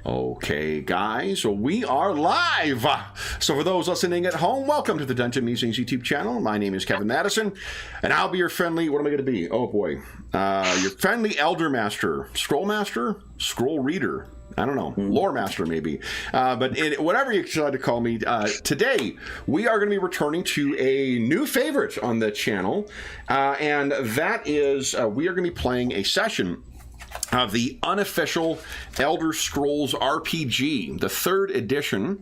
Okay, guys, well, we are live. So for those listening at home, welcome to the Dungeon Musings YouTube channel. My name is Kevin Madison, and I'll be your friendly, what am I going to be? Oh, boy. Your friendly Elder Master, Scroll Master, Scroll Reader. I don't know, Lore Master maybe. But whatever you decide to call me, today we are going to be returning to a new favorite on the channel, and that is we are going to be playing a session of the Unofficial Elder Scrolls RPG, the 3rd edition,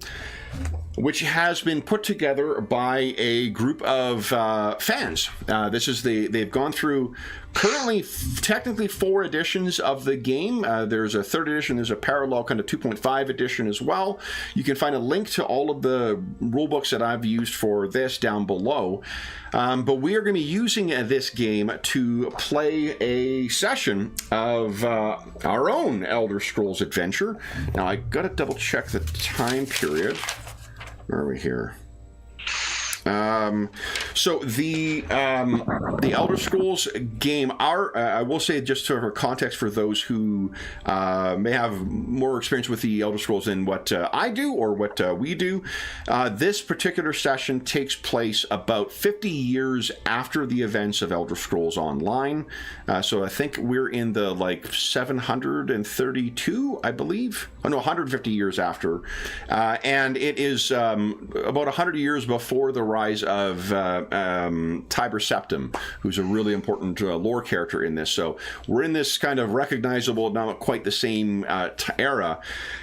which has been put together by a group of fans. They've gone through currently technically 4 editions of the game. There's a 3rd edition, there's a parallel kind of 2.5 edition as well. You can find a link to all of the rulebooks that I've used for this down below. But we are going to be using this game to play a session of our own Elder Scrolls adventure. Now, I got to double check the time period. Where are we here? So the Elder Scrolls game, I will say, just sort of context for those who may have more experience with the Elder Scrolls than what I do or what we do. This particular session takes place about 50 years after the events of Elder Scrolls Online. So I think we're in the 732, I believe. Oh, no, 150 years after. And it is about 100 years before the rise of Tiber Septim, who's a really important lore character in this. So we're in this kind of recognizable, not quite the same era.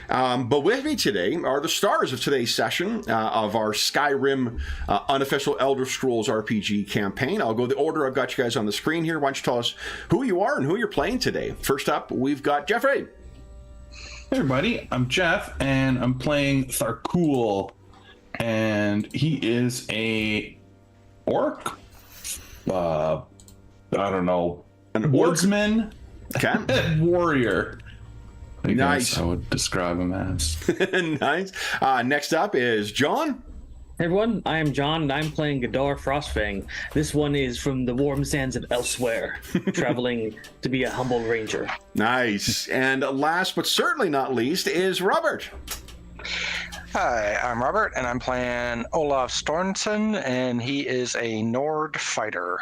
But with me today are the stars of today's session of our Skyrim Unofficial Elder Scrolls RPG campaign. I'll go the order I've got you guys on the screen here. Why don't you tell us who you are and who you're playing today? First up, we've got Jeffrey. Hey everybody, I'm Jeff, and I'm playing Tharkul, and he is a orc, I don't know, an woodsman, okay. warrior. I Nice. guess I would describe him as. Nice. Next up is John. Hey everyone, I am John, and I'm playing Gadar Frostfang. This one is from the warm sands of Elsewhere, traveling to be a humble ranger. Nice. And last but certainly not least is Robert. Hi, I'm Robert, and I'm playing Olaf Stornson, and he is a Nord fighter.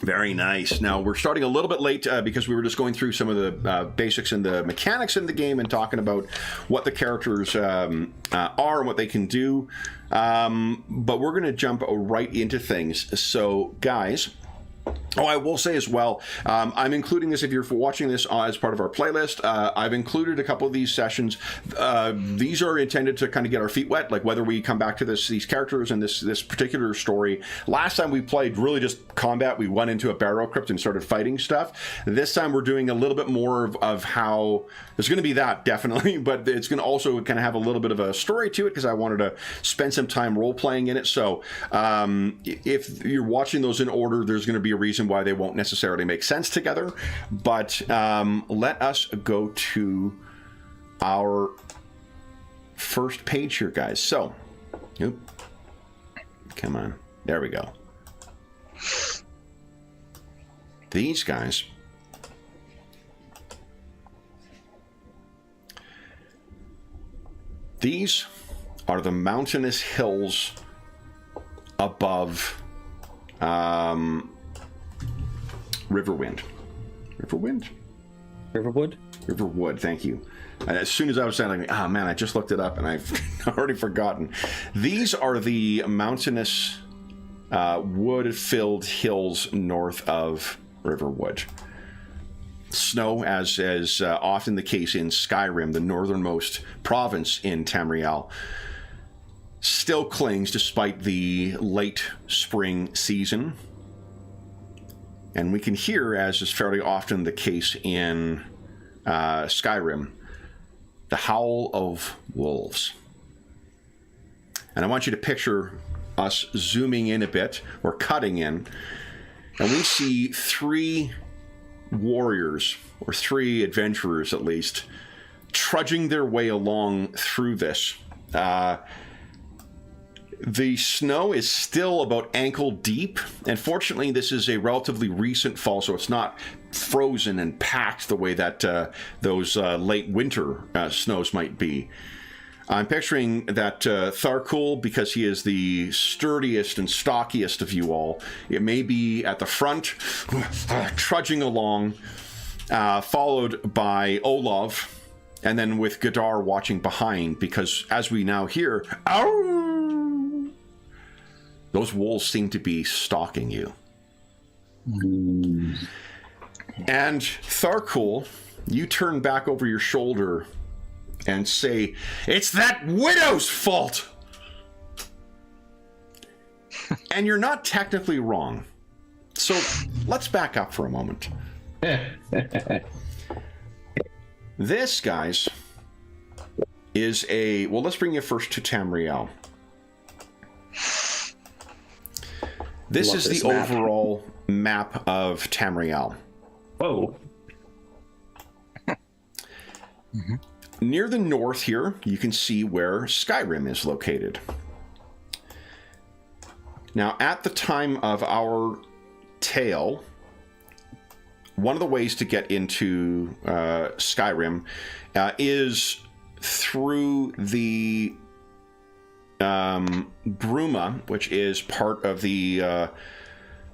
Very nice. Now, we're starting a little bit late because we were just going through some of the basics and the mechanics in the game and talking about what the characters are and what they can do. But we're going to jump right into things. So, guys... Oh, I will say as well, I'm including this if you're watching this as part of our playlist. I've included a couple of these sessions. These are intended to kind of get our feet wet, like whether we come back to these characters and this particular story. Last time we played really just combat. We went into a barrow crypt and started fighting stuff. This time we're doing a little bit more of how... There's going to be that, definitely, but it's going to also kind of have a little bit of a story to it because I wanted to spend some time role-playing in it. So if you're watching those in order, there's going to be a reason why they won't necessarily make sense together. But let us go to our first page here, guys. So, come on. There we go. These guys... These are the mountainous hills above Riverwind. Riverwind? Riverwood, thank you. And as soon as I was saying, like, oh man, I just looked it up and I've already forgotten. These are the mountainous, wood-filled hills north of Riverwood. Snow, as often the case in Skyrim, the northernmost province in Tamriel, still clings despite the late spring season. And we can hear, as is fairly often the case in Skyrim, the howl of wolves. And I want you to picture us zooming in a bit, or cutting in, and we see 3 warriors, or 3 adventurers at least, trudging their way along through this. The snow is still about ankle deep, and fortunately this is a relatively recent fall, so it's not frozen and packed the way that those late winter snows might be. I'm picturing that Tharkul, because he is the sturdiest and stockiest of you all, it may be at the front, trudging along, followed by Olav, and then with Gadar watching behind, because as we now hear, ow, those wolves seem to be stalking you. And Tharkul, you turn back over your shoulder and say, "It's that widow's fault!" And you're not technically wrong. So let's back up for a moment. This, guys, is a... Well, let's bring you first to Tamriel. This is the overall map of Tamriel. Whoa. Near the north here, you can see where Skyrim is located. Now, at the time of our tale, one of the ways to get into Skyrim is through the Bruma, which is part of the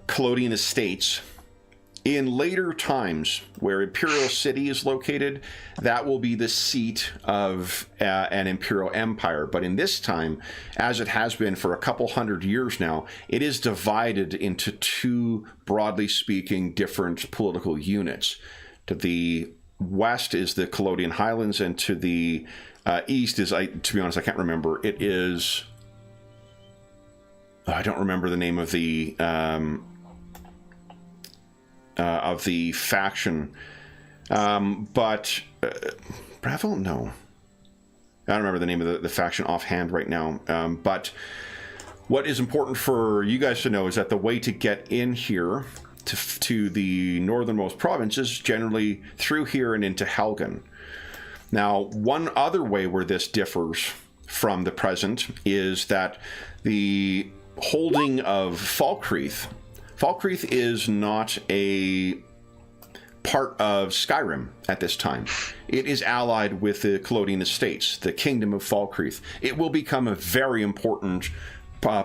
Collodian Estates. In later times, where Imperial City is located, that will be the seat of an Imperial Empire. But in this time, as it has been for a couple hundred years now, it is divided into two, broadly speaking, different political units. To the west is the Collodian Highlands, and to the east is, to be honest, I can't remember. It is... I don't remember the name of the faction, but Bravo? No, I don't remember the name of the faction offhand right now. But what is important for you guys to know is that the way to get in here to the northernmost province is generally through here and into Helgen. Now, one other way where this differs from the present is that the holding of Falkreath is not a part of Skyrim at this time. It is allied with the Collodian Estates, the Kingdom of Falkreath. It will become a very important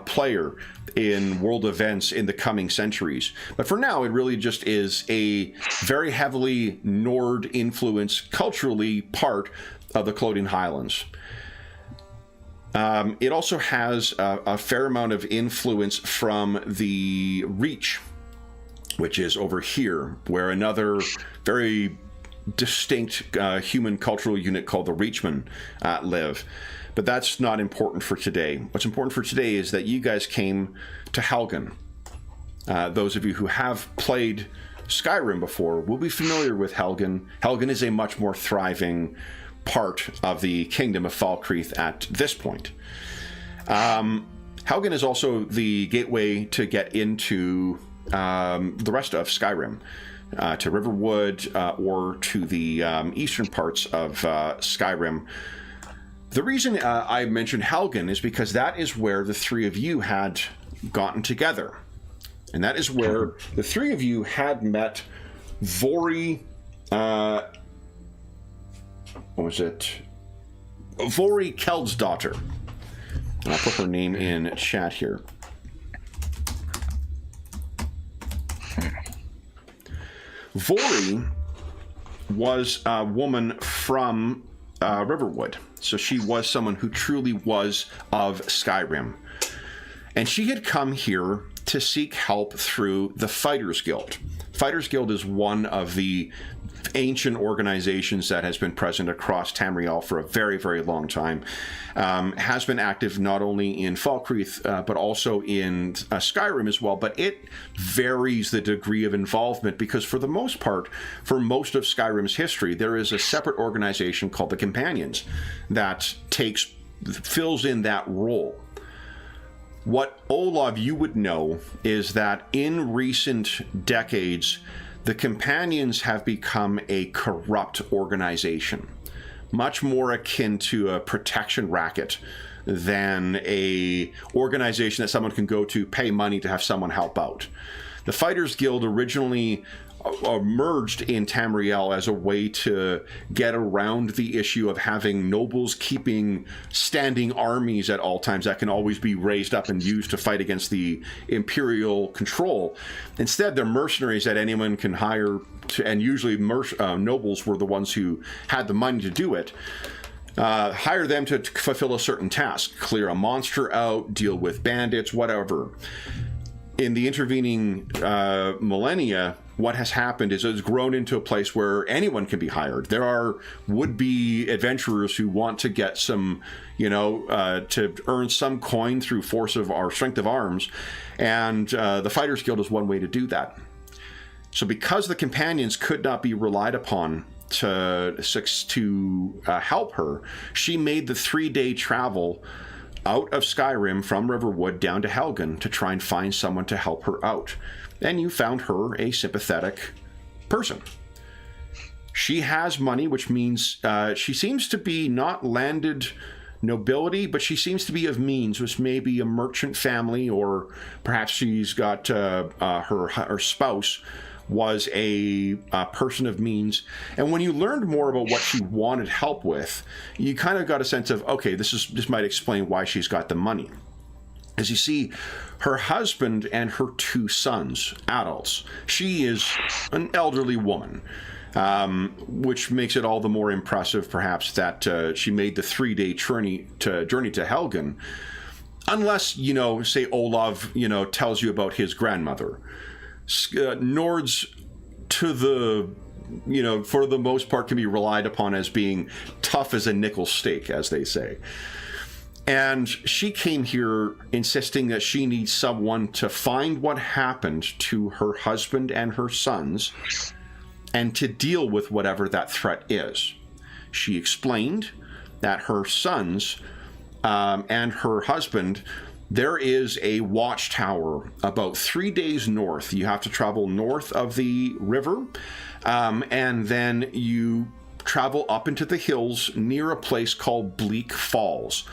player in world events in the coming centuries. But for now, it really just is a very heavily Nord-influenced, culturally part of the Collodian Highlands. It also has a fair amount of influence from the Reach, which is over here, where another very distinct human cultural unit called the Reachmen live. But that's not important for today. What's important for today is that you guys came to Helgen. Those of you who have played Skyrim before will be familiar with Helgen. Helgen is a much more thriving part of the Kingdom of Falkreath at this point. Helgen is also the gateway to get into the rest of Skyrim, to Riverwood or to the eastern parts of Skyrim. The reason I mentioned Helgen is because that is where the three of you had gotten together. And that is where the three of you had met Vori... what was it? Vori Keldsdottir. And I'll put her name in chat here. Vori was a woman from Riverwood. So she was someone who truly was of Skyrim. And she had come here to seek help through the Fighters Guild. Fighters Guild is one of the ancient organizations that has been present across Tamriel for a very, very long time. Has been active not only in Falkreath, but also in Skyrim as well. But it varies the degree of involvement because for the most part, for most of Skyrim's history, there is a separate organization called the Companions that fills in that role. What Olav, you would know is that in recent decades, the Companions have become a corrupt organization, much more akin to a protection racket than a organization that someone can go to, pay money to have someone help out. The Fighters Guild originally emerged in Tamriel as a way to get around the issue of having nobles keeping standing armies at all times that can always be raised up and used to fight against the imperial control. Instead, they're mercenaries that anyone can hire, and usually nobles were the ones who had the money to do it. Hire them to fulfill a certain task, clear a monster out, deal with bandits, whatever. In the intervening millennia, what has happened is it's grown into a place where anyone can be hired. There are would-be adventurers who want to get some, to earn some coin through force of our strength of arms, and the Fighters Guild is one way to do that. So because the companions could not be relied upon to help her, she made the 3-day travel out of Skyrim from Riverwood down to Helgen to try and find someone to help her out. And you found her a sympathetic person. She has money, which means she seems to be not landed nobility, but she seems to be of means, which may be a merchant family, or perhaps she's got her spouse was a person of means. And when you learned more about what she wanted help with, you kind of got a sense of, okay, this might explain why she's got the money. As you see, her husband and her 2 sons, adults. She is an elderly woman, which makes it all the more impressive, perhaps, that she made the 3-day journey to Helgen. Unless, say Olav, tells you about his grandmother. Nords, for the most part, can be relied upon as being tough as a nickel steak, as they say. And she came here insisting that she needs someone to find what happened to her husband and her sons and to deal with whatever that threat is. She explained that her sons and her husband, there is a watchtower about 3 days north. You have to travel north of the river, and then you travel up into the hills near a place called Bleak Falls.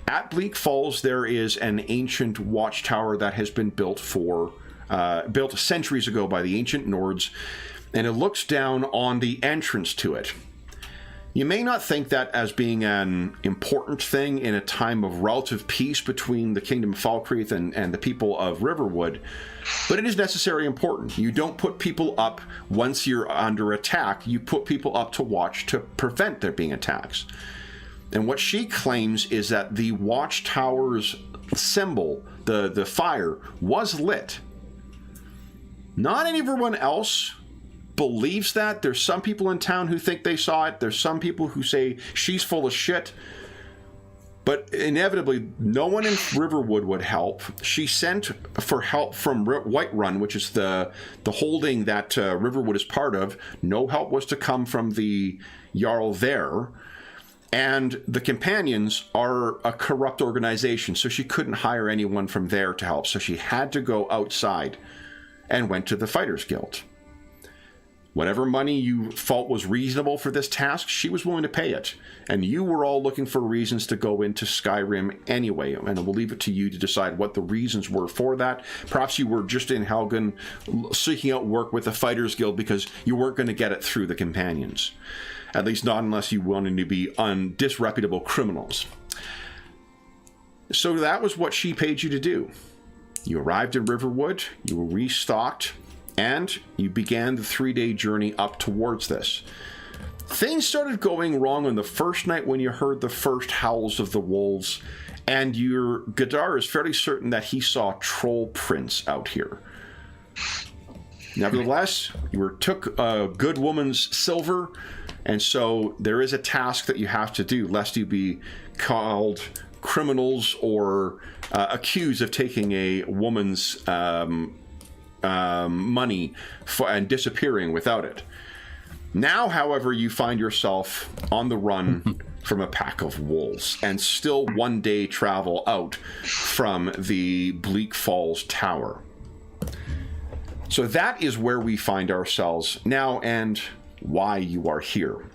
At Bleak Falls, there is an ancient watchtower that has been built built centuries ago by the ancient Nords, and it looks down on the entrance to it. You may not think that as being an important thing in a time of relative peace between the Kingdom of Falkreath and the people of Riverwood, but it is necessarily important. You don't put people up once you're under attack. You put people up to watch to prevent there being attacks. And what she claims is that the watchtower's symbol, the fire, was lit. Not everyone else believes that. There's some people in town who think they saw it. There's some people who say she's full of shit. But inevitably, no one in Riverwood would help. She sent for help from Whiterun, which is the holding that Riverwood is part of. No help was to come from the Jarl there. And the Companions are a corrupt organization, so she couldn't hire anyone from there to help. So she had to go outside and went to the Fighters Guild. Whatever money you felt was reasonable for this task, she was willing to pay it. And you were all looking for reasons to go into Skyrim anyway, and we'll leave it to you to decide what the reasons were for that. Perhaps you were just in Helgen seeking out work with the Fighters Guild because you weren't going to get it through the Companions. At least not unless you wanted to be disreputable criminals. So that was what she paid you to do. You arrived in Riverwood, you were restocked, and you began the 3-day journey up towards this. Things started going wrong on the first night when you heard the first howls of the wolves, and your Gadar is fairly certain that he saw troll prints out here. Nevertheless, you took a good woman's silver, and so there is a task that you have to do, lest you be called criminals or accused of taking a woman's money and disappearing without it. Now, however, you find yourself on the run from a pack of wolves, and still 1-day travel out from the Bleak Falls Tower. So that is where we find ourselves now, and why you are here.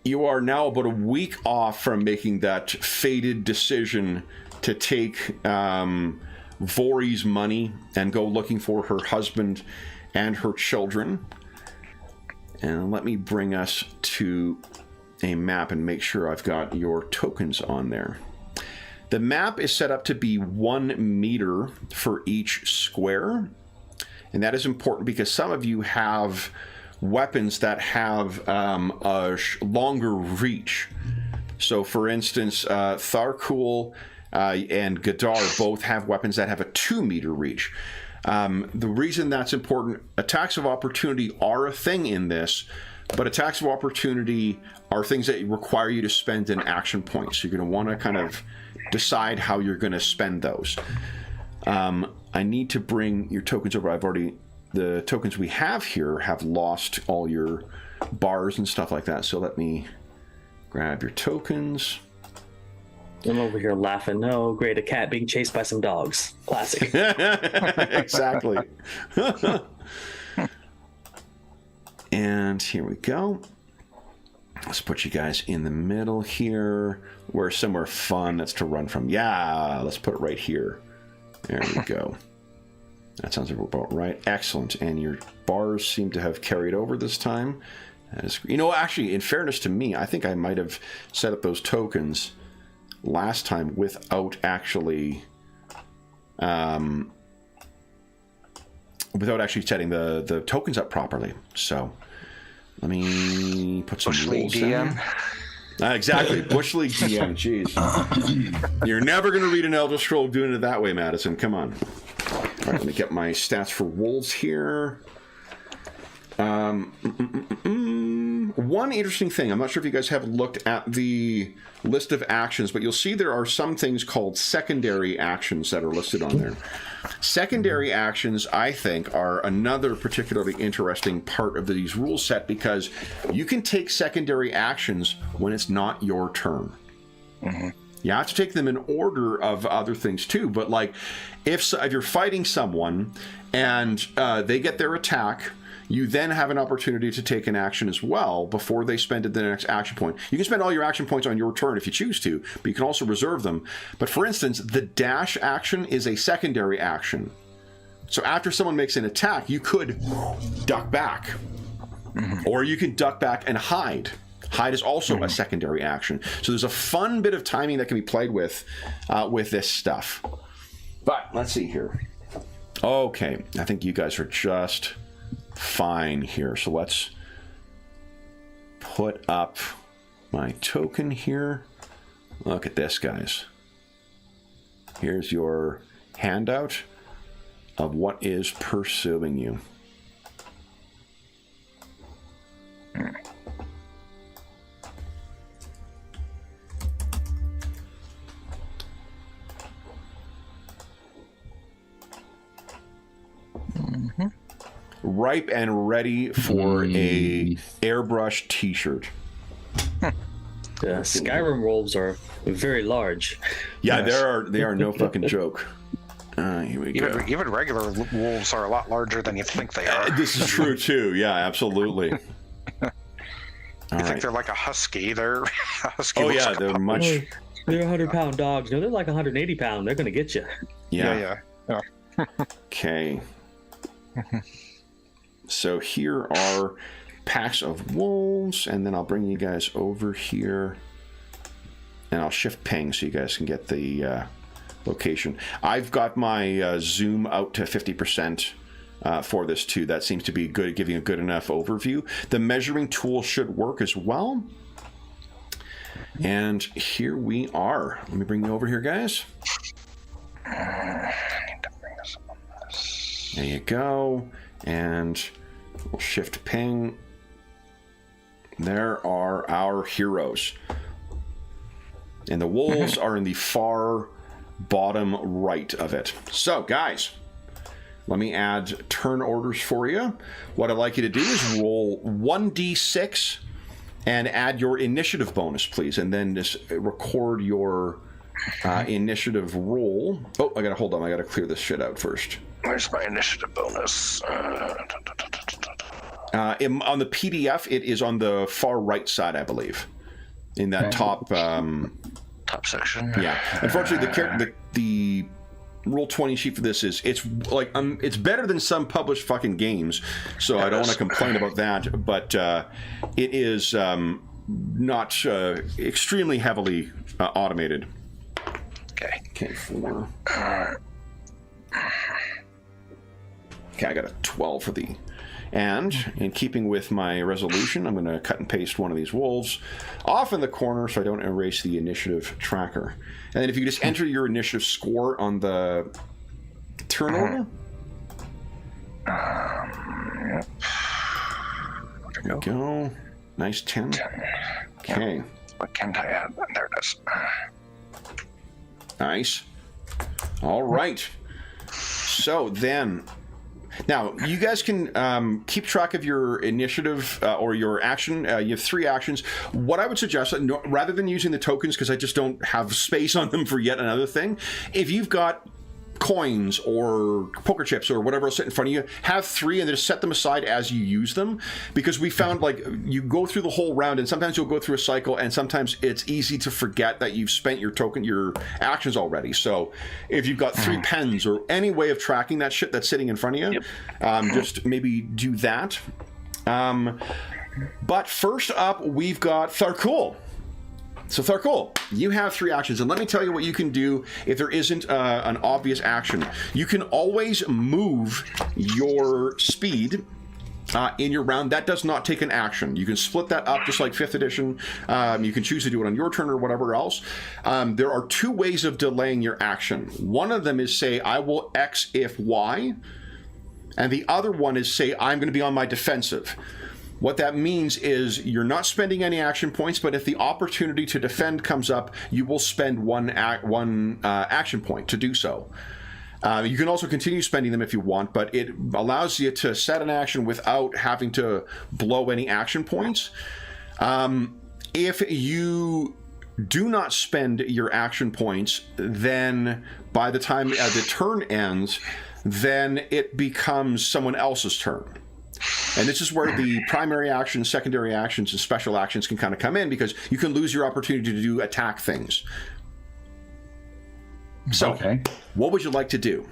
you are now about a week off from making that fated decision to take Vori's money and go looking for her husband and her children. And let me bring us to a map and make sure I've got your tokens on there. The map is set up to be 1 meter for each square. And that is important because some of you have weapons that have a longer reach. So, for instance, Tharkul and Gadar both have weapons that have a 2-meter reach. The reason that's important, attacks of opportunity are a thing in this, but attacks of opportunity are things that require you to spend an action point. So you're going to want to kind of decide how you're going to spend those. I need to bring your tokens over. The tokens we have here have lost all your bars and stuff like that. So let me grab your tokens. I'm over here laughing. No, great, a cat being chased by some dogs. Classic. Exactly. And here we go. Let's put you guys in the middle here. Where somewhere fun that's to run from. Yeah, let's put it right here. There we go. That sounds about right. Excellent. And your bars seem to have carried over this time. That is, actually, in fairness to me, I think I might have set up those tokens last time without actually setting the tokens up properly. So let me put some Bush League rules DM. Exactly, Bush League DM. Jeez, you're never going to read an Elder Scroll doing it that way, Madison. Come on. All right, let me get my stats for wolves here. One interesting thing, I'm not sure if you guys have looked at the list of actions, but you'll see there are some things called secondary actions that are listed on there. Secondary actions, I think, are another particularly interesting part of these rule set because you can take secondary actions when it's not your turn. Mm-hmm. You have to take them in order of other things too, but like if you're fighting someone and they get their attack, you then have an opportunity to take an action as well before they spend the next action point. You can spend all your action points on your turn if you choose to, but you can also reserve them. But for instance, the dash action is a secondary action. So after someone makes an attack, you could duck back. Mm-hmm. Or you can duck back and hide. Hide is also a secondary action. So there's a fun bit of timing that can be played with this stuff. But let's see here. Okay, I think you guys are just fine here. So let's put up my token here. Look at this, guys. Here's your handout of what is pursuing you. Mm-hmm. Ripe and ready for a airbrush t-shirt. Skyrim wolves are very large. Yeah, yes. They are no fucking joke. Here we go. Even regular wolves are a lot larger than you think they are. This is true too. Yeah, absolutely. You think they're like a husky? They're a husky. Oh yeah, they're much. They're 100-pound dogs. No, they're like 180 pound. They're gonna get you. Yeah. Okay. So here are packs of wolves, and then I'll bring you guys over here, and I'll shift ping so you guys can get the location. I've got my zoom out to 50% for this too. That seems to be good, giving a good enough overview. The measuring tool should work as well. And here we are. Let me bring you over here, guys. I need to bring this up on this. There you go. And we'll shift ping. There are our heroes. And the wolves are in the far bottom right of it. So, guys, let me add turn orders for you. What I'd like you to do is roll 1d6 and add your initiative bonus, please. And then just record your initiative roll. Oh, hold on. I gotta clear this shit out first. Where's my initiative bonus? On the PDF, it is on the far right side, I believe, in that top section. Yeah. Unfortunately, the Roll20 sheet for this it's like it's better than some published fucking games, so I don't want to complain about that. But it is not extremely heavily automated. Okay. 4. Okay, I got a 12 for the. And in keeping with my resolution, I'm going to cut and paste one of these wolves off in the corner so I don't erase the initiative tracker. And then if you just enter your initiative score on the turn order. Yep. There we go. Nice 10. 10. Okay. Yep. What can't I add? There it is. Nice. All right. So then... Now, you guys can keep track of your initiative or your action. You have 3 actions. What I would suggest, rather than using the tokens, because I just don't have space on them for yet another thing, if you've got coins or poker chips or whatever else sit in front of you, have 3 and just set them aside as you use them, because we found like you go through the whole round and sometimes you'll go through a cycle and sometimes it's easy to forget that you've spent your actions already. So if you've got 3 pens or any way of tracking that shit that's sitting in front of you, just maybe do that. But first up, we've got Tharkul. So Tharkul, you have 3 actions, and let me tell you what you can do if there isn't an obvious action. You can always move your speed in your round. That does not take an action. You can split that up just like 5th edition. You can choose to do it on your turn or whatever else. There are 2 ways of delaying your action. One of them is say, I will X if Y, and the other one is say, I'm going to be on my defensive. What that means is you're not spending any action points, but if the opportunity to defend comes up, you will spend one action point to do so. You can also continue spending them if you want, but it allows you to set an action without having to blow any action points. If you do not spend your action points, then by the time the turn ends, then it becomes someone else's turn. And this is where the primary actions, secondary actions, and special actions can kind of come in, because you can lose your opportunity to do attack things. So, what would you like to do?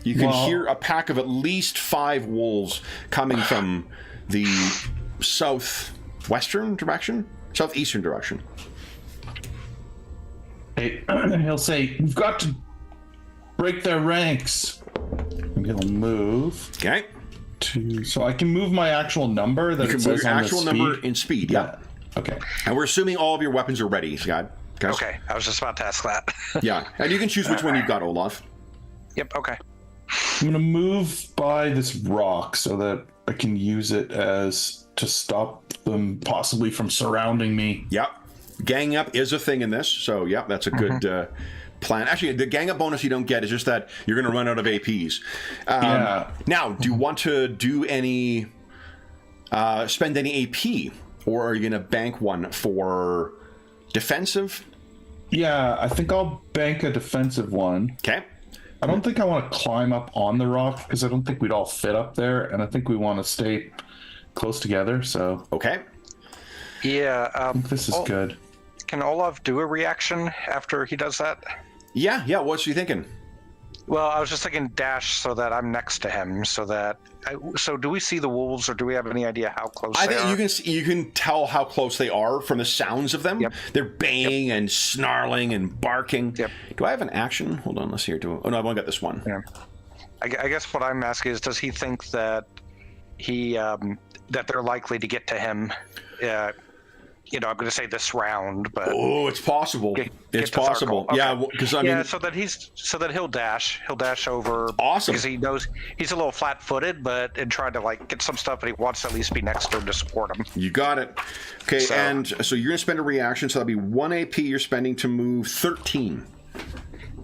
You can hear a pack of at least 5 wolves coming from the southwestern direction? Southeastern direction. He'll say, we've got to break their ranks. And he'll move. Okay. So I can move my actual number that you can move your actual number in speed. Yeah. Okay. And we're assuming all of your weapons are ready, Scott. Okay. I was just about to ask that. Yeah. And you can choose which one you've got, Olaf. Yep. Okay. I'm going to move by this rock so that I can use it as to stop them possibly from surrounding me. Yep. Gang up is a thing in this. So, yeah, that's a good... plan. Actually, the gang up bonus you don't get is just that you're going to run out of APs. Now, do you want to do any spend any AP, or are you going to bank one for defensive? Yeah, I think I'll bank a defensive one. Okay. I don't think I want to climb up on the rock because I don't think we'd all fit up there, and I think we want to stay close together. So okay. Yeah. I think this is good. Can Olaf do a reaction after he does that? Yeah. What's you thinking? Well, I was just thinking dash so that I'm next to him, so that. So, do we see the wolves, or do we have any idea how close? I think you can tell how close they are from the sounds of them. Yep. They're baying and snarling and barking. Yep. Do I have an action? Hold on, let's see here. Oh no, I've only got this one. Yeah. I guess what I'm asking is, does he think that that they're likely to get to him? I'm going to say this round, but it's possible. It's possible. Okay. Yeah, because I mean, so that he'll dash over. Awesome. Because he knows he's a little flat-footed, but in trying to get some stuff, but he wants to at least be next to him to support him. You got it. Okay, and so you're going to spend a reaction, so that'll be 1 AP you're spending to move 13.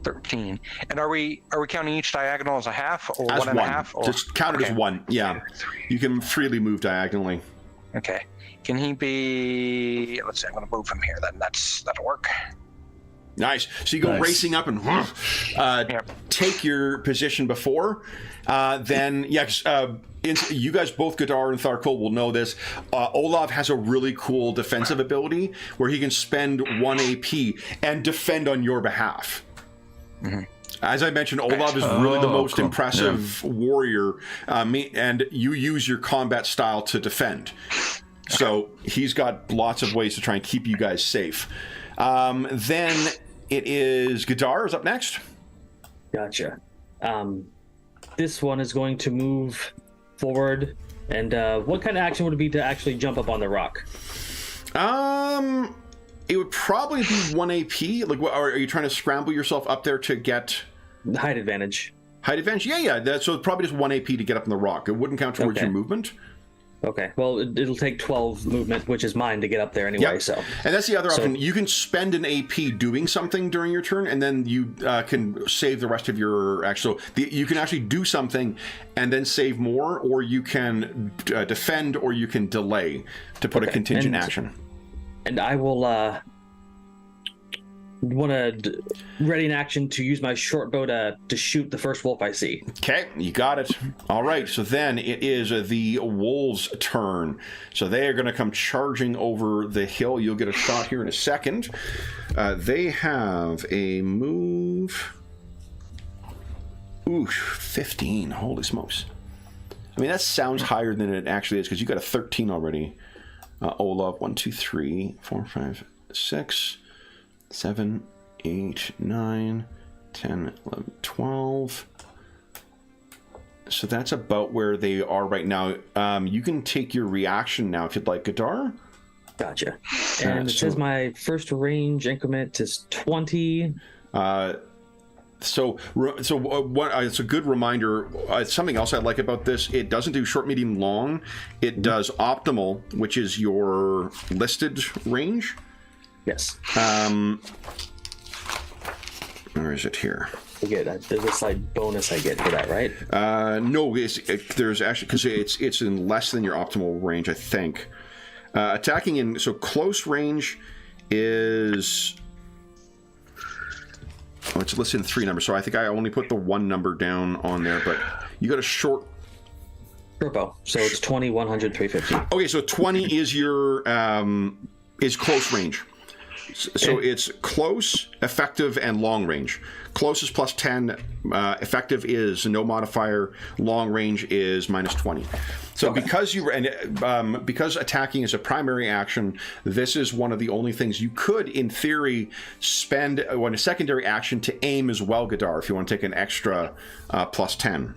13. And are we counting each diagonal as a half or as 1.5? Or... Just count it as 1. Yeah. You can freely move diagonally. Okay. Can he be? Let's see. I'm going to move him here. Then that'll work. Nice. So you go racing up and take your position before. Then, you guys both, Gadar and Tharkul, will know this. Olav has a really cool defensive ability where he can spend 1 AP and defend on your behalf. Mm-hmm. As I mentioned, Olav is really the most impressive warrior, and you use your combat style to defend. So he's got lots of ways to try and keep you guys safe. Then it is Gadar is up next. Gotcha. This one is going to move forward. And what kind of action would it be to actually jump up on the rock? It would probably be 1 AP. Like, are you trying to scramble yourself up there to get height advantage? Height advantage? Yeah. So it's probably just 1 AP to get up on the rock. It wouldn't count towards your movement. Okay. Well, it'll take 12 movement, which is mine, to get up there anyway. Yep. So, and that's the other option. You can spend an AP doing something during your turn, and then you can save the rest of your action. So you can actually do something and then save more, or you can defend, or you can delay to put a contingent action. And I will want to ready in action to use my short bow to shoot the first wolf I see. Okay, you got it. All right, so then it is the wolves' turn. So they are going to come charging over the hill. You'll get a shot here in a second. They have a move. Ooh, 15. Holy smokes. I mean, that sounds higher than it actually is, because you got a 13 already. Olav, 1, 2, 3, 4, 5, 6, 7, 8, 9, 10, 11, 12. So that's about where they are right now. You can take your reaction now if you'd like, Gadar. Gotcha. And it says my first range increment is 20. So it's a good reminder. Something else I like about this, it doesn't do short, medium, long. It does optimal, which is your listed range. Yes. Where is it here? There's a slight bonus I get for that, right? No, there's actually, because it's in less than your optimal range, I think. Attacking in, so close range is... Oh, it's listed in 3 numbers, so I think I only put the 1 number down on there, but you got a short bow, so it's 20, 100, 350. Okay, so 20 is your is close range. So it's close, effective, and long range. Close is plus 10. Effective is no modifier. Long range is minus 20. So because because attacking is a primary action, this is one of the only things you could, in theory, spend a secondary action to aim as well, Gadar, if you want to take an extra plus 10.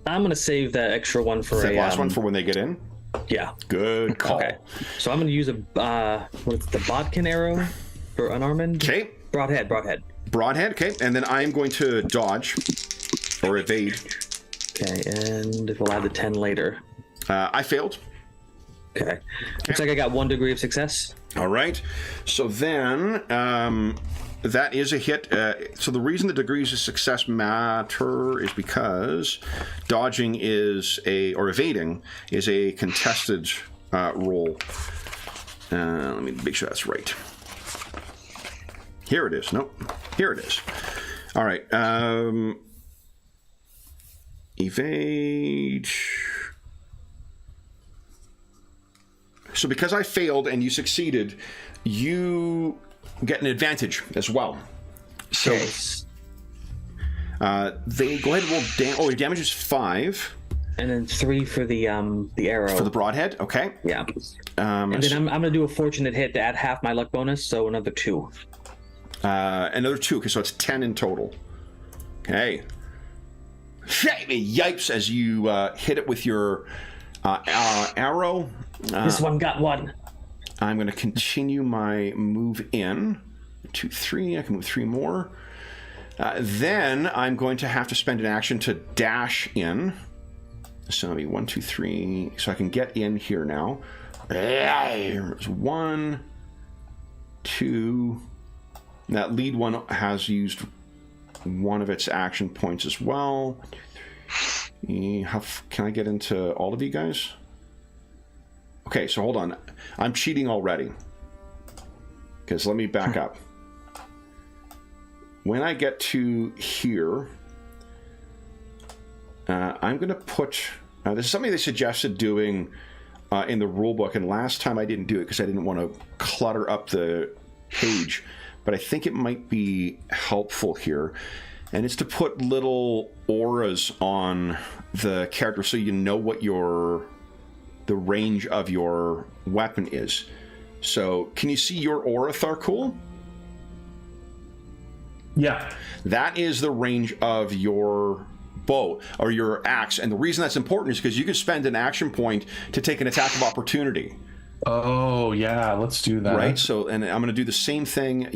I'm going to save that extra one for the last one for when they get in. Yeah. Good call. Okay. So I'm going to use what's the bodkin arrow for unarmed? Okay. Broadhead. Broadhead, okay. And then I'm going to dodge or evade. Okay, and we'll add the 10 later. I failed. Okay. Looks like I got 1 degree of success. All right. So then that is a hit. So the reason the degrees of success matter is because dodging or evading is a contested roll. Let me make sure that's right. Here it is. Nope. Here it is. All right. Evade. So because I failed and you succeeded, you get an advantage as well. So they go ahead and roll your damage is 5. And then 3 for the arrow. For the broadhead, okay. Yeah. And then I'm going to do a fortunate hit to add half my luck bonus, so another 2. Another 2, okay, so it's 10 in total. Okay. Yipes as you hit it with your arrow. This one got 1. I'm going to continue my move in. 2, 3. I can move 3 more. Then I'm going to have to spend an action to dash in. So it'll be 1, 2, 3. So I can get in here now. There's 1, 2. That lead one has used one of its action points as well. Can I get into all of you guys? Okay, so hold on. I'm cheating already. Because let me back up. when I get to here, I'm going to put... this is something they suggested doing in the rule book, and last time I didn't do it because I didn't want to clutter up the page, but I think it might be helpful here. And it's to put little auras on the character so you know what the range of your weapon is. So, can you see your aura, Tharkul? Yeah. That is the range of your bow or your axe. And the reason that's important is because you could spend an action point to take an attack of opportunity. Oh, yeah, let's do that. Right? So, and I'm going to do the same thing.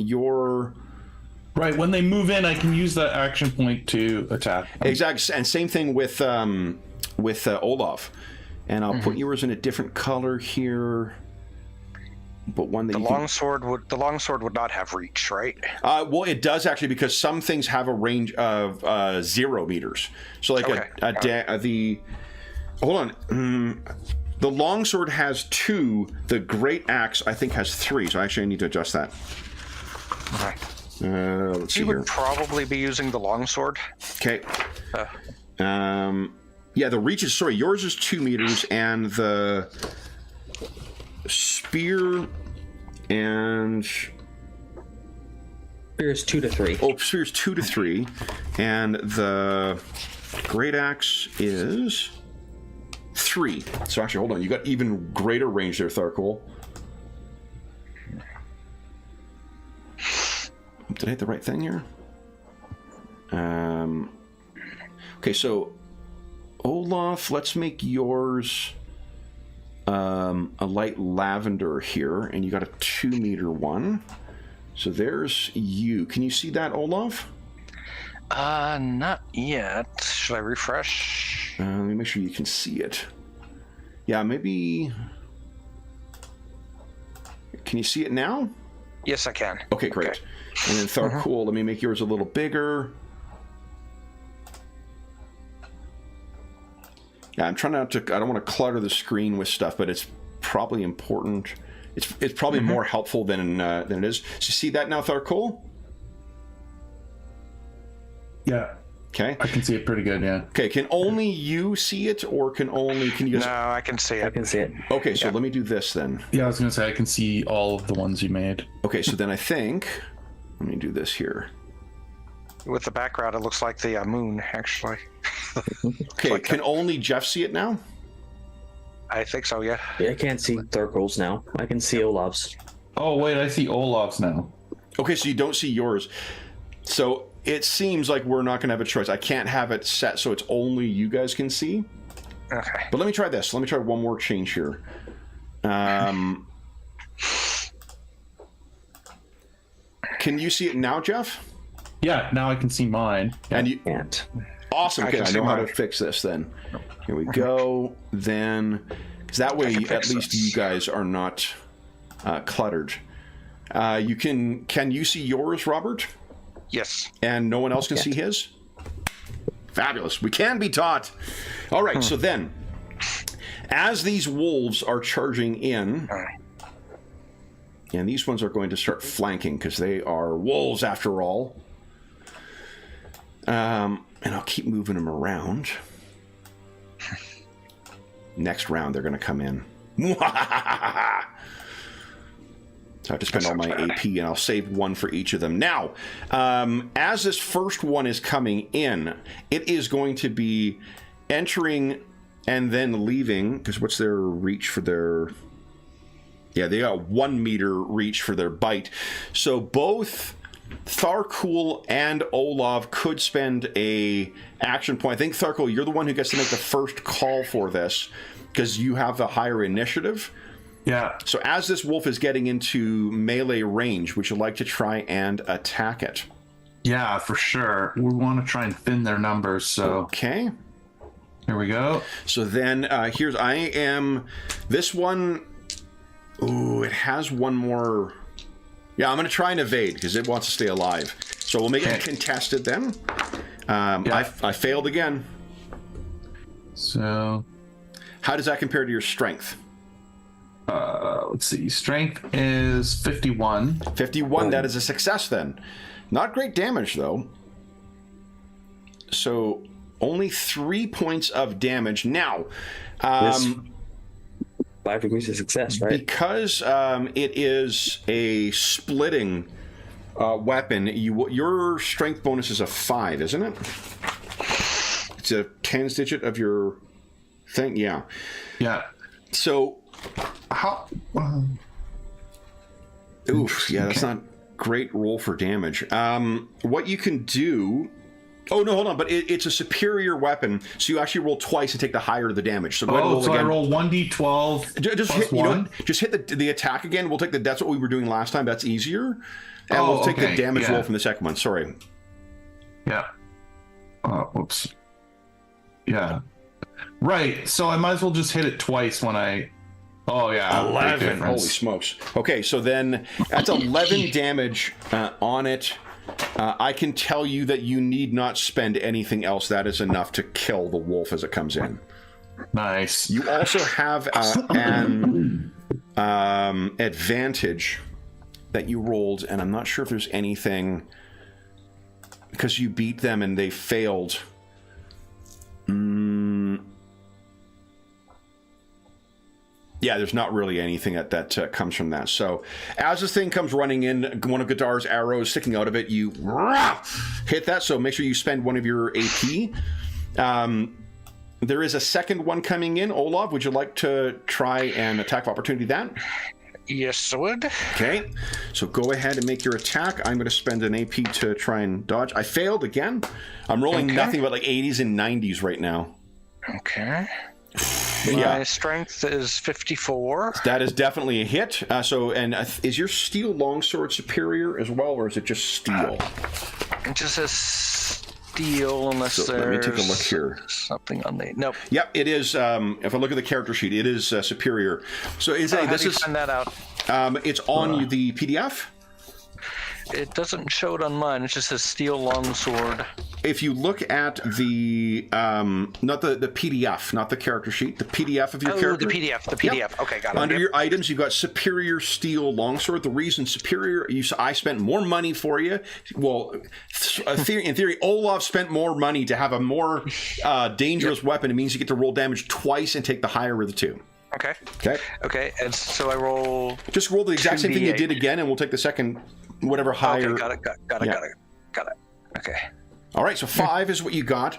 Right, when they move in, I can use that action point to attack. Exactly. And same thing with Olaf. And I'll put yours in a different color here. But one that the longsword would not have reach, right? Well, it does actually, because some things have a range of 0 meters. So, like hold on, the longsword has 2. The great axe I think has 3. So actually, I need to adjust that. Okay. Let's see You here. would probably be using the longsword. Okay. Yeah, the reach is yours is 2 meters, and the spear and Spear's 2 to 3. oh, spear's 2 to 3, and the great axe is 3. So actually, hold on, you got even greater range there, Tharkul. Did I hit the right thing here? Okay, so Olaf, let's make yours a light lavender here, and you got a 2 meter one. So there's you. Can you see that, Olaf? Not yet. Should I refresh? Let me make sure you can see it. Yeah, maybe. Can you see it now? Yes, I can. Okay, great. Okay. And then Tharkul, let me make yours a little bigger. Yeah, I'm trying not to. I don't want to clutter the screen with stuff, but it's probably important. It's probably more helpful than it is. So see that now, Tharkul? Yeah. Okay. I can see it pretty good. Yeah. Okay. Can only you see it, or can you? Just... No, I can see it. I can see it. Okay, so let me do this then. Yeah, I was gonna say I can see all of the ones you made. Okay, so then I think let me do this here. With the background, it looks like the moon, actually. Okay, like can only Jeff see it now? I think so, yeah. I can't see Tharkul's now. I can see Olaf's. Oh, wait, I see Olaf's now. Okay, so you don't see yours. So it seems like we're not going to have a choice. I can't have it set so it's only you guys can see. Okay. But let me try this. Let me try one more change here. Can you see it now, Jeff? Yeah, now I can see mine. And you can't. Awesome. Okay, I know how to fix this then. Here we go. Then, because that way at least you guys are not cluttered. Can you see yours, Robert? Yes. And no one else can see his? Fabulous. We can be taught. All right, so then, as these wolves are charging in, and these ones are going to start flanking because they are wolves after all. And I'll keep moving them around. Next round, they're going to come in. So I have to spend all my AP, and I'll save one for each of them. Now, as this first one is coming in, it is going to be entering and then leaving, because what's their reach for their... Yeah, they got 1 meter reach for their bite. So both Tharkul and Olaf could spend a action point. I think, Tharkul, you're the one who gets to make the first call for this, because you have the higher initiative. Yeah. So as this wolf is getting into melee range, would you like to try and attack it? Yeah, for sure. We want to try and thin their numbers, so... Okay. Here we go. So then, this one... Ooh, it has one more... Yeah, I'm going to try and evade, because it wants to stay alive. So we'll make it contested then. I failed again. So... How does that compare to your strength? let's see. Strength is 51. 51, that is a success then. Not great damage, though. So, only 3 points of damage. Now, 5 degrees of success, right? because it is a splitting weapon, your strength bonus is a 5, isn't it? It's a 10th digit of your thing, yeah. Yeah. So, How? oof, yeah, that's not great roll for damage. What you can do... Oh, no, hold on, but it's a superior weapon, so you actually roll twice and take the higher of the damage. So go ahead and roll so again. I roll 1d12 Just plus hit, you know 1? what? Just hit the attack again. We'll take that's what we were doing last time. That's easier. And Oh, we'll take the okay, damage yeah. roll from the second one. Sorry. Yeah. Oops. Yeah. Right. So I might as well just hit it twice when I. Oh yeah. big 11. difference. Holy smokes. Okay, so then that's 11 damage on it. I can tell you that you need not spend anything else. That is enough to kill the wolf as it comes in. Nice. You also have an advantage that you rolled, and I'm not sure if there's anything because you beat them and they failed. Yeah, there's not really anything that comes from that. So, as this thing comes running in, one of Godar's arrows sticking out of it, you hit that. So make sure you spend one of your AP. There is a second one coming in. Olaf, would you like to try and attack of opportunity that? Yes, I would. Okay, so go ahead and make your attack. I'm going to spend an AP to try and dodge. I failed again. I'm rolling nothing but like 80s and 90s right now. Okay. Yeah. My strength is 54. That is definitely a hit. Is your steel longsword superior as well, or is it just steel? It just says steel unless So there's let me take a look here. something on the... Nope. Yep, it is. If I look at the character sheet, it is superior. So is How this do you is find that out? it's on the PDF. It doesn't show it on mine. It just says steel longsword. If you look at the not the PDF, not the character sheet, the PDF of your character. The PDF. The PDF. Yep. Okay, got it. Under Yep. your items, you've got superior steel longsword. The reason superior, I spent more money for you. Well, in theory, Olaf spent more money to have a more dangerous weapon. It means you get to roll damage twice and take the higher of the two. Okay. Okay. Okay, and so I roll... Just roll the exact same thing you 2d8. did again, and we'll take the second, whatever higher. Okay, got it. Okay. All right, so 5 is what you got.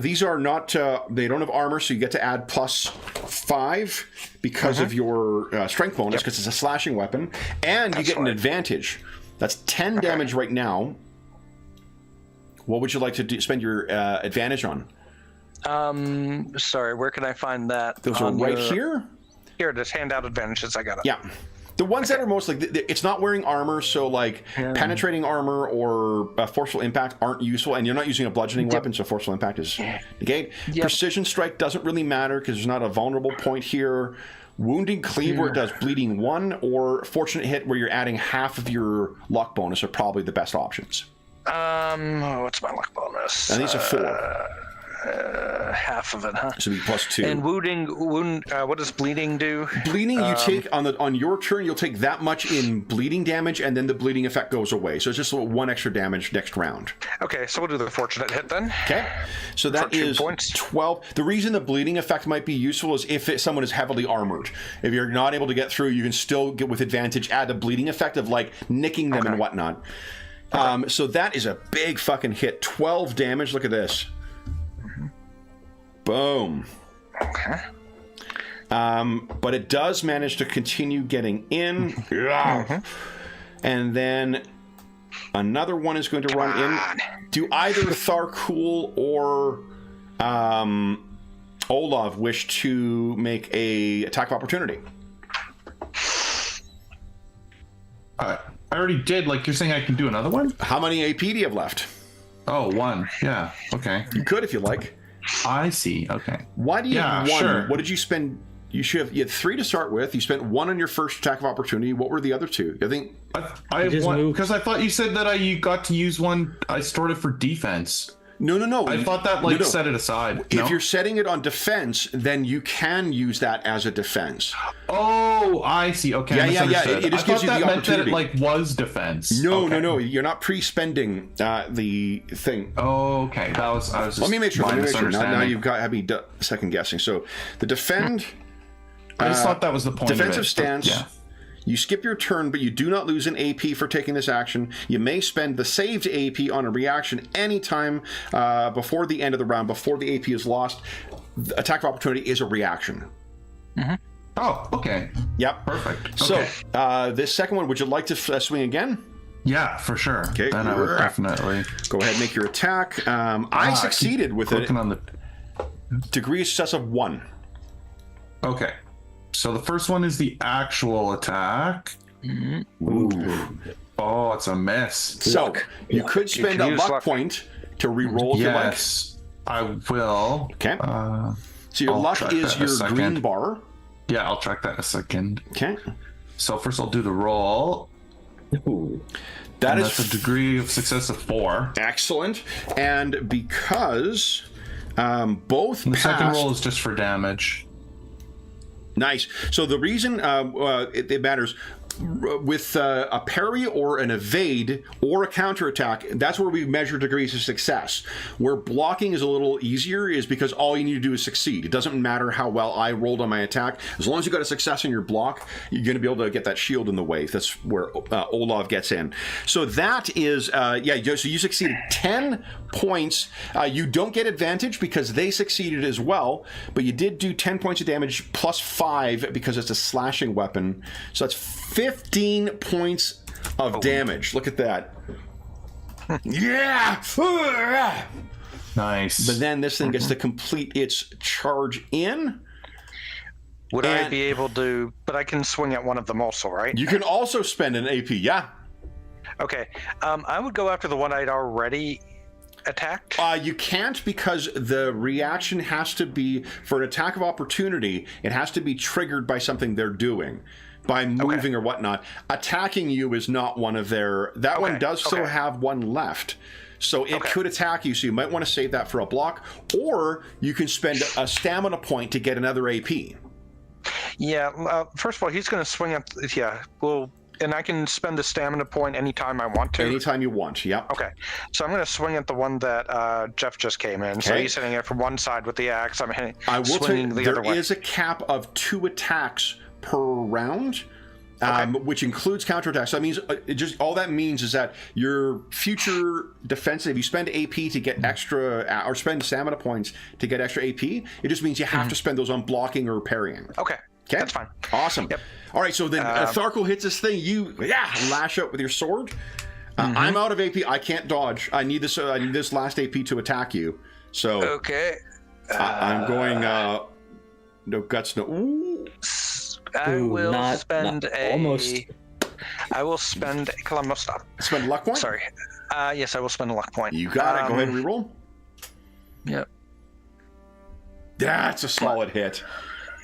These are not, they don't have armor, so you get to add +5 because of your strength bonus, because it's a slashing weapon, and you get an advantage. That's 10 damage right now. What would you like to spend your advantage on? Sorry, where can I find that? Those are right here? Here, just hand out advantages. I got it. Yeah. The ones that are most like, it's not wearing armor, so like penetrating armor or forceful impact aren't useful, and you're not using a bludgeoning weapon, so forceful impact is negate. Precision strike doesn't really matter because there's not a vulnerable point here. Wounding cleave where it does bleeding 1, or fortunate hit where you're adding half of your luck bonus are probably the best options. What's my luck bonus? And these are 4. Half of it, huh? So it'd be +2. And what does bleeding do? Bleeding, you take on your turn, you'll take that much in bleeding damage, and then the bleeding effect goes away. So it's just 1 extra damage next round. Okay, so we'll do the fortunate hit then. Okay, so that For 2 is points. 12. The reason the bleeding effect might be useful is if someone is heavily armored. If you're not able to get through, you can still get with advantage, add the bleeding effect of like nicking them and whatnot. So that is a big fucking hit. 12 damage. Look at this. Boom. Okay. But it does manage to continue getting in. And then another one is going to run in. Do either Tharkul or Olaf wish to make a attack of opportunity? I already did. Like, you're saying I can do another one? How many AP do you have left? Oh, 1. Yeah. Okay. You could if you like. I see. Okay. Why do you have 1? Sure. What did you spend? You had 3 to start with. You spent 1 on your first attack of opportunity. What were the other 2? I think I have just 1 moved. because I thought you said that you got to use 1. I stored it for defense. No. I thought that set it aside. If you're setting it on defense, then you can use that as a defense. Oh, I see. Okay. Yeah. It just gives you the opportunity. Meant that it was defense. No. You're not pre-spending the thing. Oh, okay. I was just. Let me make sure. Now you've got me second guessing. So the defend. I just thought that was the point. Defensive stance. Yeah. You skip your turn, but you do not lose an AP for taking this action. You may spend the saved AP on a reaction anytime before the end of the round, before the AP is lost. The attack of opportunity is a reaction. Mm-hmm. Oh, okay. Yep. Perfect. So this second one, would you like to swing again? Yeah, for sure. Okay. Then I would definitely. Go ahead and make your attack. I succeeded with it. On the degree of success of 1. Okay. So the first one is the actual attack. Mm-hmm. Ooh. Oh, it's a miss. So you could spend a luck point to re-roll. Yes, I will. Okay. So your luck is your green bar. Yeah, I'll track that a second. Okay. So first I'll do the roll. Ooh. That's a degree of success of 4. Excellent. And because both the second roll is just for damage. Nice. So the reason it matters with a parry or an evade or a counterattack, that's where we measure degrees of success. Where blocking is a little easier is because all you need to do is succeed. It doesn't matter how well I rolled on my attack. As long as you got a success in your block, you're going to be able to get that shield in the way. That's where Olaf gets in. So that is, so you succeeded 10 points. You don't get advantage because they succeeded as well, but you did do 10 points of damage plus 5 because it's a slashing weapon. So that's 15 points of damage. Look at that. Yeah! Nice. But then this thing gets to complete its charge in. Would I be able to... But I can swing at one of them also, right? You can also spend an AP, yeah. Okay. I would go after the one I'd already attacked. You can't because the reaction has to be... For an attack of opportunity, it has to be triggered by something they're doing. By moving or whatnot. Attacking you is not one of their... That one does still have one left. So it could attack you, so you might want to save that for a block. Or you can spend a stamina point to get another AP. Yeah, first of all, he's going to swing at... Yeah, well... And I can spend the stamina point anytime I want to? Anytime you want, yep. Okay. So I'm going to swing at the one that Jeff just came in. Okay. So he's hitting it from one side with the axe. I'm swinging the other way. There is a cap of 2 attacks per round, which includes counterattacks. So that means all that means is that your future defense, if you spend AP to get extra, or spend stamina points to get extra AP, it just means you have to spend those on blocking or parrying. Okay. That's fine. Awesome. Yep. All right, so then Tharkle hits this thing. You lash out with your sword. I'm out of AP. I can't dodge. I need this last AP to attack you. So okay. I'm going. No guts. No. Ooh. I will spend almost. I will spend. Columbo, stop. Spend a luck point. Sorry. Yes, I will spend a luck point. You got it. Go ahead and reroll. Yep. That's a solid hit.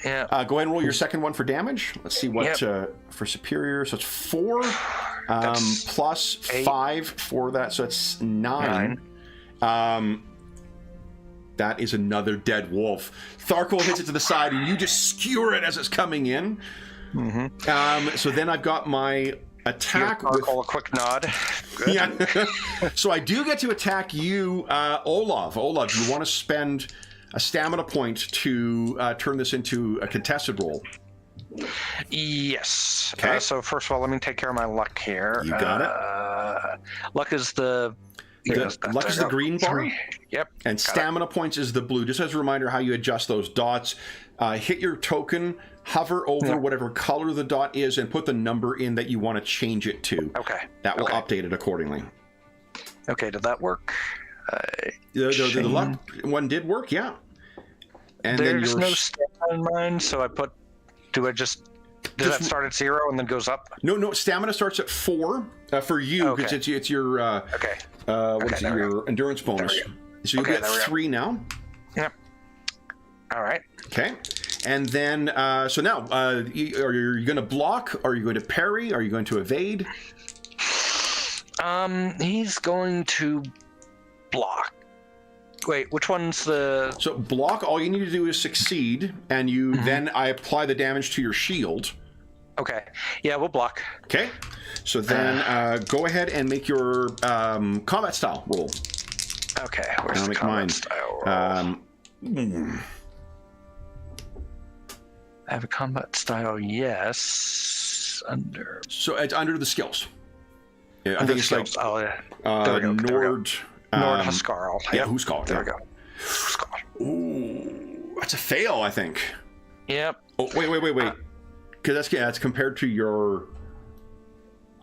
Yeah. Go ahead and roll your second one for damage. Let's see what for superior. So it's 4 plus 5 for that. So it's 9. That is another dead wolf. Tharkle hits it to the side, and you just skewer it as it's coming in. So then I've got my attack. Tharkle, a quick nod. Good. Yeah. So I do get to attack you, Olaf. Olaf, do you want to spend a stamina point to turn this into a contested roll? Yes. Okay. So first of all, let me take care of my luck here. You got it. Luck is the... Luck is the green bar. 3. Yep. And stamina points is the blue. Just as a reminder how you adjust those dots. Hit your token, hover over whatever color the dot is, and put the number in that you want to change it to. Okay. That will update it accordingly. Okay, did that work? The luck one did work, yeah. And there's then no stamina in mine, so I put... Does that start at 0 and then goes up? No, stamina starts at 4 for you, because it's your... your endurance bonus. So you'll be at 3 now. Yep. All right. Okay. And then, so now, are you going to block? Are you going to parry? Are you going to evade? He's going to block. Wait, which one's the... So block, all you need to do is succeed, and you then I apply the damage to your shield. Okay. Yeah, we'll block. Okay. So then go ahead and make your combat style roll. Okay, where's I'll the make combat mine. style roll? I have a combat style, yes. Under... So it's under the skills. Yeah, I Under think it's skills. like Oh, yeah. There we go, there we go. Nord... Nord Huskarl. Yeah, Huskarl. There Yeah. we go. Huskarl. Ooh, that's a fail, I think. Yep. Oh, wait. Because that's compared to your...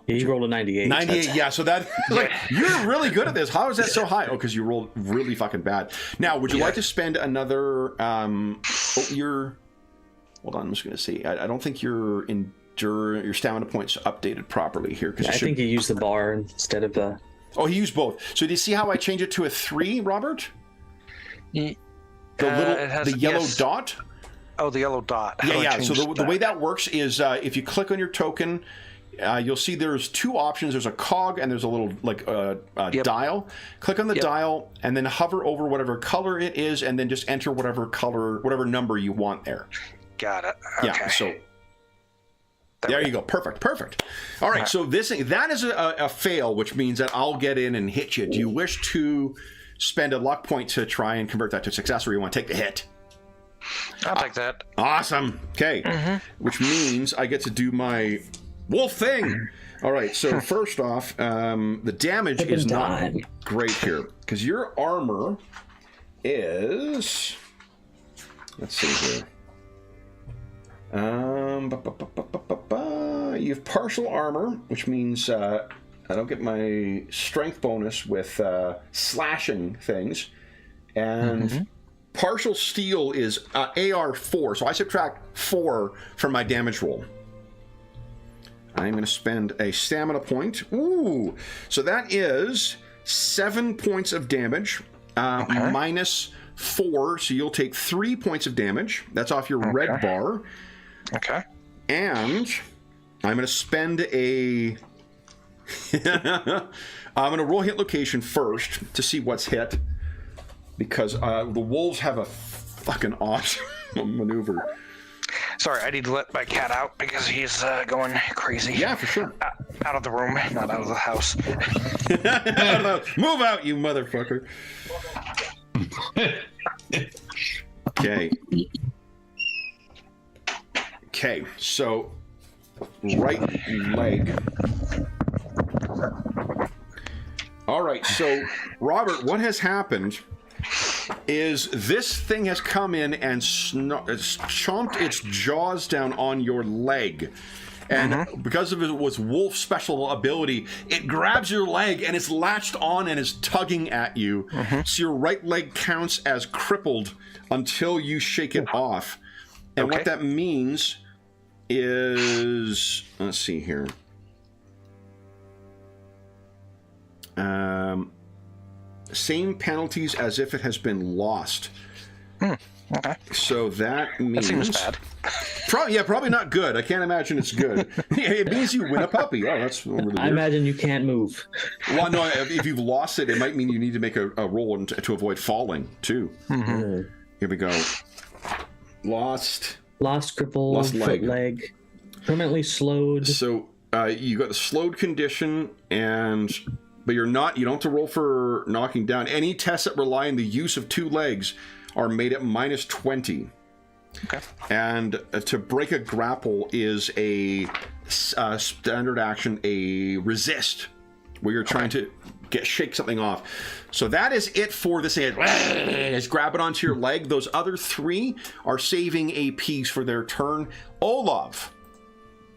Yeah, you rolled a 98. 98, yeah, so that... like, you're really good at this. How is that so high? Oh, because you rolled really fucking bad. Now, would you like to spend another... your... Hold on, I'm just going to see. I don't think your stamina points updated properly here. I think you used the bar instead of the... Oh, he used both. So do you see how I change it to a 3, Robert? The yellow dot? Oh, the yellow dot. Yeah. So the way that works is if you click on your token, you'll see there's 2 options. There's a cog and there's a little dial. Click on the dial and then hover over whatever color it is and then just enter whatever number you want there. Got it. Okay. Yeah, so... There you go. Perfect. All right. So that is a fail, which means that I'll get in and hit you. Do you wish to spend a luck point to try and convert that to success, or you want to take the hit? I'll take that. Awesome. Okay. Which means I get to do my wolf thing. All right. So first off, the damage is not great here because your armor is. Let's see here. You have partial armor, which means I don't get my strength bonus with slashing things, and partial steel is AR 4, so I subtract 4 from my damage roll. I'm going to spend a stamina point. Ooh, so that is 7 points of damage minus 4, so you'll take 3 points of damage. That's off your red bar. Okay. And I'm going to spend a... I'm going to roll hit location first to see what's hit. Because the wolves have a fucking awesome maneuver. Sorry, I need to let my cat out because he's going crazy. Yeah, for sure. Out of the room, not out of the house. Move out, you motherfucker. Okay, so right leg. All right, so Robert, what has happened is this thing has come in and it's chomped its jaws down on your leg. And because of its wolf special ability, it grabs your leg and it's latched on and is tugging at you. So your right leg counts as crippled until you shake it off. And what that means is, let's see here. Same penalties as if it has been lost. Okay. So that means... That seems bad. Probably not good. I can't imagine it's good. It means you win a puppy. Oh, that's really weird. I imagine you can't move. Well, no, if you've lost it, it might mean you need to make a roll to avoid falling, too. Here we go. Lost, crippled, lost foot leg, permanently slowed. So you got the slowed condition, but you don't have to roll for knocking down. Any tests that rely on the use of 2 legs are made at minus 20. Okay. And to break a grapple is a standard action, a resist, where you're trying to shake something off. So that is it for this. Just grab it onto your leg. Those other 3 are saving APs for their turn. Olaf,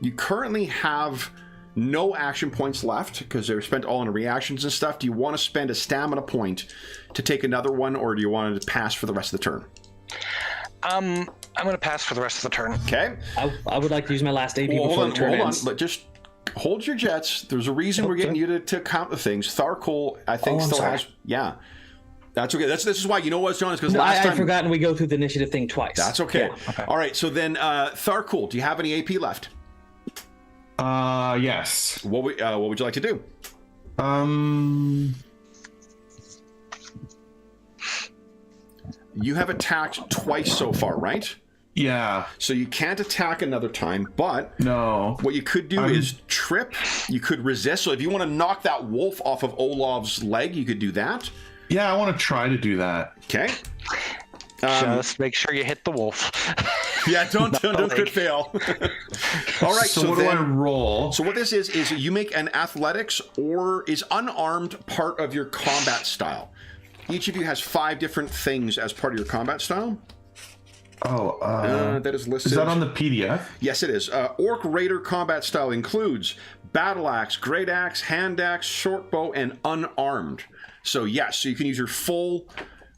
you currently have no action points left because they're spent all on reactions and stuff. Do you want to spend a stamina point to take another one, or do you want to pass for the rest of the turn? I'm going to pass for the rest of the turn. Okay. I would like to use my last AP before the turn ends. Just hold your jets. There's a reason we're getting you to count the things. Tharkul, I think, still has... Yeah. That's okay. This is why, you know what, John? Is because last time... I've forgotten we go through the initiative thing twice. That's okay. All right, so then, Tharkul, do you have any AP left? Yes. What would you like to do? you have attacked twice so far, right? Yeah. So you can't attack another time, but No. what you could do is trip. You could resist. So if you want to knock that wolf off of Olaf's leg, you could do that. Yeah, I want to try to do that. Okay. Just make sure you hit the wolf. Yeah, don't crit fail. All right. So what do I roll? So what this is you make an athletics or is unarmed part of your combat style. Each of you has 5 different things as part of your combat style. Oh, that is listed. is that on the PDF? Yes, it is. Orc Raider combat style includes battle axe, great axe, hand axe, short bow, and unarmed. So yes, so you can use your full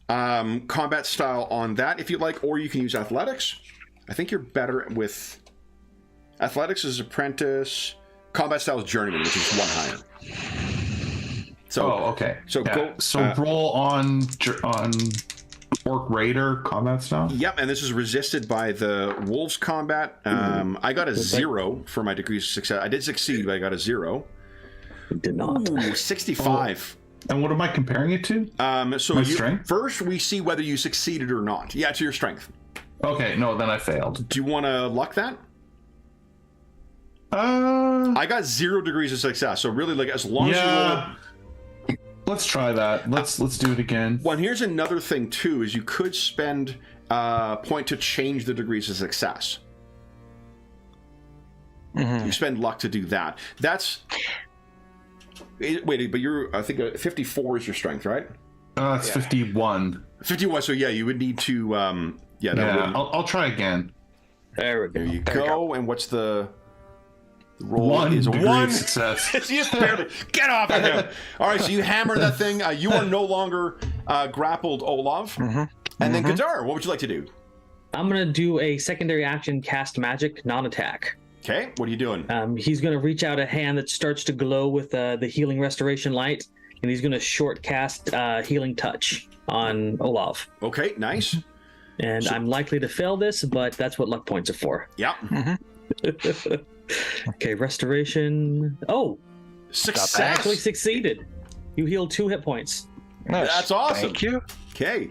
combat style on that if you like, or you can use athletics. I think you're better with athletics as apprentice. Combat style is journeyman, which is 1 higher. So okay. So yeah. Roll on Orc Raider combat style. Yep, and this is resisted by the wolves combat. I got a 0 for my degrees of success. I did succeed, but I got a 0. Did not. Ooh, 65. And what am I comparing it to? So strength? First, we see whether you succeeded or not. Yeah, to your strength. Okay, no, then I failed. Do you want to luck that? I got 0 degrees of success. So really, like, as long as you roll. Let's try that. Let's do it again. Well, and here's another thing too: is you could spend a point to change the degrees of success. Mm-hmm. You spend luck to do that. That's wait, but I think 54 is your strength, right? It's 51. 51. So yeah, you would need to. I'll try again. There we go. There you go. And what's the roll? 1 is degree 1 of success. Just barely. Get off of him! All right, so you hammer that thing. You are no longer grappled, Olaf. Mm-hmm. And then Gadar, what would you like to do? I'm gonna do a secondary action, cast magic, non-attack. Okay, what are you doing? He's gonna reach out a hand that starts to glow with the healing restoration light, and he's gonna short cast healing touch on Olaf. Okay, nice. And I'm likely to fail this, but that's what luck points are for. Yeah. Mm-hmm. Okay, restoration. Oh, success! I actually succeeded. You healed 2 hit points. Nice. That's awesome. Thank you. Okay.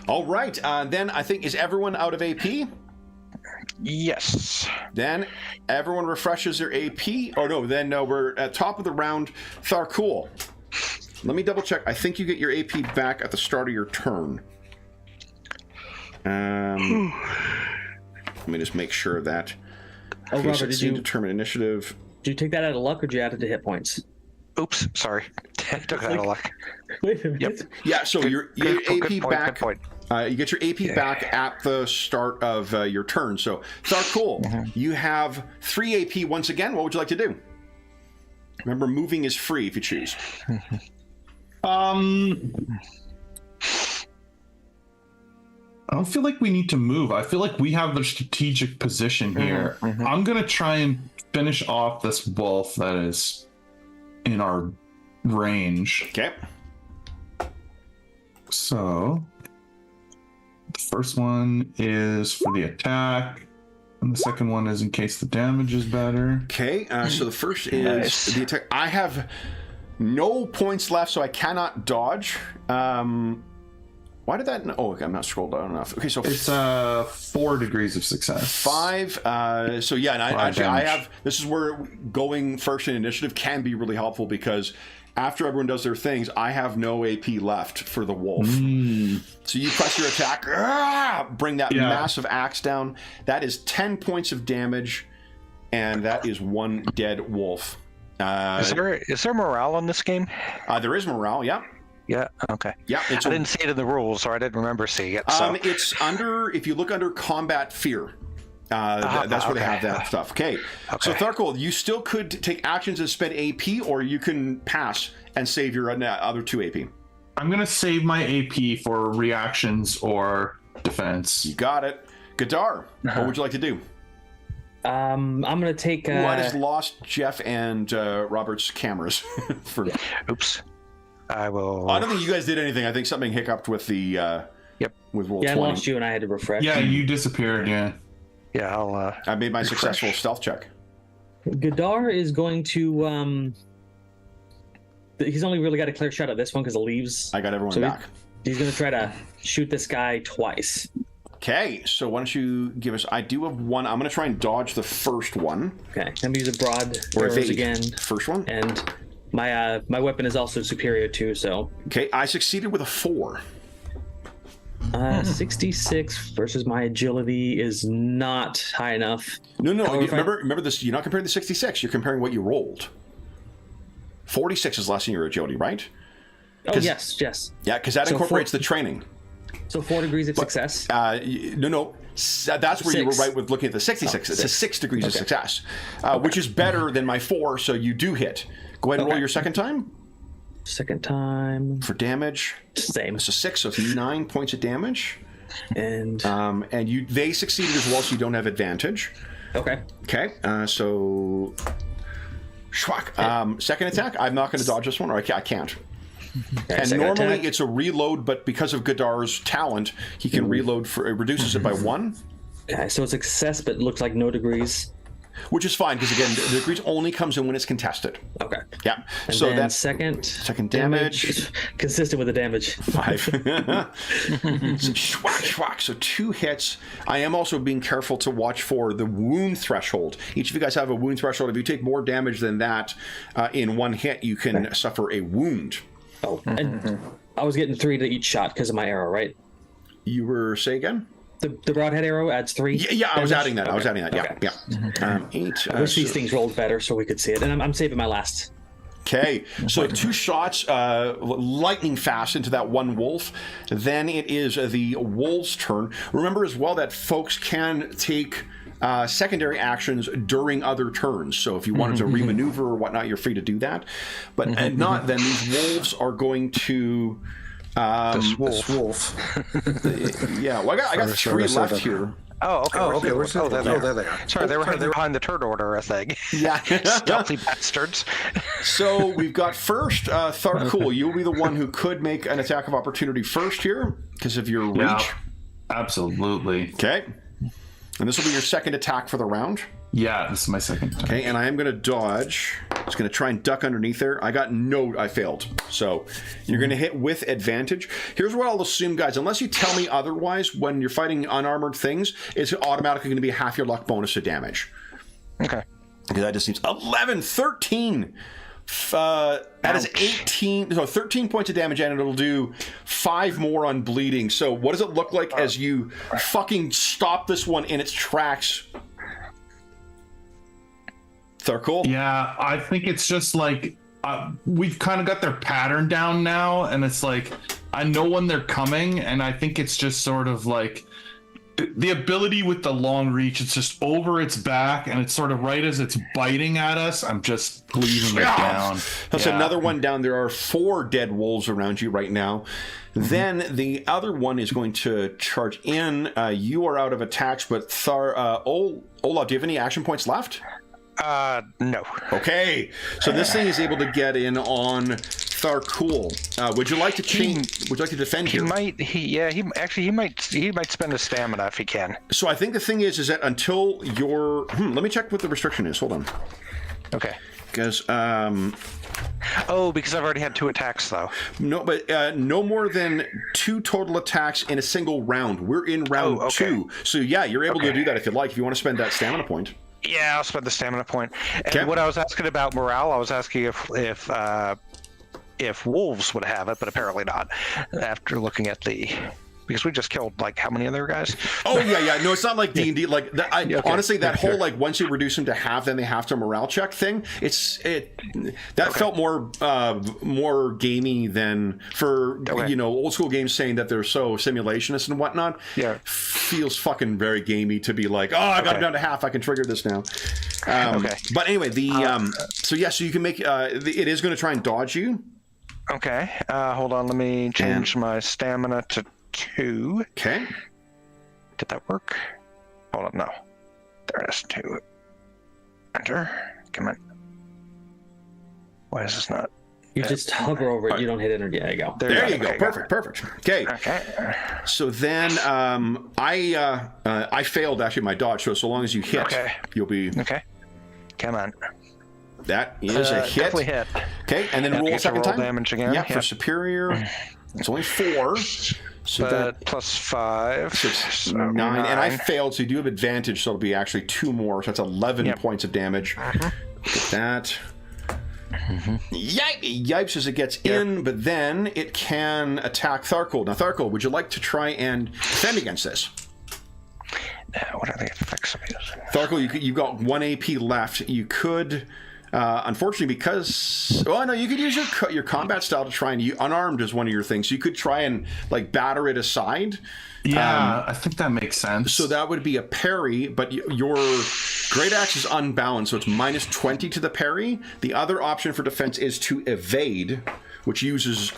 All right. Then I think, is everyone out of AP? Yes. Then everyone refreshes their AP. Oh no. Then we're at top of the round. Tharkul. Let me double check. I think you get your AP back at the start of your turn. Let me just make sure of that. Oh, Okay, Robert, so determine initiative. Did you take that out of luck, or did you add it to hit points? Oops, sorry. Took that out of luck. Wait a minute. Yep. Yeah, so you get your AP back. Good point. You get your AP back at the start of your turn. So, Tharkul, you have 3 AP once again. What would you like to do? Remember, moving is free if you choose. I don't feel like we need to move. I feel like we have the strategic position here. Mm-hmm. I'm going to try and finish off this wolf that is in our range. Okay. So, the first one is for the attack, and the second one is in case the damage is better. Okay, so the first is the attack. I have no points left, so I cannot dodge. Why did that? Oh, okay, I'm not scrolled down enough. Okay, so it's 4 degrees of success. 5. So yeah, and I have. This is where going first in initiative can be really helpful because after everyone does their things, I have no AP left for the wolf. So you press your attack, bring that massive axe down. That is 10 points of damage, and that is 1 dead wolf. Is there morale in this game? There is morale. Yeah. Yeah. Okay. Yeah. I didn't see it in the rules, or I didn't remember seeing it. So. It's under. If you look under combat fear, that's where they have that stuff. Okay. So Tharkul, you still could take actions and spend AP, or you can pass and save your other 2 AP. I'm gonna save my AP for reactions or defense. You got it. Gadar, what would you like to do? I'm gonna take. I just lost Jeff and Robert's cameras. Oops. I will. I don't think you guys did anything. I think something hiccuped with the. With roll 20. I lost you, and I had to refresh. Yeah, you disappeared. Yeah. Yeah, I'll. I made my successful stealth check. Gadar is going to. He's only really got a clear shot at this one because it leaves. I got everyone back. He's going to try to shoot this guy twice. Okay, so why don't you give us... I do have one. I'm going to try and dodge the first one. Okay, I'm going to use a broad Or arrows evade. again. First one. And my weapon is also superior too, so... Okay, I succeeded with a 4. 66 versus my agility is not high enough. No, However, remember this. You're not comparing the 66. You're comparing what you rolled. 46 is less than your agility, right? Oh, yes. Yeah, because that So incorporates the training. So 4 degrees of success. No. That's where you were 6. right with looking at the 66. It's a 6 degrees of Okay. success, which is better than my 4, so you do hit. Go ahead and roll your second time Second time. for damage. Same. It's a 6, so it's 9 points of damage. And And they succeeded as well, so you don't have advantage. okay. Okay, so schwack. Second attack. I'm not going to dodge this one, or I can't. Okay, And second normally attack. it's a reload, but because of Godar's talent, he can reload for. It reduces it by 1, Okay, so it's success, but it looks like no degrees. which is fine because again, the degrees only comes in when it's contested. Okay. Yeah. And So then that's second damage. is consistent with the damage. 5. So schwack. So 2 hits. I am also being careful to watch for the wound threshold. Each of you guys have a wound threshold. If you take more damage than that in 1 hit, you can suffer a wound. Oh, and I was getting 3 to each shot because of my arrow, right? You were say again? The broadhead arrow adds 3. Yeah, I was damage? adding that. I was adding that. Okay. Yeah. 8. I wish these things rolled better so we could see it. And I'm saving my last. Okay, so 2 shots, lightning fast into that one wolf. Then it is the wolf's turn. Remember as well that folks can take secondary actions during other turns. So if you wanted to remaneuver or whatnot, you're free to do that. But not then. These wolves are going to. This wolf. This wolf. Yeah, well, I got 3 left here. Oh, okay. Oh, okay. Where's there they are. Sorry, they were hiding behind the turd order, I think. Yeah. Stealthy bastards. So we've got first, Tharkul. You'll be the one who could make an attack of opportunity first here because of your reach. Yeah, absolutely. Okay. And this will be your second attack for the round. Yeah, this is my second time. Okay, and I am going to dodge. It's going to try and duck underneath there. I failed. So you're going to hit with advantage. Here's what I'll assume, guys. Unless you tell me otherwise, when you're fighting unarmored things, it's automatically going to be half your luck bonus to damage. Okay. Because that just seems 11, 13. That is 18, so 13 points of damage, and it'll do 5 more on bleeding. So what does it look like as you fucking stop this one in its tracks? Tharkul? Yeah, I think it's just like we've kind of got their pattern down now, and it's like I know when they're coming, and I think it's just sort of like the ability with the long reach. It's just over its back, and it's sort of right as it's biting at us. I'm just leaving it down. That's Yeah. another one down. There are 4 dead wolves around you right now. Then the other one is going to charge in. You are out of attacks, but Olaf, do you have any action points left? No. Okay, so this thing is able to get in on Tharkul. Would you like to change? Would you like to defend He here? might. He might spend his stamina if he can. So I think the thing is that until you're, let me check what the restriction is. Hold on, Okay. because Oh, because I've already had 2 attacks though. no, but no more than 2 total attacks in a single round. We're in round Oh, okay. 2, so yeah, you're able to Okay. do that if you'd like. If you want to spend that stamina point. Yeah, I'll spend the stamina point. And Okay. what I was asking about morale, I was asking if wolves would have it, but apparently not. After looking at because we just killed like how many other guys? Oh yeah. No, it's not like D&D. Like that, Okay. honestly, that Okay. whole like once you reduce them to half, then they have to morale check thing. That felt more gamey than for old school games saying that they're so simulationist and whatnot. Yeah. Feels fucking very gamey to be like, oh, I got it down to half. I can trigger this now. Okay. But anyway, so you can make it is going to try and dodge you. Okay. Hold on. Let me change my stamina to 2. Okay. Did that work? Hold on. No. There it is. 2. Enter. Come on. Why is this not? You just hover over it. You don't hit enter. Yeah, there you go. There you go. Okay, Perfect. Okay. Okay. So then I failed actually my dodge. So long as you hit, Okay. you'll be. Okay. Come on. That is a hit. Definitely hit. Okay, and then And I roll a get to second roll time. damage again? Yeah, for Yep. superior. It's only 4. So but that plus 5. so 9. And I failed, so you do have advantage, so it'll be actually 2 more. So that's 11 points of damage. Get that. Yipes as it gets in, but then it can attack Tharkold. Now, Tharkold, would you like to try and defend against this? What are the effects of it? Tharkold, you've got 1 AP left. You could, unfortunately, because... Oh, no, you could use your combat style to try and... Unarmed is one of your things. So you could try and, like, batter it aside. Yeah, I think that makes sense. So that would be a parry, but your great axe is unbalanced, so it's minus 20 to the parry. The other option for defense is to evade, which uses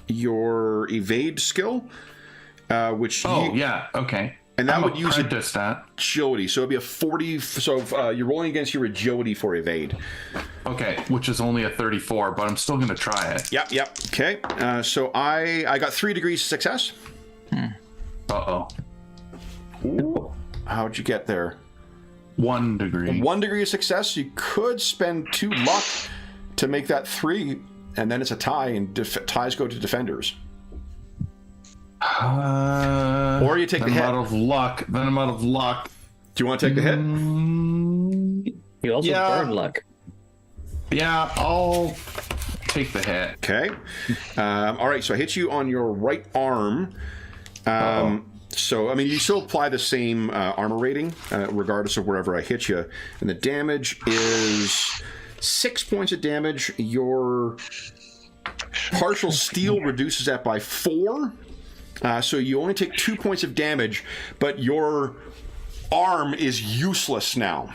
your evade skill, which okay. And that would use agility. So it'd be a 40. So you're rolling against your agility for evade. Okay, which is only a 34, but I'm still going to try it. Yep. Okay. So I got 3 degrees of success. Uh-oh. Ooh. How'd you get there? 1 degree. 1 degree of success. You could spend 2 luck to make that 3, and then it's a tie, and ties go to defenders. Or you take the hit. Then I'm out of luck. Do you want to take the hit? You also burn luck. Yeah, I'll take the hit. Okay. All right, so I hit you on your right arm. So, I mean, you still apply the same armor rating, regardless of wherever I hit you. And the damage is 6 points of damage. Your partial steel reduces that by 4. So you only take 2 points of damage, but your arm is useless now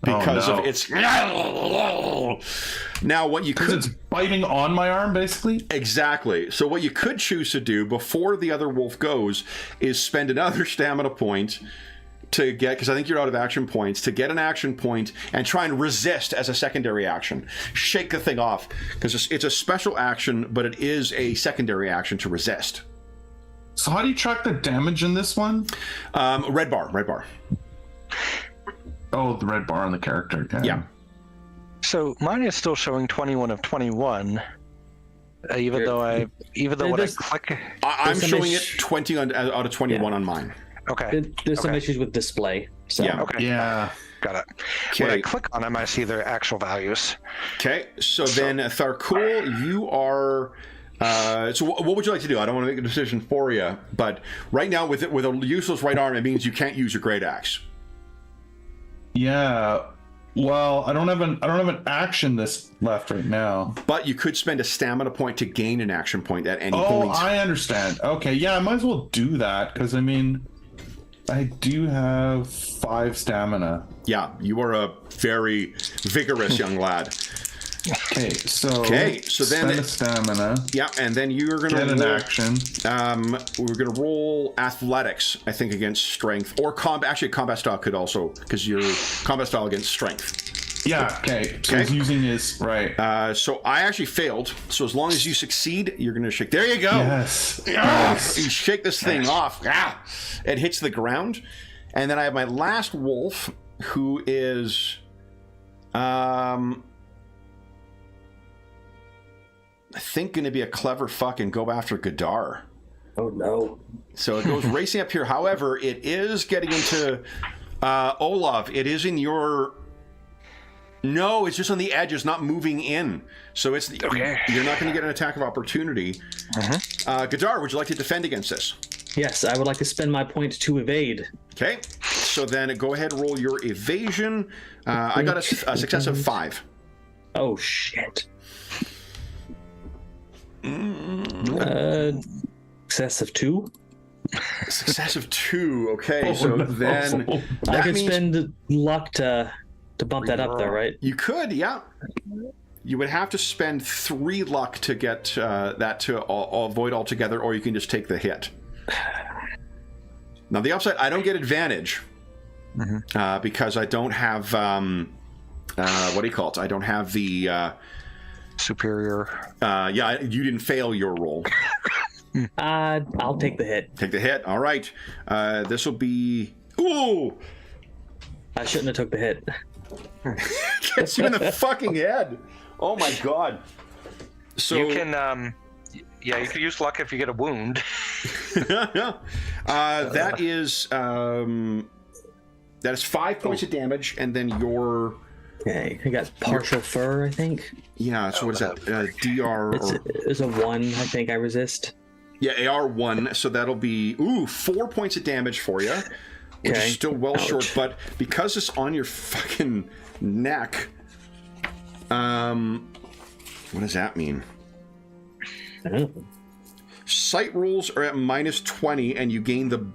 because of its... Now, what you could... Because it's biting on my arm, basically? Exactly. So what you could choose to do before the other wolf goes is spend another stamina point to get... Because I think you're out of action points. To get an action point and try and resist as a secondary action. Shake the thing off. Because it's a special action, but it is a secondary action to resist. So how do you track the damage in this one? Red bar. Oh, the red bar on the character. Okay. Yeah. So mine is still showing 21 of 21, even though when I click... I'm showing it 20 out of 21 on mine. Okay. There's some issues with display. So. Yeah. Okay. Yeah. Got it. Okay. When I click on them, I see their actual values. Okay. So then, Tharkul, you are... so what would you like to do? I don't want to make a decision for you, but right now with a useless right arm, it means you can't use your great axe. Yeah. Well, I don't have an action this left right now. But you could spend a stamina point to gain an action point at any point. Oh, I understand. Okay, yeah, I might as well do that because I mean, I do have 5 stamina. Yeah, you are a very vigorous young lad. Okay, so then spend stamina. Yeah, and then you're gonna get an action. We're gonna roll athletics, I think, against strength or combat. Actually, combat style could also, because your combat style against strength. Yeah. Okay. So he's using his right. So I actually failed. So as long as you succeed, you're gonna shake. There you go. Yes. You shake this thing off. It hits the ground, and then I have my last wolf, who is, I think going to be a clever fuck and go after Gadar. Oh no. So it goes racing up here. However, it is getting into Olav. It is in your... No, it's just on the edge. It's not moving in. So it's okay. You're not going to get an attack of opportunity. Gadar, would you like to defend against this? Yes, I would like to spend my point to evade. Okay. So then go ahead, roll your evasion. I got a success of 5. Oh, shit. Success of 2. Success of 2. Okay, so then I could spend luck to bump that up there, right? You could, yeah. You would have to spend 3 luck to get that to avoid altogether, or you can just take the hit. Now the upside, I don't get advantage because I don't have what do you call it? I don't have the superior. Yeah, you didn't fail your roll. I'll take the hit. Take the hit. All right. This will be. Ooh! I shouldn't have took the hit. Gets you in the fucking head. Oh my god. So you can, yeah, you can use luck if you get a wound. that is 5 points of damage, and then your. Okay, I got partial fur, I think. Yeah. So what is that? DR. It's a 1. I think I resist. Yeah, AR1. So that'll be 4 points of damage for you, which is still well short. But because it's on your fucking neck, what does that mean? Oh. Sight rolls are at -20, and you gain the.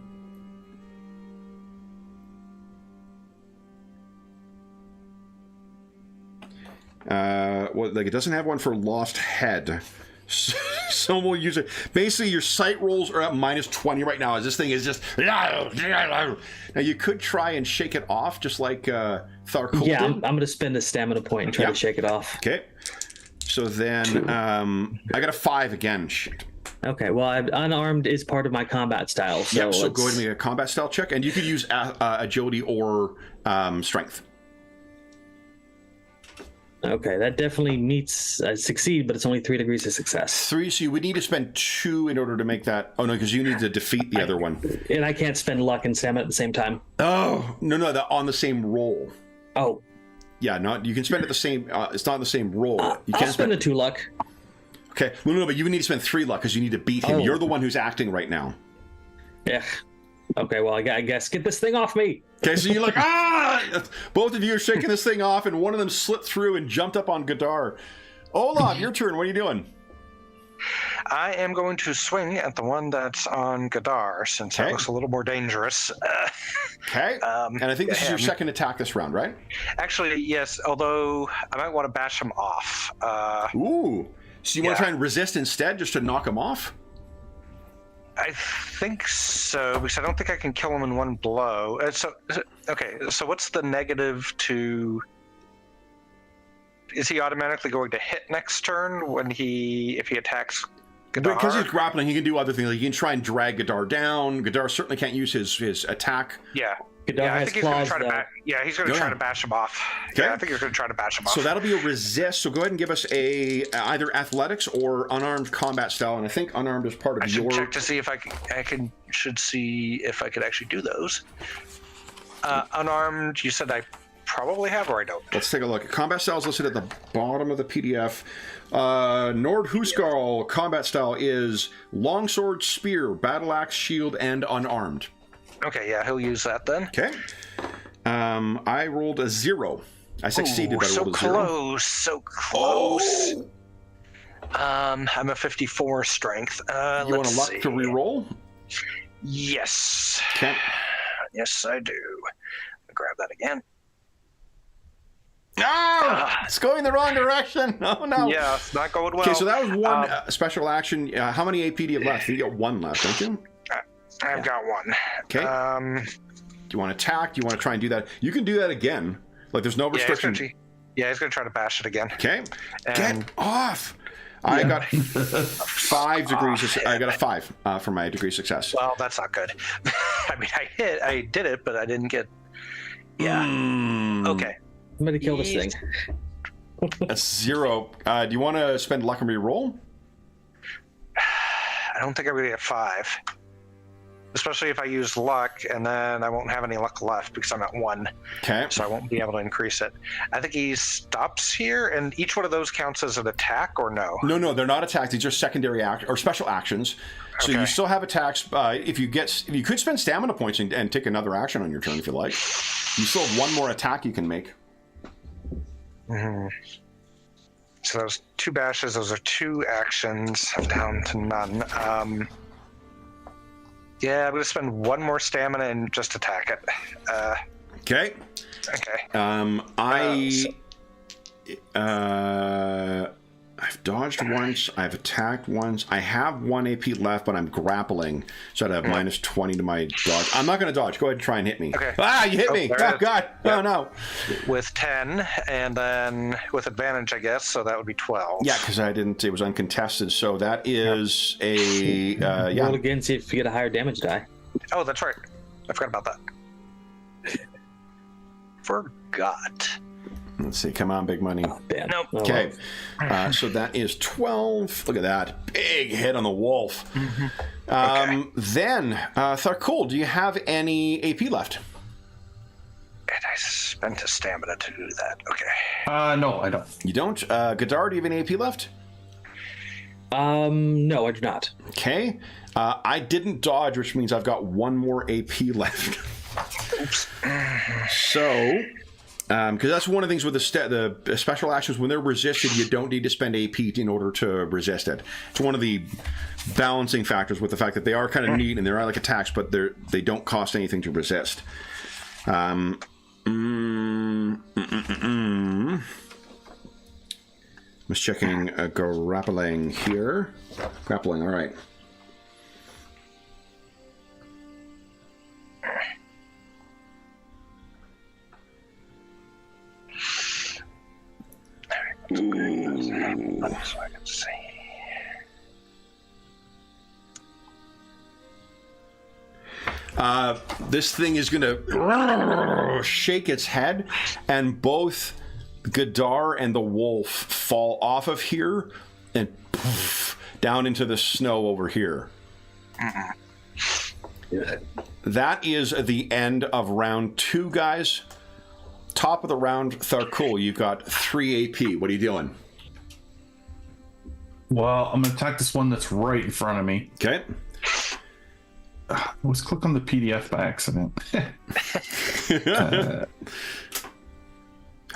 Well, like it doesn't have one for lost head, so we'll use it. Basically, your sight rolls are at -20 right now. As this thing is just. Now you could try and shake it off, just like Tharkul Yeah, did. I'm going to spend a stamina point and try to shake it off. Okay. So then, I got a 5 again. Shit. Okay, well, unarmed is part of my combat style. So, So go ahead and make a combat style check, and you could use agility or strength. Okay, that definitely meets succeed, but it's only 3 degrees of success. 3, so you would need to spend 2 in order to make that. Oh no, because you need to defeat the other one. And I can't spend luck and stamina at the same time. Oh no, on the same roll. Oh, Yeah, not you can spend it the same. It's not the same roll. You I'll spend a 2 luck. Okay, no, but you would need to spend 3 luck because you need to beat him. Oh. You're the one who's acting right now. Yeah. Okay, well, I guess get this thing off me. Okay, so you're like, both of you are shaking this thing off, and one of them slipped through and jumped up on Gadar. Olaf, your turn. What are you doing? I am going to swing at the one that's on Gadar, since it looks a little more dangerous. Okay. And I think this is your second attack this round, right? Actually, yes, although I might want to bash him off. Ooh. So you want to try and resist instead, just to knock him off? I think so, because I don't think I can kill him in one blow. Okay, so what's the negative to... Is he automatically going to hit next turn if he attacks Gadar? Because he's grappling, he can do other things. Like he can try and drag Gadar down. Gadar certainly can't use his attack. Yeah. Gadar I has think he's going to claws, try to he's going to try to bash him off. Okay. Yeah, I think he's going to try to bash him off. So that'll be a resist. So go ahead and give us either athletics or unarmed combat style. And I think unarmed is part of I should your... check to see if should see if I could actually do those. Unarmed, you said I probably have, or I don't. Let's take a look. Combat style is listed at the bottom of the PDF. Nord Huskarl combat style is longsword, spear, battle axe, shield, and unarmed. Okay, yeah, he'll use that then. Okay. I rolled a 0. I succeeded, but I rolled a 0. So close. I'm a 54 strength. You want a luck to re-roll? Yes. Okay. Yes, I do. I'll grab that again. It's going the wrong direction. Oh, no. Yeah, it's not going well. Okay, so that was one special action. How many AP do you have left? You got 1 left, don't you? I've got 1. Okay. Do you want to attack? Do you want to try and do that? You can do that again. Like, there's no restriction. He's going to try to bash it again. Okay. Get off. I got 5 degrees. I got a 5 for my degree success. Well, that's not good. I mean, I did it, but I didn't get... Yeah. Okay. I'm going to kill this thing. That's 0. Do you want to spend luck and re-roll? I don't think I'm going to get 5. Especially if I use luck, and then I won't have any luck left because I'm at 1. Okay. So I won't be able to increase it. I think he stops here, and each one of those counts as an attack, or no? No, they're not attacks. These are secondary or special actions. So you still have attacks. If you could spend stamina points and take another action on your turn if you like. You still have 1 more attack you can make. Mm-hmm. So those 2 bashes, those are 2 actions. I'm down to none. Yeah, I'm going to spend 1 more stamina and just attack it. Okay. Okay. I've dodged once. I've attacked once. I have 1 AP left, but I'm grappling, so I'd have -20 to my dodge. I'm not going to dodge. Go ahead and try and hit me. Okay. You hit me! Oh, God! Yep. Oh, no! With 10, and then with advantage, I guess, so that would be 12. Yeah, because it was uncontested, so that is a... Roll again, see if you get a higher damage die. Oh, that's right. I forgot about that. forgot. Let's see. Come on, big money. Damn. Nope. Oh, Okay. well. So that is 12. Look at that. Big hit on the wolf. Okay. Then, Tharkul, do you have any AP left? And I spent a stamina to do that. Okay. No, I don't. You don't? Gadar, do you have any AP left? No, I do not. Okay. I didn't dodge, which means I've got one more AP left. Oops. So, because that's one of the things with the special actions, when they're resisted, you don't need to spend AP in order to resist it. It's one of the balancing factors with the fact that they are kind of neat and they're like attacks, but they don't cost anything to resist. Just checking grappling here. Grappling, all right. Ooh. So I can see. This thing is going to shake its head, and both Gadar and the wolf fall off of here and poof, down into the snow over here. That is the end of round 2, guys. Top of the round, Tharkul, you've got 3 AP. What are you doing? Well, I'm gonna attack this one that's right in front of me. Okay. Let's click on the PDF by accident.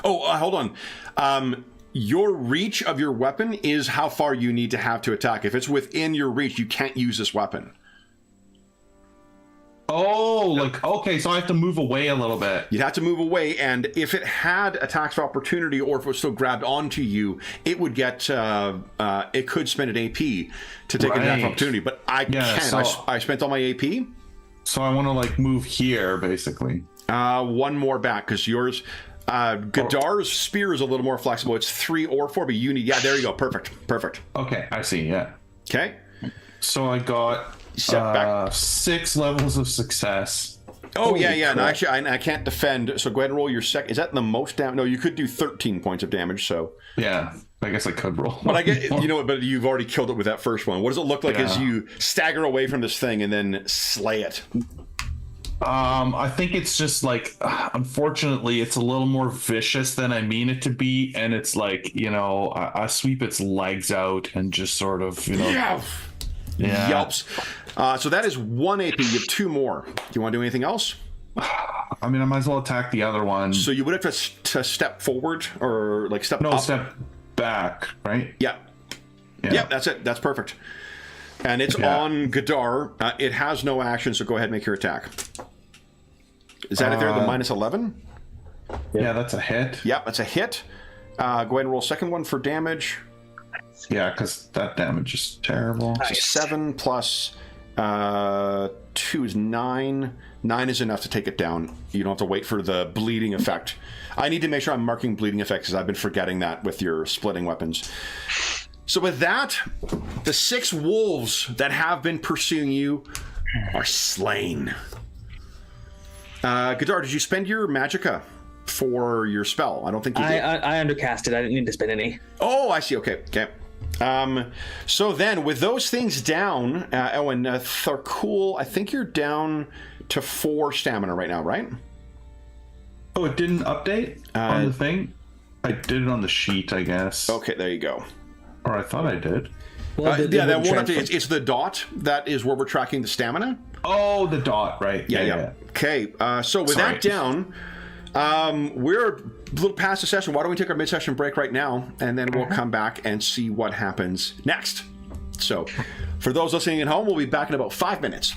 Hold on. Your reach of your weapon is how far you need to have to attack. If it's within your reach, you can't use this weapon. Oh, like, okay, so I have to move away a little bit. You'd have to move away, and if it had attacks of opportunity, or if it was still grabbed onto you, it would get, it could spend an AP to take an attack of opportunity, but I can't. So, I spent all my AP. So I want to, like, move here, basically. One more back, because yours... Gadar's spear is a little more flexible. It's 3 or 4, but you need... Yeah, there you go. Perfect. Okay, I see, yeah. Okay. So I got 6 levels of success. Oh, yeah. And actually, I can't defend, so go ahead and roll your second. Is that the most damage? No, you could do 13 points of damage, so... Yeah, I guess I could roll. But I get, but you've already killed it with that first one. What does it look like as you stagger away from this thing and then slay it? I think it's just like, unfortunately, it's a little more vicious than I mean it to be, and it's like, I sweep its legs out and just sort of, Yelps. So that is 1 AP. You have 2 more. Do you want to do anything else? I mean, I might as well attack the other one. So you would have to step forward or like step up. Step back, right? Yeah. Yeah, that's it. That's perfect. And it's on Gadar. It has no action, so go ahead and make your attack. Is that it there, the minus 11? Yeah, that's a hit. Yeah, that's a hit. Go ahead and roll second one for damage. Yeah, because that damage is terrible. Nice. 7 plus 2 is 9. 9 is enough to take it down. You don't have to wait for the bleeding effect. I need to make sure I'm marking bleeding effects because I've been forgetting that with your splitting weapons. So with that, the 6 wolves that have been pursuing you are slain. Gadar, did you spend your magicka for your spell? I don't think you did. I undercast it. I didn't need to spend any. Oh, I see. Okay. So then, with those things down, and Tharkul, I think you're down to 4 stamina right now, right? Oh, it didn't update on the thing? I did it on the sheet, I guess. Okay, there you go. Or I thought I did. Well, That won't update. It's the dot that is where we're tracking the stamina. Oh, the dot, right. Yeah. Okay, so with that down, we're a little past the session. Why don't we take our mid-session break right now, and then we'll come back and see what happens next. So, for those listening at home, we'll be back in about 5 minutes.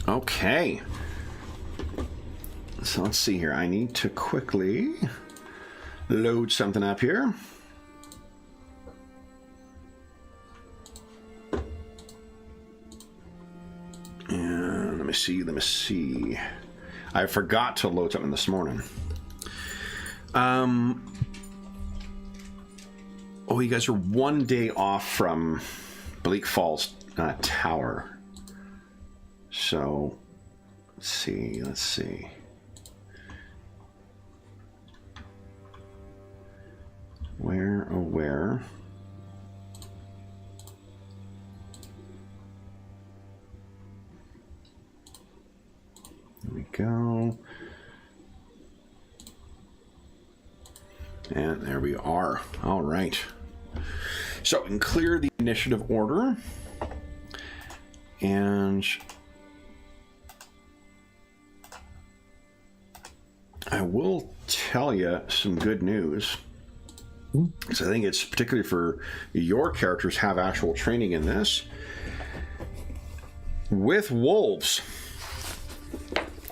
Okay. So let's see here. I need to quickly load something up here. And let me see. I forgot to load something this morning. Oh, you guys are one day off from Bleak Falls Tower. So, let's see. Where? There we go. And there we are. All right. So we can clear the initiative order. And I will tell you some good news. So I think it's particularly for your characters have actual training in this. With wolves,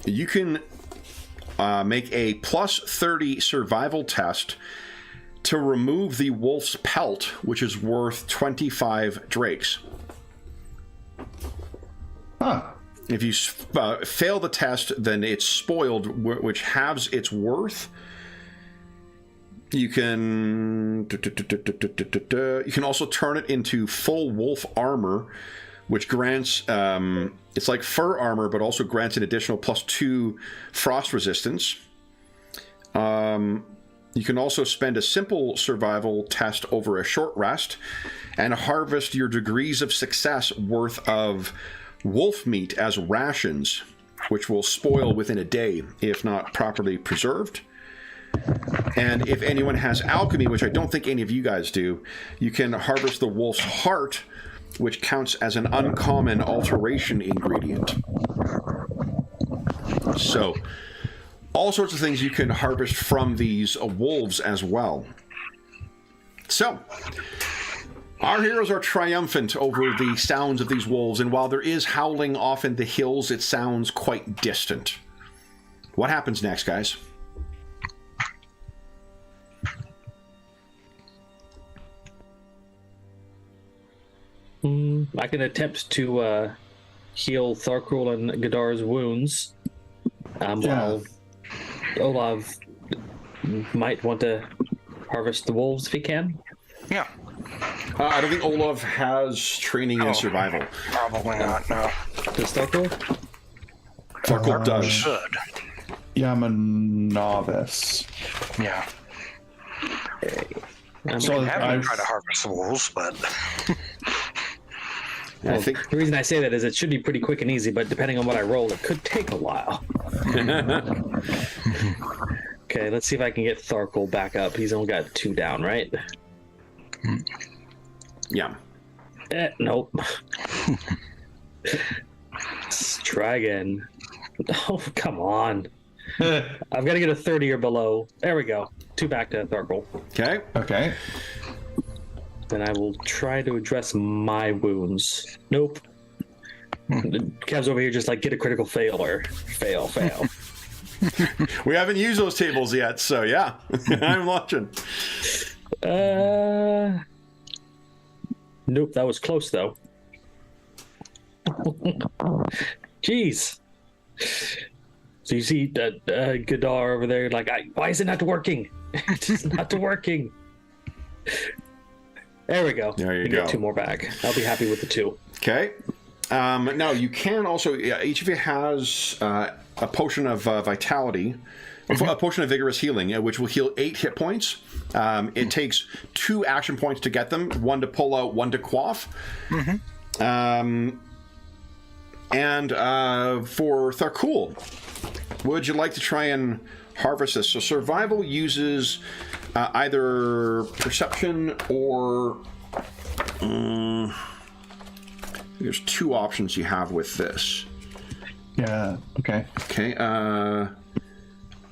you can make a plus 30 survival test to remove the wolf's pelt, which is worth 25 drakes. Huh. If you fail the test, then it's spoiled, which halves its worth. You can also turn it into full wolf armor, which grants it's like fur armor, but also grants an additional +2 frost resistance. You can also spend a simple survival test over a short rest and harvest your degrees of success worth of wolf meat as rations, which will spoil within a day if not properly preserved. And if anyone has alchemy, which I don't think any of you guys do, you can harvest the wolf's heart, which counts as an uncommon alteration ingredient. So, all sorts of things you can harvest from these wolves as well. So, our heroes are triumphant over the sounds of these wolves, and while there is howling off in the hills, it sounds quite distant. What happens next, guys? I can attempt to heal Tharkul and Gadar's wounds. While Olav might want to harvest the wolves if he can. Yeah. I don't think Olav has training in survival. Probably not, no. Does Tharkul? Tharkul does. Should. Yeah, I'm a novice. Yeah. So I haven't tried to harvest the wolves, but... Well, I think the reason I say that is it should be pretty quick and easy, but depending on what I roll, it could take a while. Okay, let's see if I can get Tharkul back up. He's only got 2 down, right? Yeah. Nope. Let's try again. Oh, come on. I've got to get a 30 or below. There we go. 2 back to Tharkul. Okay. Then I will try to address my wounds. Nope. Kev's over here just like, get a critical fail. We haven't used those tables yet, so yeah. I'm watching. Nope, that was close though. Jeez. So you see Gadar over there, like, why is it not working? It's not working. There we go. There you go. Get 2 more back. I'll be happy with the 2. Okay. Now you can also, each of you has a potion of vitality, a potion of vigorous healing, which will heal 8 hit points. It takes 2 action points to get them, 1 to pull out, 1 to quaff. And for Tharkul, would you like to try and harvest this? So survival uses either perception or... there's 2 options you have with this. Yeah, okay. Okay,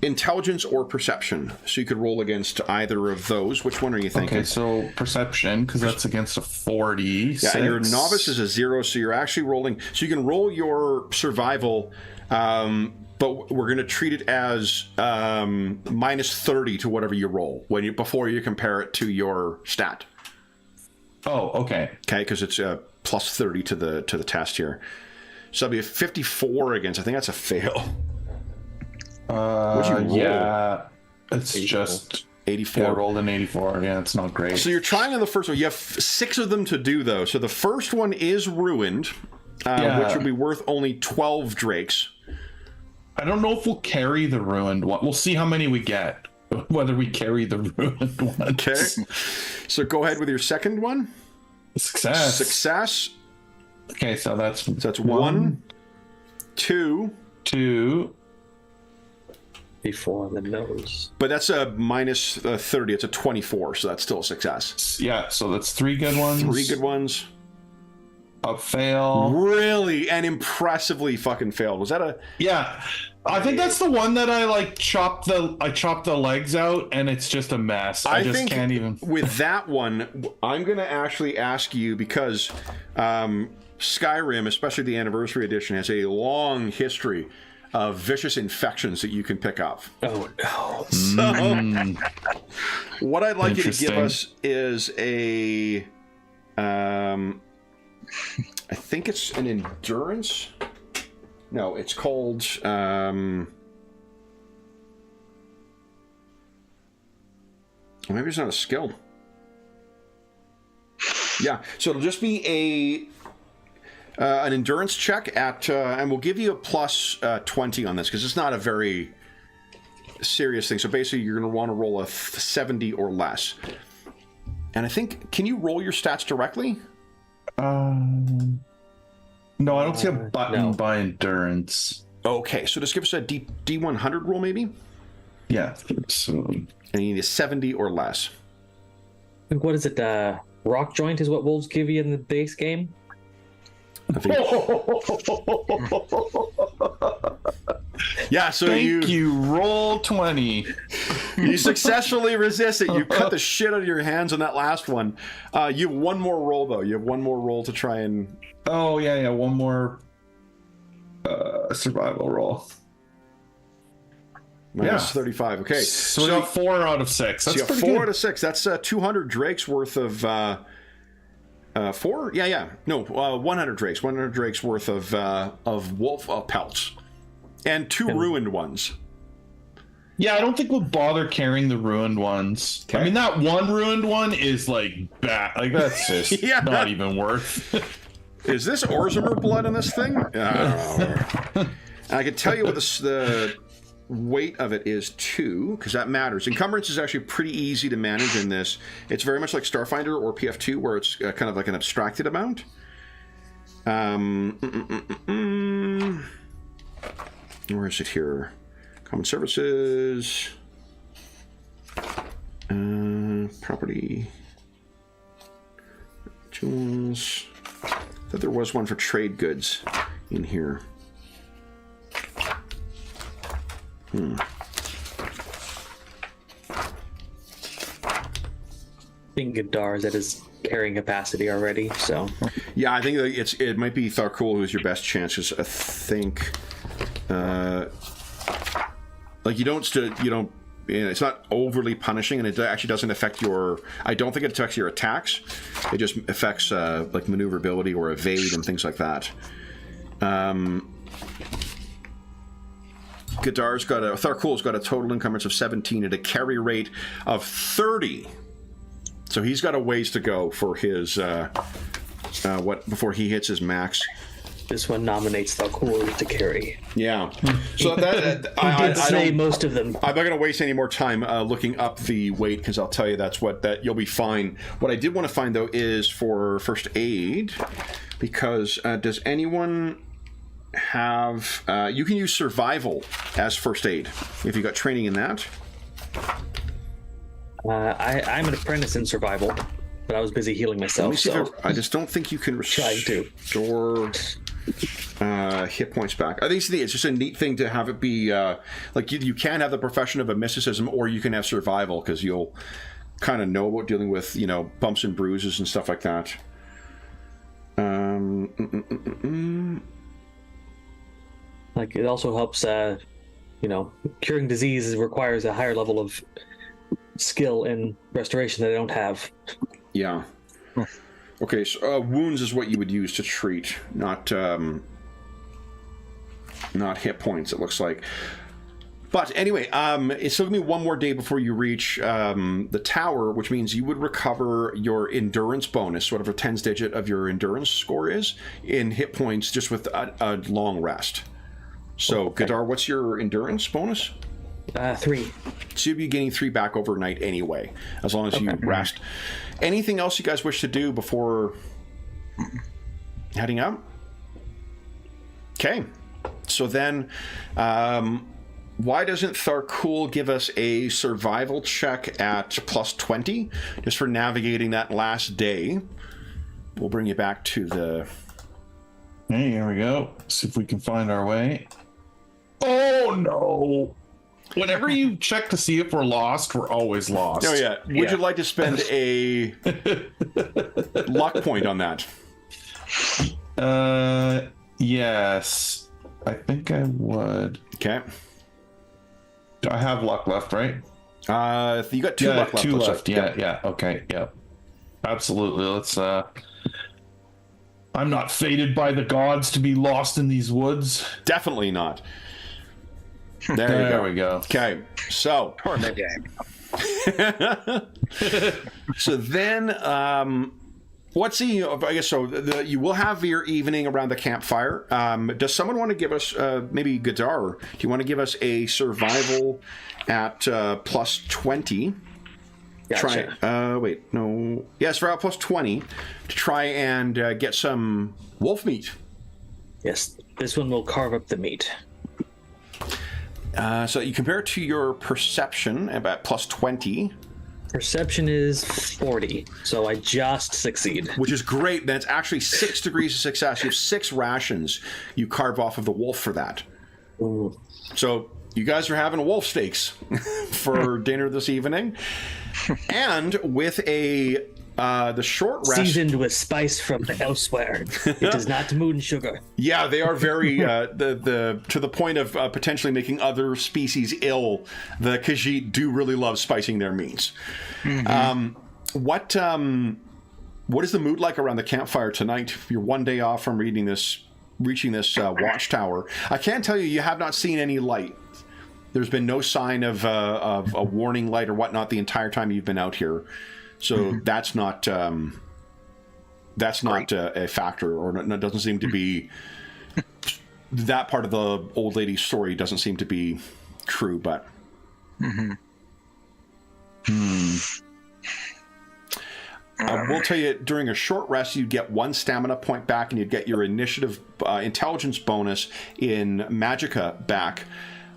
intelligence or perception. So you could roll against either of those. Which one are you thinking? Okay, so perception, because that's against a 40. Yeah, and your novice is a 0, so you're actually rolling. So you can roll your survival, but we're going to treat it as minus 30 to whatever you roll before you compare it to your stat. Oh, okay. Okay, because it's plus 30 to the test here. So that'll be a 54 against. I think that's a fail. What'd you roll? Yeah, it's 84. just 84. Yeah, I rolled an 84. Yeah, it's not great. So you're trying on the first one. You have 6 of them to do, though. So the first one is ruined, which will be worth only 12 drakes. I don't know if we'll carry the ruined one. We'll see how many we get, whether we carry the ruined one. Okay. So go ahead with your second one. Success. Success. Okay, so that's 1, 2. 2. Before the nose. But that's a minus 30. It's a 24, so that's still a success. Yeah, so that's 3 good ones. 3 good ones. A fail. Really and impressively fucking failed. Was that a... Yeah. I think that's the one that I chopped the legs out and it's just a mess. I just can't even. With that one, I'm going to actually ask you because Skyrim, especially the Anniversary Edition, has a long history of vicious infections that you can pick up. Oh no. So, what I'd like you to give us is a... I think it's an endurance. No, it's called... maybe it's not a skill. Yeah, so it'll just be an endurance check at... and we'll give you a plus 20 on this, because it's not a very serious thing. So basically, you're going to want to roll a 70 or less. And I think... Can you roll your stats directly? No, I don't see a button by endurance. Okay, so just give us a D100 roll, maybe? Yeah, so... And you need a 70 or less. What is it? Rock joint is what wolves give you in the base game? I think... Yeah, so Thank you. Roll 20. You successfully resist it. You cut the shit out of your hands on that last one. You have one more roll, though. You have one more roll to try and... Oh, yeah, one more survival roll. Minus 35. Okay. So we got 4 out of 6. That's so you got pretty 4 good. out of 6. That's 200 drakes worth of... 4? Yeah. No, 100 drakes. 100 drakes worth of wolf pelts. And 2 ruined ones. Yeah, I don't think we'll bother carrying the ruined ones. Okay. I mean, that one ruined one is bad. That's just not even worth. Is this Orzamer blood in this thing? I can tell you what the weight of it is too, because that matters. Encumbrance is actually pretty easy to manage in this. It's very much like Starfinder or PF2, where it's kind of like an abstracted amount. Where is it here? Common services. Property. Tools. I thought there was one for trade goods in here. Being Gadar is at his carrying capacity already, so... Yeah, I think it might be Tharkul who's your best chance, because I think... it's not overly punishing, and it actually doesn't affect your... I don't think it affects your attacks. It just affects maneuverability or evade and things like that. Tharkul's got a total encumbrance of 17 at a carry rate of 30. So he's got a ways to go for his before he hits his max. This one nominates Tharkul to carry. Yeah. So I say most of them. I'm not going to waste any more time looking up the weight, because I'll tell you that you'll be fine. What I did want to find, though, is for first aid, because does anyone have... you can use survival as first aid if you got training in that. I'm an apprentice in survival, but I was busy healing myself. I just don't think you can restore hit points back. I think it's just a neat thing to have it be like you can have the profession of a mysticism, or you can have survival, because you'll kind of know about dealing with bumps and bruises and stuff like that. Like it also helps. Curing disease requires a higher level of skill in restoration that I don't have. Yeah. Okay, so wounds is what you would use to treat, not hit points, it looks like. But anyway, it's still going to be one more day before you reach the tower, which means you would recover your endurance bonus, whatever 10th digit of your endurance score is, in hit points just with a long rest. So, okay. Gadar, what's your endurance bonus? 3. So you'll be getting 3 back overnight anyway, as long as you rest. Anything else you guys wish to do before heading out? Okay. So then, why doesn't Tharkul give us a survival check at +20, just for navigating that last day? We'll bring you back to the... Hey, here we go. See if we can find our way. Oh, no. Whenever you check to see if we're lost, we're always lost. Oh, yeah. Would you like to spend a luck point on that? Yes. I think I would. Okay. Do I have luck left, right? You got 2 luck left. 2 left. Yeah. Okay. Yeah. Absolutely. Let's. I'm not fated by the gods to be lost in these woods. Definitely not. There we go. Okay, so. Or maybe So then, what's the? I guess so. You will have your evening around the campfire. Does someone want to give us, maybe Gadar? Do you want to give us a survival at +20? Gotcha. Wait, no. Yes, for +20 to try and get some wolf meat. Yes, this one will carve up the meat. So you compare it to your perception at +20. Perception is 40, so I just succeed. Which is great. Then it's actually 6 degrees of success. You have 6 rations you carve off of the wolf for that. Ooh. So you guys are having wolf steaks for dinner this evening. And with the short rest... Seasoned with spice from elsewhere. It is not moon sugar. Yeah, they are very to the point of potentially making other species ill. The Khajiit do really love spicing their meats. Mm-hmm. What is the mood like around the campfire tonight? You're one day off from reaching this watchtower. I can tell you have not seen any light. There's been no sign of a warning light or whatnot the entire time you've been out here. So that's not a factor, or it doesn't seem to be. That part of the old lady's story doesn't seem to be true, but. I will tell you, during a short rest, you'd get 1 stamina point back, and you'd get your initiative intelligence bonus in Magicka back.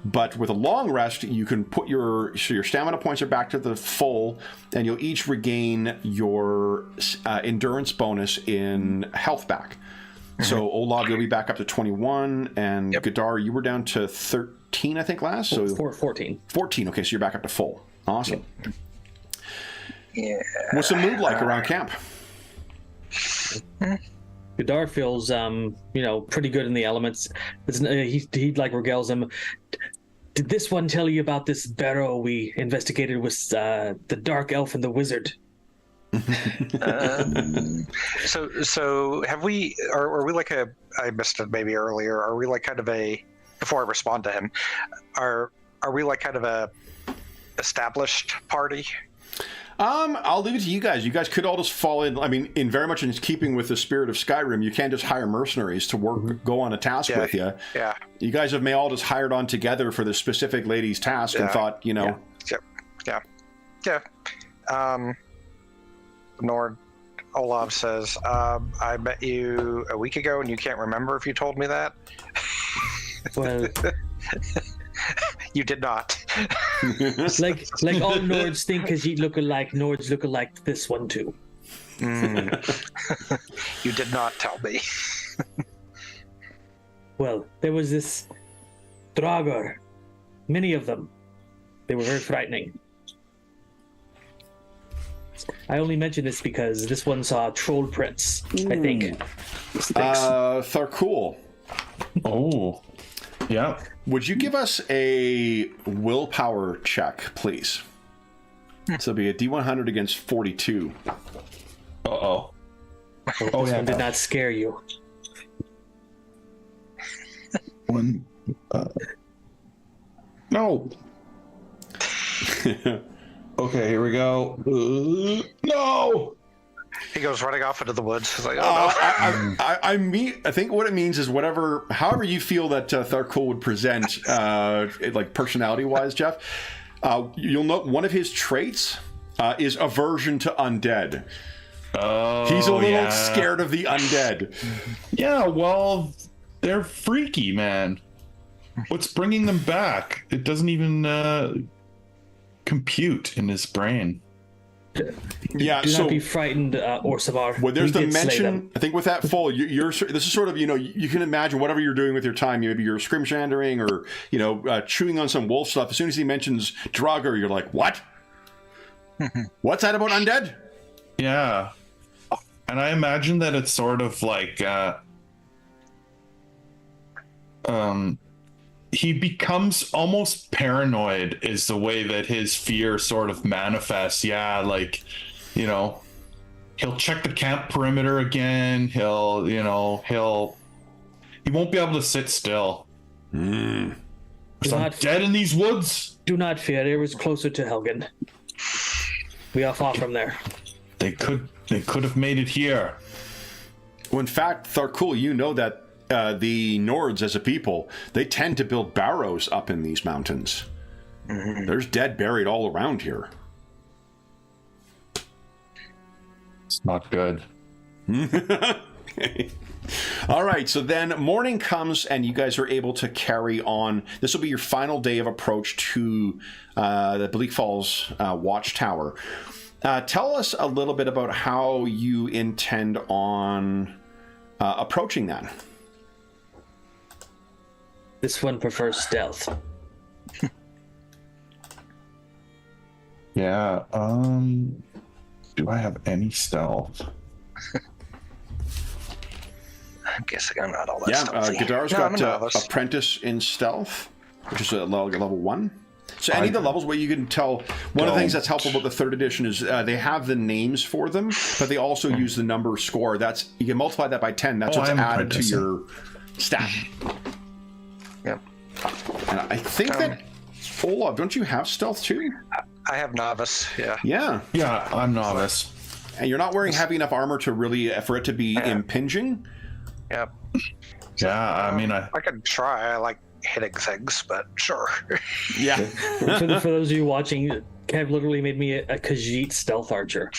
But with a long rest, you can put your stamina points are back to the full, and you'll each regain your endurance bonus in health back. So Olav, you'll be back up to 21, and Gadar, you were down to 13, I think, last. So 14. 14. Okay, so you're back up to full. Awesome. Yeah. What's the mood like around camp? Gadar feels, pretty good in the elements. He regales him. Did this one tell you about this barrow we investigated with the dark elf and the wizard? So have we? Are we like a? I missed it maybe earlier. Are we like kind of a? Before I respond to him, are we like kind of a established party? I'll leave it to you guys. You guys could all just fall in. I mean, in very much in keeping with the spirit of Skyrim, you can just hire mercenaries to go on a task with you. Yeah. You guys may all just hired on together for the specific lady's task and thought, Yeah. Nord Olav says, I met you a week ago and you can't remember if you told me that. Well, you did not. like all Nords think Khajiit look alike, Nords look alike this one too. You did not tell me. Well, there was this Draugr. Many of them. They were very frightening. I only mention this because this one saw troll prints, I think. Tharkul. Oh, yeah. Would you give us a willpower check, please? So it'll be a D100 against 42. Uh-oh. This one did not scare you. One. No. Okay, here we go. No. He goes running off into the woods. He's like, oh no. I think what it means is however you feel that Tharkul would present, like personality-wise, Jeff. You'll note one of his traits is aversion to undead. Oh, he's a little scared of the undead. Yeah, well, they're freaky, man. What's bringing them back? It doesn't even compute in his brain. Yeah, do not be frightened, Orsavar. Well, there's the mention. I think with that full, this is sort of, you can imagine whatever you're doing with your time. Maybe you're scrimshandering or chewing on some wolf stuff. As soon as he mentions Draugr, you're like, what? What's that about undead? Yeah, and I imagine that it's sort of like he becomes almost paranoid is the way that his fear sort of manifests. Yeah, like, he'll check the camp perimeter again. He won't be able to sit still. There's some dead in these woods. Do not fear. It was closer to Helgen. We are far from there. They could have made it here. Well, in fact, Tharkul, you know that the Nords as a people, they tend to build barrows up in these mountains. Mm-hmm. There's dead buried all around here. It's not good. Okay. All right, so then morning comes and you guys are able to carry on. This will be your final day of approach to the Bleak Falls Watchtower. Tell us a little bit about how you intend on approaching that. This one prefers stealth. Yeah, do I have any stealth? I'm guessing I'm not all that stealthy. Gadar's got apprentice in stealth, which is a level 1. So any of the levels where you can tell, one of the things that's helpful about the 3rd edition is they have the names for them, but they also use the number score. You can multiply that by 10. That's what's added to your stat. Yep. And I think that, Olaf, don't you have stealth too? I have novice, yeah. Yeah, I'm novice. And you're not wearing heavy enough armor for it to be impinging? Yep. Yeah, I mean, I could try. I like hitting things, but sure. Yeah. For those of you watching, Kev literally made me a Khajiit stealth archer.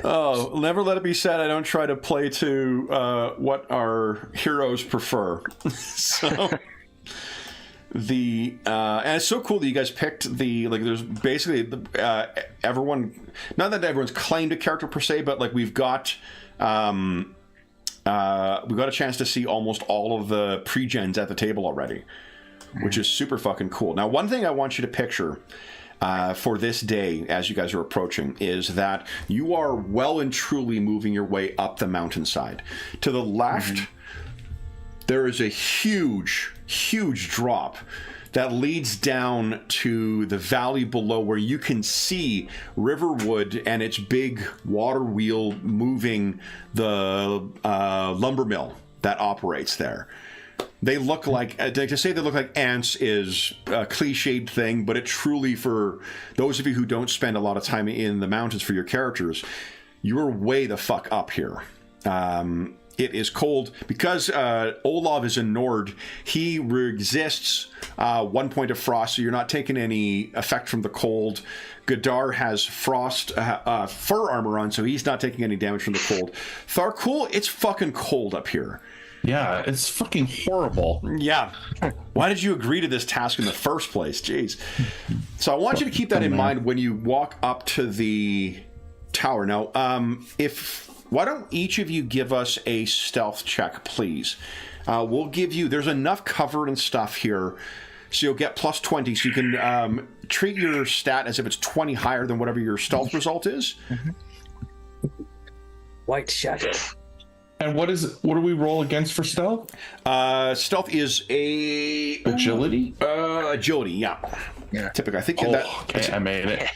Oh, never let it be said I don't try to play to what our heroes prefer. So and it's so cool that you guys picked there's basically everyone, not that everyone's claimed a character per se, but we've got a chance to see almost all of the pre-gens at the table already, which is super fucking cool. Now, one thing I want you to picture for this day as you guys are approaching is that you are well and truly moving your way up the mountainside. To the left, there is a huge drop that leads down to the valley below where you can see Riverwood and its big water wheel moving the lumber mill that operates there. They look like, to say they look like ants is a cliched thing, but it truly, for those of you who don't spend a lot of time in the mountains for your characters, you're way the fuck up here. It is cold because Olav is a Nord. He resists 1 point of frost, so you're not taking any effect from the cold. Gadar has frost fur armor on, so he's not taking any damage from the cold. Tharkul, it's fucking cold up here. Yeah, it's fucking horrible. Yeah. Why did you agree to this task in the first place? Jeez. So I want you to keep that in mind when you walk up to the tower. Now, if why don't each of you give us a stealth check, please? We'll give you... There's enough cover and stuff here, so you'll get plus 20, so you can treat your stat as if it's 20 higher than whatever your stealth result is. White shadow. And what do we roll against for stealth? Stealth is a... Agility? Agility, yeah. Typically, I think that... Okay, I made it.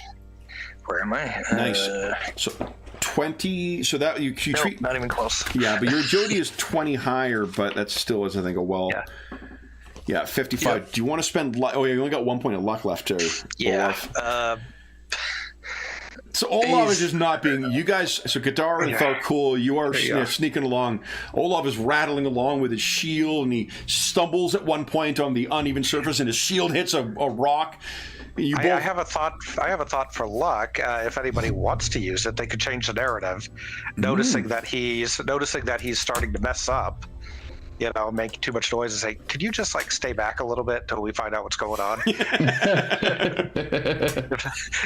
Where am I? Nice. So 20, so that you Nope, treat... not even close. Yeah, but your agility is 20 higher, but that still is, I think, a well... Yeah, 55. Yep. Do you want to spend... Oh, yeah, you only got 1 point of luck left there. Yeah. So Olav is just not being... You guys... So Gadar and Tharkul, you are sneaking along. Olav is rattling along with his shield, and he stumbles at one point on the uneven surface, and his shield hits a rock. I have a thought for luck. If anybody wants to use it, they could change the narrative, noticing that he's starting to mess up. You know, make too much noise and say, could you just like stay back a little bit till we find out what's going on?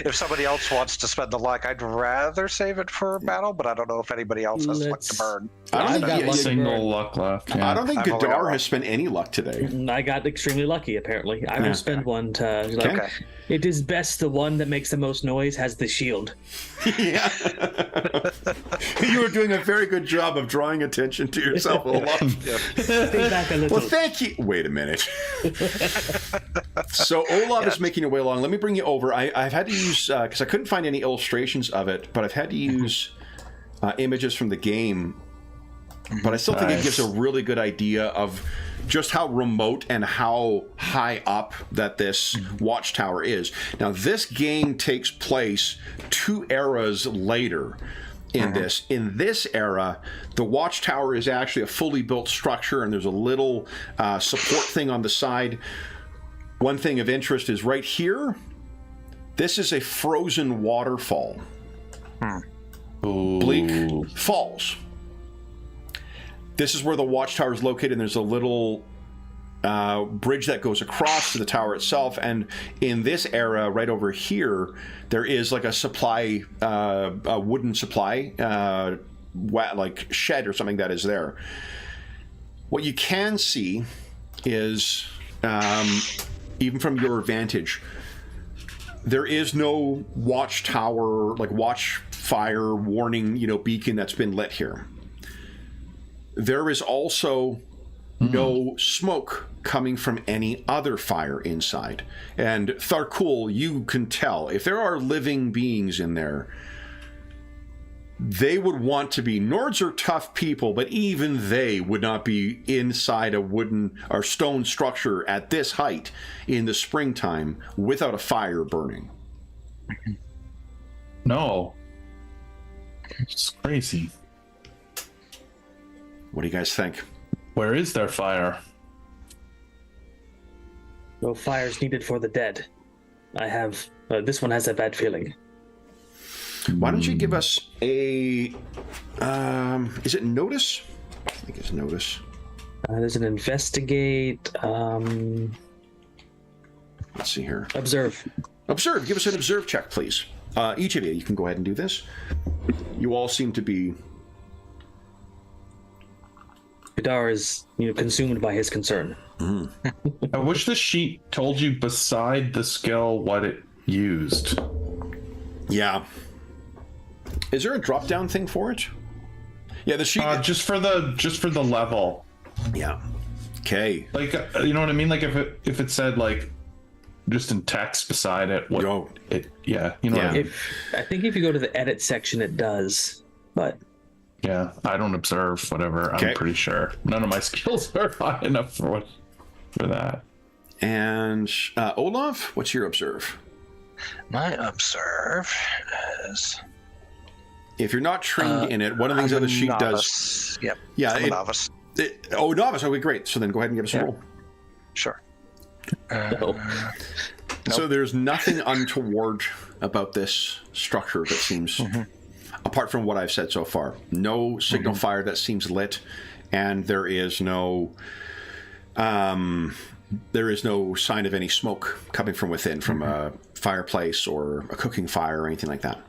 If somebody else wants to spend the luck, I'd rather save it for battle, but I don't know if anybody else has luck to burn. I don't think single luck left. Yeah. I don't think Gadar has spent any luck today. I got extremely lucky, apparently. I will spend one to... Okay. It is best the one that makes the most noise has the shield. Yeah. You were doing a very good job of drawing attention to yourself, Olaf. Stay back a little. Well, thank you. Wait a minute. So Olaf is making your way along. Let me bring you over. I've had to use, because I couldn't find any illustrations of it, but I've had to use images from the game. But I still think it gives a really good idea of just how remote and how high up that this watchtower is. Now, this game takes place 2 eras later in this. In this era, the watchtower is actually a fully built structure, and there's a little support thing on the side. One thing of interest is right here, this is a frozen waterfall. Bleak Falls. This is where the watchtower is located, and there's a little bridge that goes across to the tower itself. And in this era, right over here, there is like a supply, a wooden supply, like shed or something that is there. What you can see is, even from your vantage, there is no watchtower, like watch fire warning, beacon that's been lit here. There is also no smoke coming from any other fire inside. And Tharkul, you can tell, if there are living beings in there, they would want to be... Nords are tough people, but even they would not be inside a wooden or stone structure at this height in the springtime without a fire burning. No. It's crazy. What do you guys think? Where is their fire? No fire's needed for the dead. I have... this one has a bad feeling. Why don't you give us a... is it notice? I think it's notice. There's an investigate... Let's see here. Observe. Observe. Give us an observe check, please. Each of you can go ahead and do this. You all seem to be... Gadar is, consumed by his concern. I wish the sheet told you beside the skill what it used. Yeah. Is there a drop-down thing for it? Yeah, the sheet... just for the level. Yeah. Okay. Like, you know what I mean? Like, if it said, like, just in text beside it, what it... Yeah, you know what I mean? I think if you go to the edit section, it does, but... Yeah, I don't observe, whatever. Okay. I'm pretty sure. None of my skills are high enough for that. And Olaf, what's your observe? My observe is... If you're not trained in it, one of the things that the sheet does... Yep. Yeah, I'm a novice. Novice. Okay, great. So then go ahead and give us a roll. Sure. So there's nothing untoward about this structure that seems... Apart from what I've said so far. No signal fire that seems lit, and there is no sign of any smoke coming from within, from a fireplace or a cooking fire or anything like that.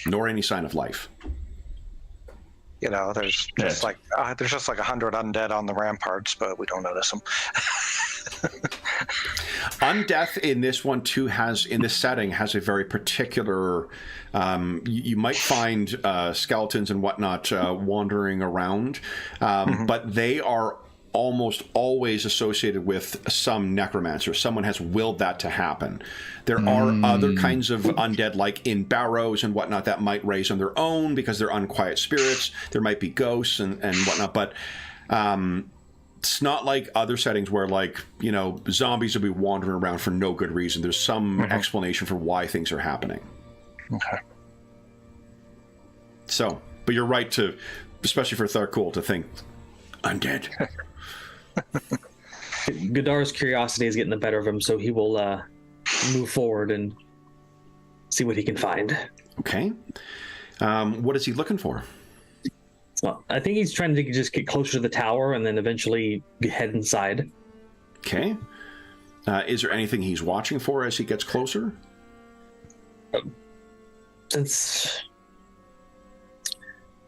Nor any sign of life. You know, there's just like 100 undead on the ramparts, but we don't notice them. Undeath in this one too in this setting has a very particular. You might find skeletons and whatnot wandering around, but they are almost always associated with some necromancer. Someone has willed that to happen. There are other kinds of undead, like in barrows and whatnot, that might raise on their own because they're unquiet spirits. There might be ghosts and whatnot, but it's not like other settings where, like, you know, zombies will be wandering around for no good reason. There's some explanation for why things are happening. Okay. So, but you're right to, especially for Tharkul, to think undead. Godar's curiosity is getting the better of him, so he will move forward and see what he can find. Okay. What is he looking for? Well, I think he's trying to just get closer to the tower and then eventually head inside. Okay. Is there anything he's watching for as he gets closer? Since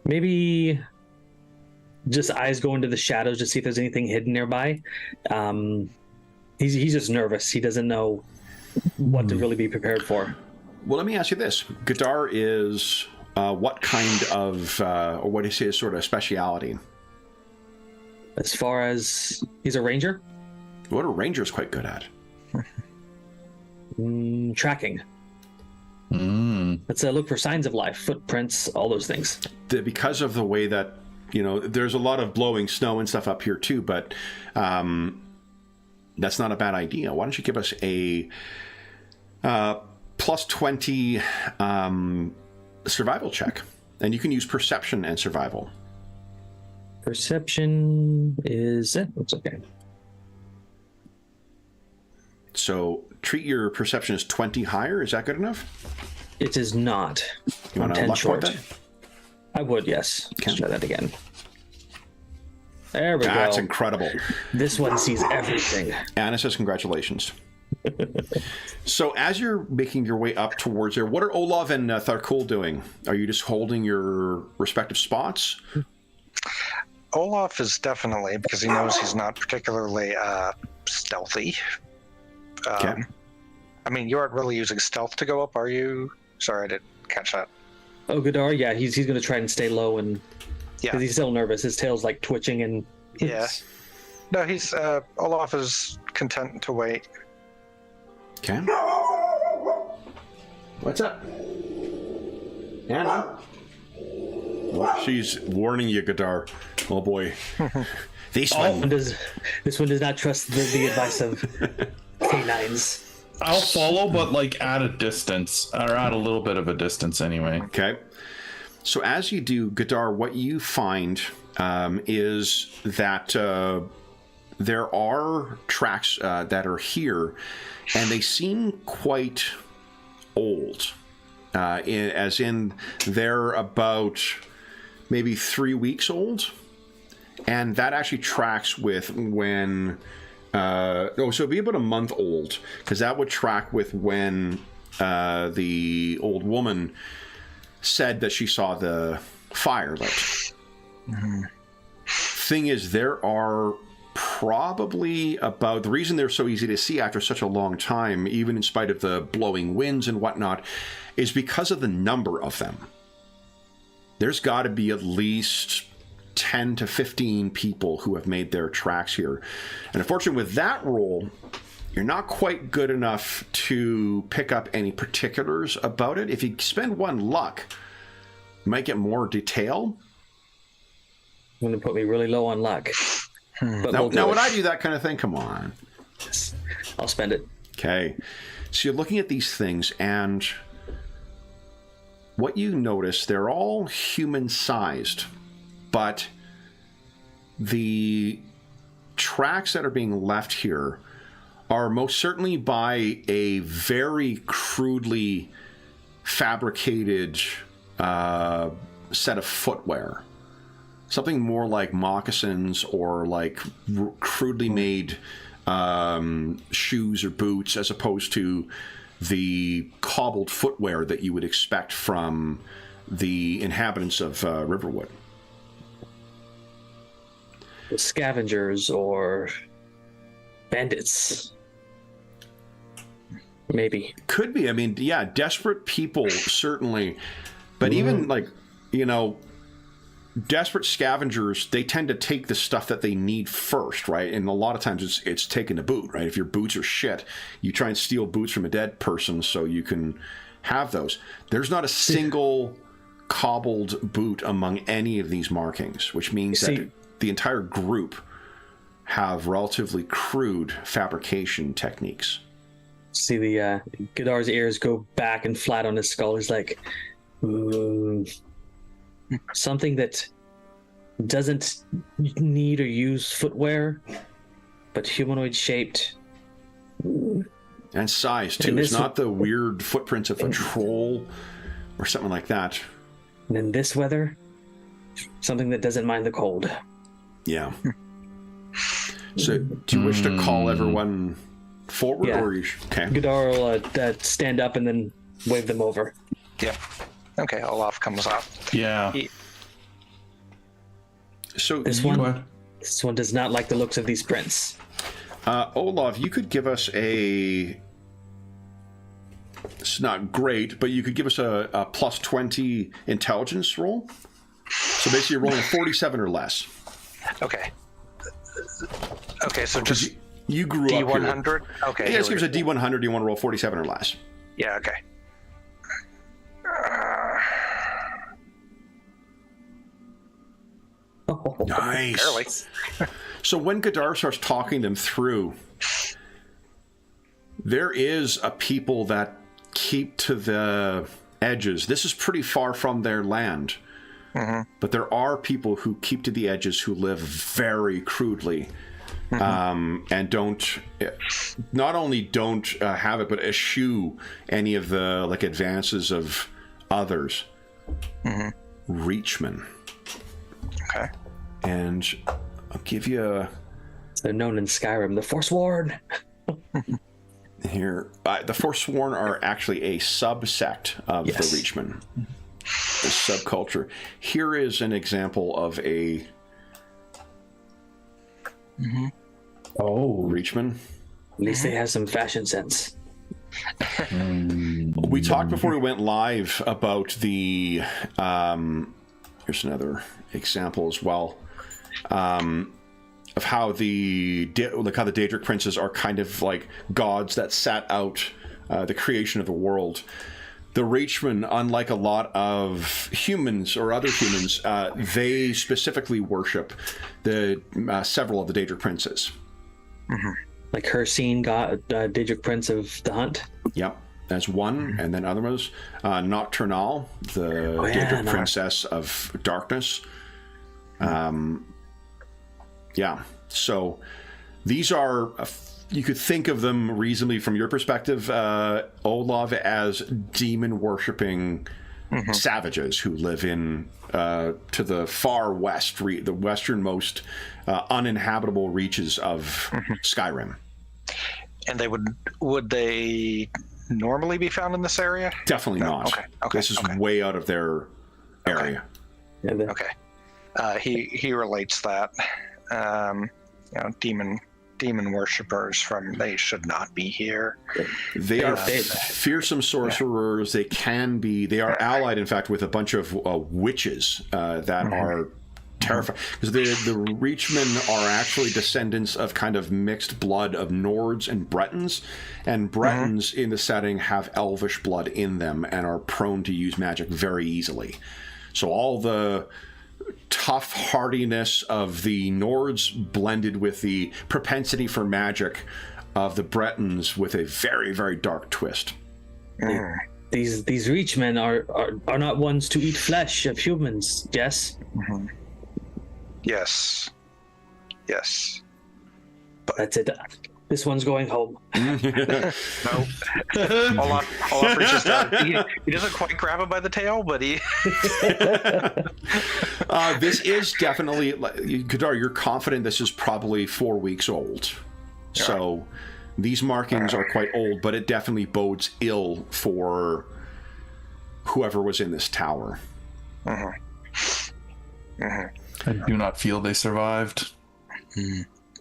maybe just eyes go into the shadows to see if there's anything hidden nearby. He's just nervous. He doesn't know what to really be prepared for. Well, let me ask you this. Godar is what kind of, or what is his sort of speciality? As far as he's a ranger? What are rangers quite good at? Tracking. Let's look for signs of life, footprints, all those things. Because of the way that, you know, there's a lot of blowing snow and stuff up here too, but that's not a bad idea. Why don't you give us a plus 20 survival check, and you can use perception and survival. Perception is looks okay. So treat your perception as 20 higher. Is that good enough? It is not. You want to luck point that? I would, yes. Okay. Let's try that again. There we go. That's incredible. This one sees everything. Anna says congratulations. So as you're making your way up towards there, what are Olav and Tharkul doing? Are you just holding your respective spots? Olaf is definitely, because he knows he's not particularly stealthy. Okay. I mean, you aren't really using stealth to go up, are you? Sorry, I didn't catch that. Oh, Godar, yeah, he's going to try and stay low, and Yeah. because he's still nervous. His tail's like twitching, and Yeah. No, he's Olaf is content to wait. Okay. What's up? Anna? Well, she's warning you, Godar. Oh boy. This one does not trust the advice of canines. I'll follow, but like at a distance, or at a little bit of a distance anyway. Okay. So as you do, Godar, what you find is that there are tracks that are here, and they seem quite old. As in, they're about maybe 3 weeks old, and that actually tracks with when. So it'd be about a month old, because that would track with when the old woman said that she saw the fire lit. Thing is, there are probably about, the reason they're so easy to see after such a long time, even in spite of the blowing winds and whatnot, is because of the number of them. There's got to be at least 10 to 15 people who have made their tracks here. And unfortunately, with that roll, you're not quite good enough to pick up any particulars about it. If you spend one luck, you might get more detail. Going to put me really low on luck. But Now when I do that kind of thing, come on. I'll spend it. Okay. So you're looking at these things, and what you notice, they're all human-sized, but the tracks that are being left here are most certainly by a very crudely fabricated set of footwear. Something more like moccasins or like crudely made shoes or boots, as opposed to the cobbled footwear that you would expect from the inhabitants of Riverwood. scavengers or bandits. Maybe. Could be. I mean, yeah, desperate people, certainly. But even, like, you know, desperate scavengers, they tend to take the stuff that they need first, right? And a lot of times it's taken to boot, right? If your boots are shit, you try and steal boots from a dead person so you can have those. There's not a single cobbled boot among any of these markings, which means that the entire group have relatively crude fabrication techniques. See the Godar's ears go back and flat on his skull. He's like, something that doesn't need or use footwear, but humanoid shaped. And size, too. It's not the weird footprints of a troll or something like that. And in this weather, something that doesn't mind the cold. Yeah. So, do you wish to call everyone forward? Yeah. Or okay. Godar will stand up and then wave them over. Yep. Okay, Olaf comes up. Yeah. So This one does not like the looks of these prints. Olaf, you could give us a... It's not great, but you could give us a plus 20 intelligence roll. So basically you're rolling a 47 or less. Okay. Okay, so just you grew up here. D100? Okay. Yeah, let's give us a D100. You want to roll 47 or less. Yeah, okay. Nice. Barely. So when Godar starts talking them through, there is a people that keep to the edges. This is pretty far from their land. But there are people who keep to the edges who live very crudely. And don't not only don't have it, but eschew any of the like advances of others. Reachmen. Okay. And I'll give you a... They're known in Skyrim, the Forsworn. Here, the Forsworn are actually a subsect of the Reachmen. A subculture. Here is an example of a... Reachman. At least they have some fashion sense. We talked before we went live about the... here's another example as well. Of how the Daedric princes are kind of like gods that sat out the creation of the world. The Reachmen, unlike a lot of humans or other humans, they specifically worship the several of the Daedric princes. Like Hircine, Daedric prince of the Hunt. Yep, that's one, and then other ones. Nocturnal, the Daedric princess of darkness. Yeah, so these are, you could think of them reasonably from your perspective, Olav, as demon-worshipping savages who live in, to the far west, the westernmost uninhabitable reaches of Skyrim. And they would they normally be found in this area? Definitely not. Okay. This is way out of their area. Okay. He relates that. Demon worshippers they should not be here. They are fearsome sorcerers. They are allied, in fact, with a bunch of witches that are terrifying. Because the Reachmen are actually descendants of kind of mixed blood of Nords and Bretons. And Bretons in the setting have elvish blood in them and are prone to use magic very easily. So all the tough hardiness of the Nords blended with the propensity for magic of the Bretons with a very, very dark twist. These Reachmen are not ones to eat flesh of humans, yes? Yes. But that's it. This one's going home. No. Olaf reaches down. He doesn't quite grab him by the tail, but he... This is definitely... Godar, you're confident this is probably 4 weeks old. So these markings are quite old, but it definitely bodes ill for whoever was in this tower. I do not feel they survived.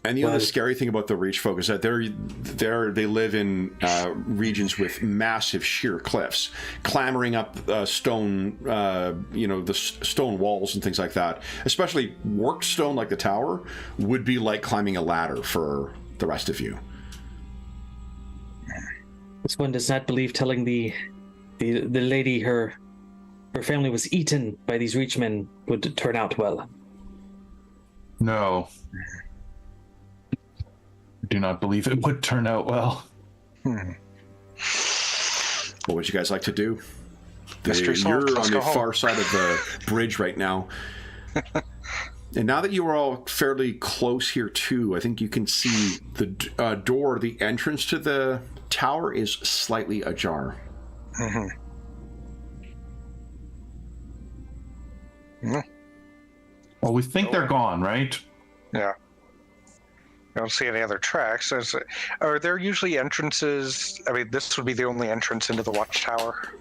And the other scary thing about the Reach folk is that they live in regions with massive sheer cliffs, clambering up stone, the stone walls and things like that. Especially worked stone like the tower would be like climbing a ladder for the rest of you. This one does not believe telling the lady her family was eaten by these Reachmen would turn out well. No. I do not believe it would turn out well. What would you guys like to do? Mystery solved. You're Let's on go the home. far side of the bridge right now. And now that you are all fairly close here too, I think you can see the door, the entrance to the tower is slightly ajar. Well, we think they're gone, right? Yeah. I don't see any other tracks. Are there usually entrances? I mean, this would be the only entrance into the watchtower.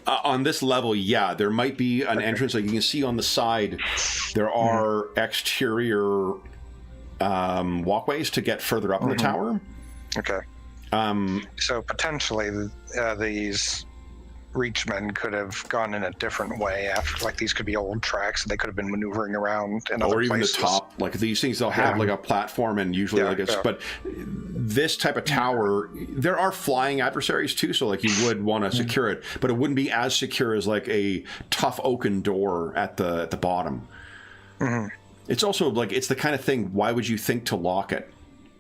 On this level, yeah, there might be an entrance. Like you can see on the side, there are exterior walkways to get further up in the tower. Okay. So potentially these Reachmen could have gone in a different way after, like, these could be old tracks and they could have been maneuvering around in other or even places. the top, like these things, they'll have like a platform and usually but this type of tower, there are flying adversaries too, so like you would want to secure it, but it wouldn't be as secure as like a tough oaken door at the bottom. It's also like, it's the kind of thing, why would you think to lock it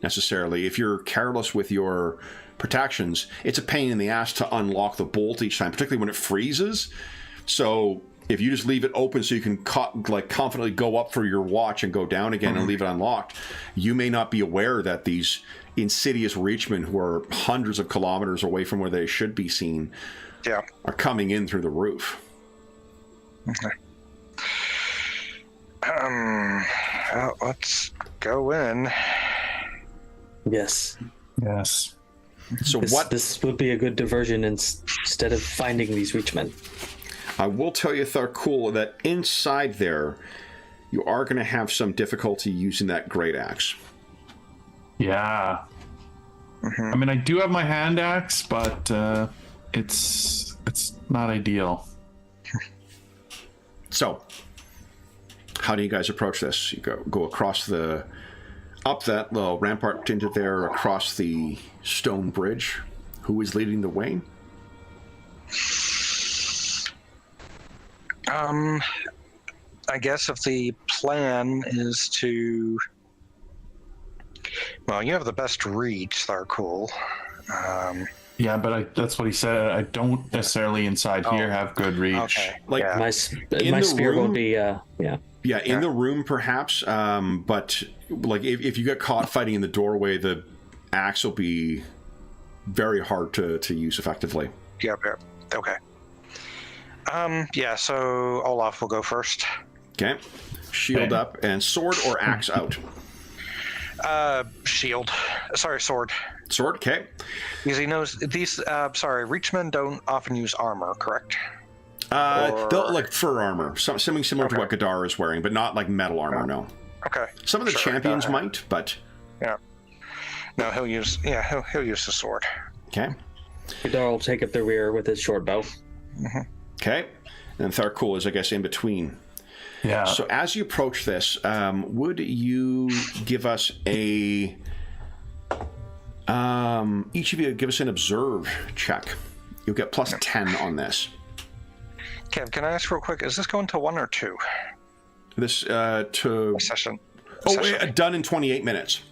necessarily? If you're careless with your protections, it's a pain in the ass to unlock the bolt each time, particularly when it freezes. So if you just leave it open so you can confidently go up for your watch and go down again and leave it unlocked, you may not be aware that these insidious Reachmen, who are hundreds of kilometers away from where they should be seen, are coming in through the roof. Well, let's go in. Yes. So this would be a good diversion instead of finding these Reachmen. I will tell you, Tharkul, that inside there, you are going to have some difficulty using that great axe. Yeah. I mean, I do have my hand axe, but it's not ideal. So, how do you guys approach this? You go across up that little rampart into there, across the stone bridge. Who is leading the way? I guess if the plan is to... Well, you have the best reach, Tharkul. Yeah, but that's what he said. I don't necessarily inside here have good reach. Okay. Like My spear will be in the room perhaps, but like if you get caught fighting in the doorway, the axe will be very hard to use effectively. Yep. Okay. So Olaf will go first. Okay. Shield up and sword or axe out? Shield. Sorry, sword. Sword, okay. Because he knows these, Reachmen don't often use armor, correct? They'll like fur armor, something similar to what Gadar is wearing, but not like metal armor, no. Okay. Some of the champions might, but... Yeah. No, he'll use the sword. Okay. Gadar will take up the rear with his short bow. Okay. And Tharkul is, I guess, in between. Yeah. So as you approach this, would you give us each of you give us an observe check. You'll get plus 10 on this. Kev, can I ask real quick, is this going to 1 or 2? This to... Session. Done in 28 minutes.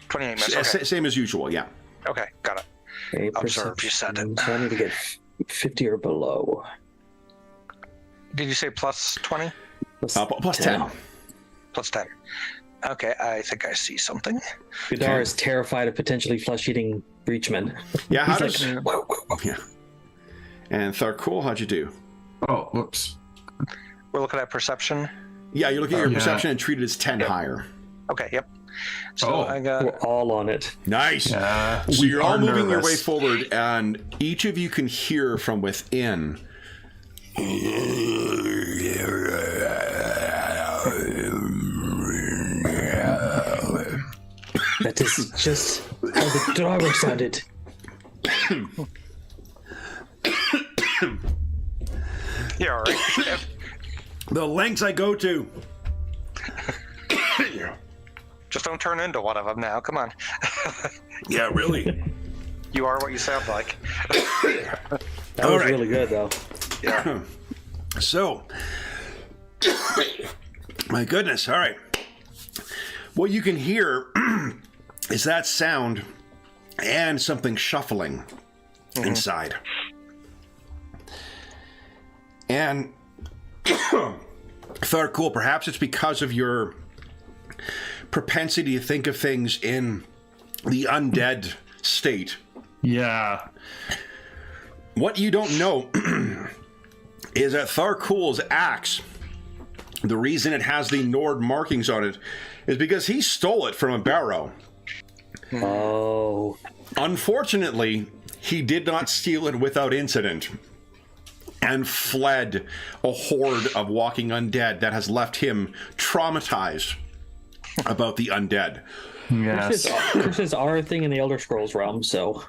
28 minutes, okay. Same as usual, yeah. Okay, got it. Okay, Observe, you said it. So I need to get 50 or below. Did you say plus 20? Plus 10. Plus 10. Okay, I think I see something. Gadar is terrified of potentially flesh-eating Reachmen. Yeah, how He's does... whoa. Yeah. And Tharkul, how'd you do? Oh, whoops. We're looking at perception. Yeah, you're looking at your perception and treat it as 10 higher. Okay, yep. So I got... We're all on it. Nice. Yeah, So you're all moving your way nervous. forward, and each of you can hear from within. That is just how the Draugr sounded. Yeah, all right. The lengths I go to. Just don't turn into one of them now. Come on. Yeah, really. You are what you sound like. That was really good, though. Yeah. So, my goodness. All right. What you can hear is that sound and something shuffling inside. And Tharkul, perhaps it's because of your propensity to think of things in the undead state. Yeah. What you don't know is that Tharkul's axe, the reason it has the Nord markings on it, is because he stole it from a barrow. Oh. Unfortunately, he did not steal it without incident and fled a horde of walking undead that has left him traumatized about the undead. Yes. Curses are a thing in the Elder Scrolls realm, so...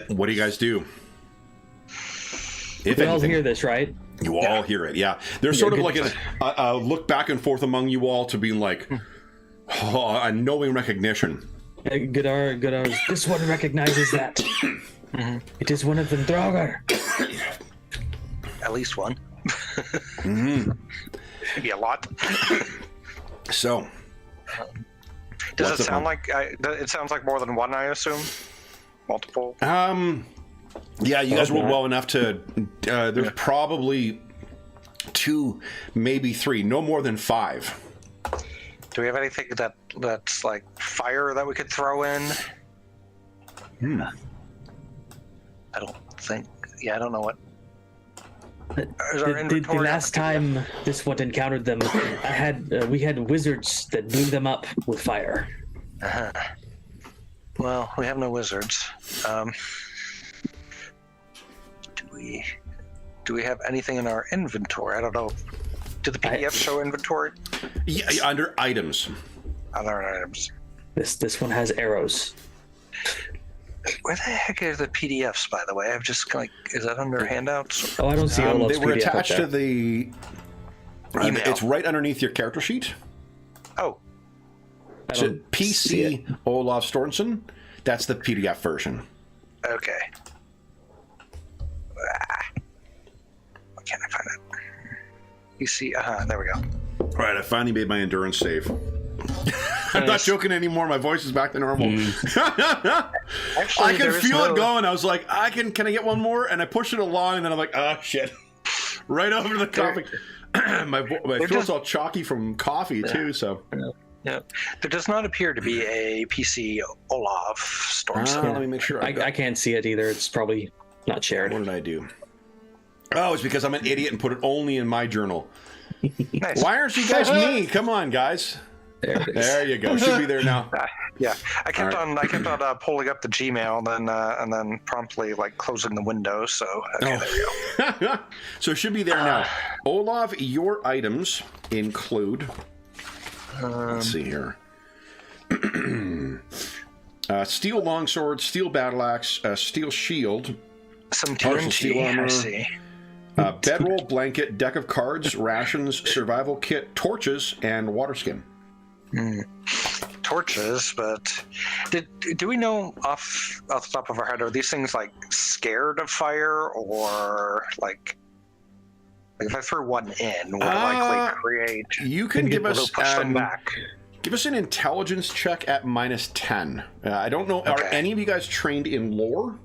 What do you guys do? If We all hear this, right? You all hear it, yeah. There's sort of like a look back and forth among you all to being like, a knowing recognition. Godar, this one recognizes that. It is one of them Draugr. At least one. Maybe a lot. So, Does it sound like it sounds like more than one? I assume multiple. yeah, you guys rolled well enough to. There's probably 2, maybe 3, no more than 5. Do we have anything that's like fire that we could throw in? I don't think. Yeah, I don't know what. Is our The inventory last time this one encountered them, we had wizards that blew them up with fire. Well, we have no wizards. Do we have anything in our inventory? I don't know. Do the PDF show inventory? Yeah, under items. Other items. This one has arrows. Where the heck are the PDFs, by the way? I'm just like, is that under handouts? Oh, I don't see Olaf's They were PDF up attached there. to the. Email. It's right underneath your character sheet. Oh, I So don't see it. PC Olaf Storensen. That's the PDF version. okay. Why can't I find it? You see, there we go. All right, I finally made my endurance save. I'm not joking anymore. My voice is back to normal. Actually, I can feel it going. I was like, can I get one more? And I pushed it along, and then I'm like, oh shit! Right over to the coffee. my throat's all chalky from coffee too. So Yeah, there does not appear to be a PC Olaf storm. let me make sure. I can't see it either. It's probably not shared. What did I do? Oh, it's because I'm an idiot and put it only in my journal. Nice. Why aren't you guys me? Come on, guys. There it is. There you go. Should be there now. Yeah, I kept on pulling up the Gmail, and then promptly like closing the window. So okay, there we go. So it should be there now. Olaf, your items include. Let's see here. Steel longsword, steel battle axe, steel shield, Some partial steel TNT. armor, I see. bedroll, blanket, deck of cards, rations, survival kit, torches, and water skin. Torches, but do we know off the top of our head, are these things like scared of fire, or like if I threw one in, would it likely create? You can give us push them back. Give us an intelligence check at -10. I don't know. Are Okay. any of you guys trained in lore?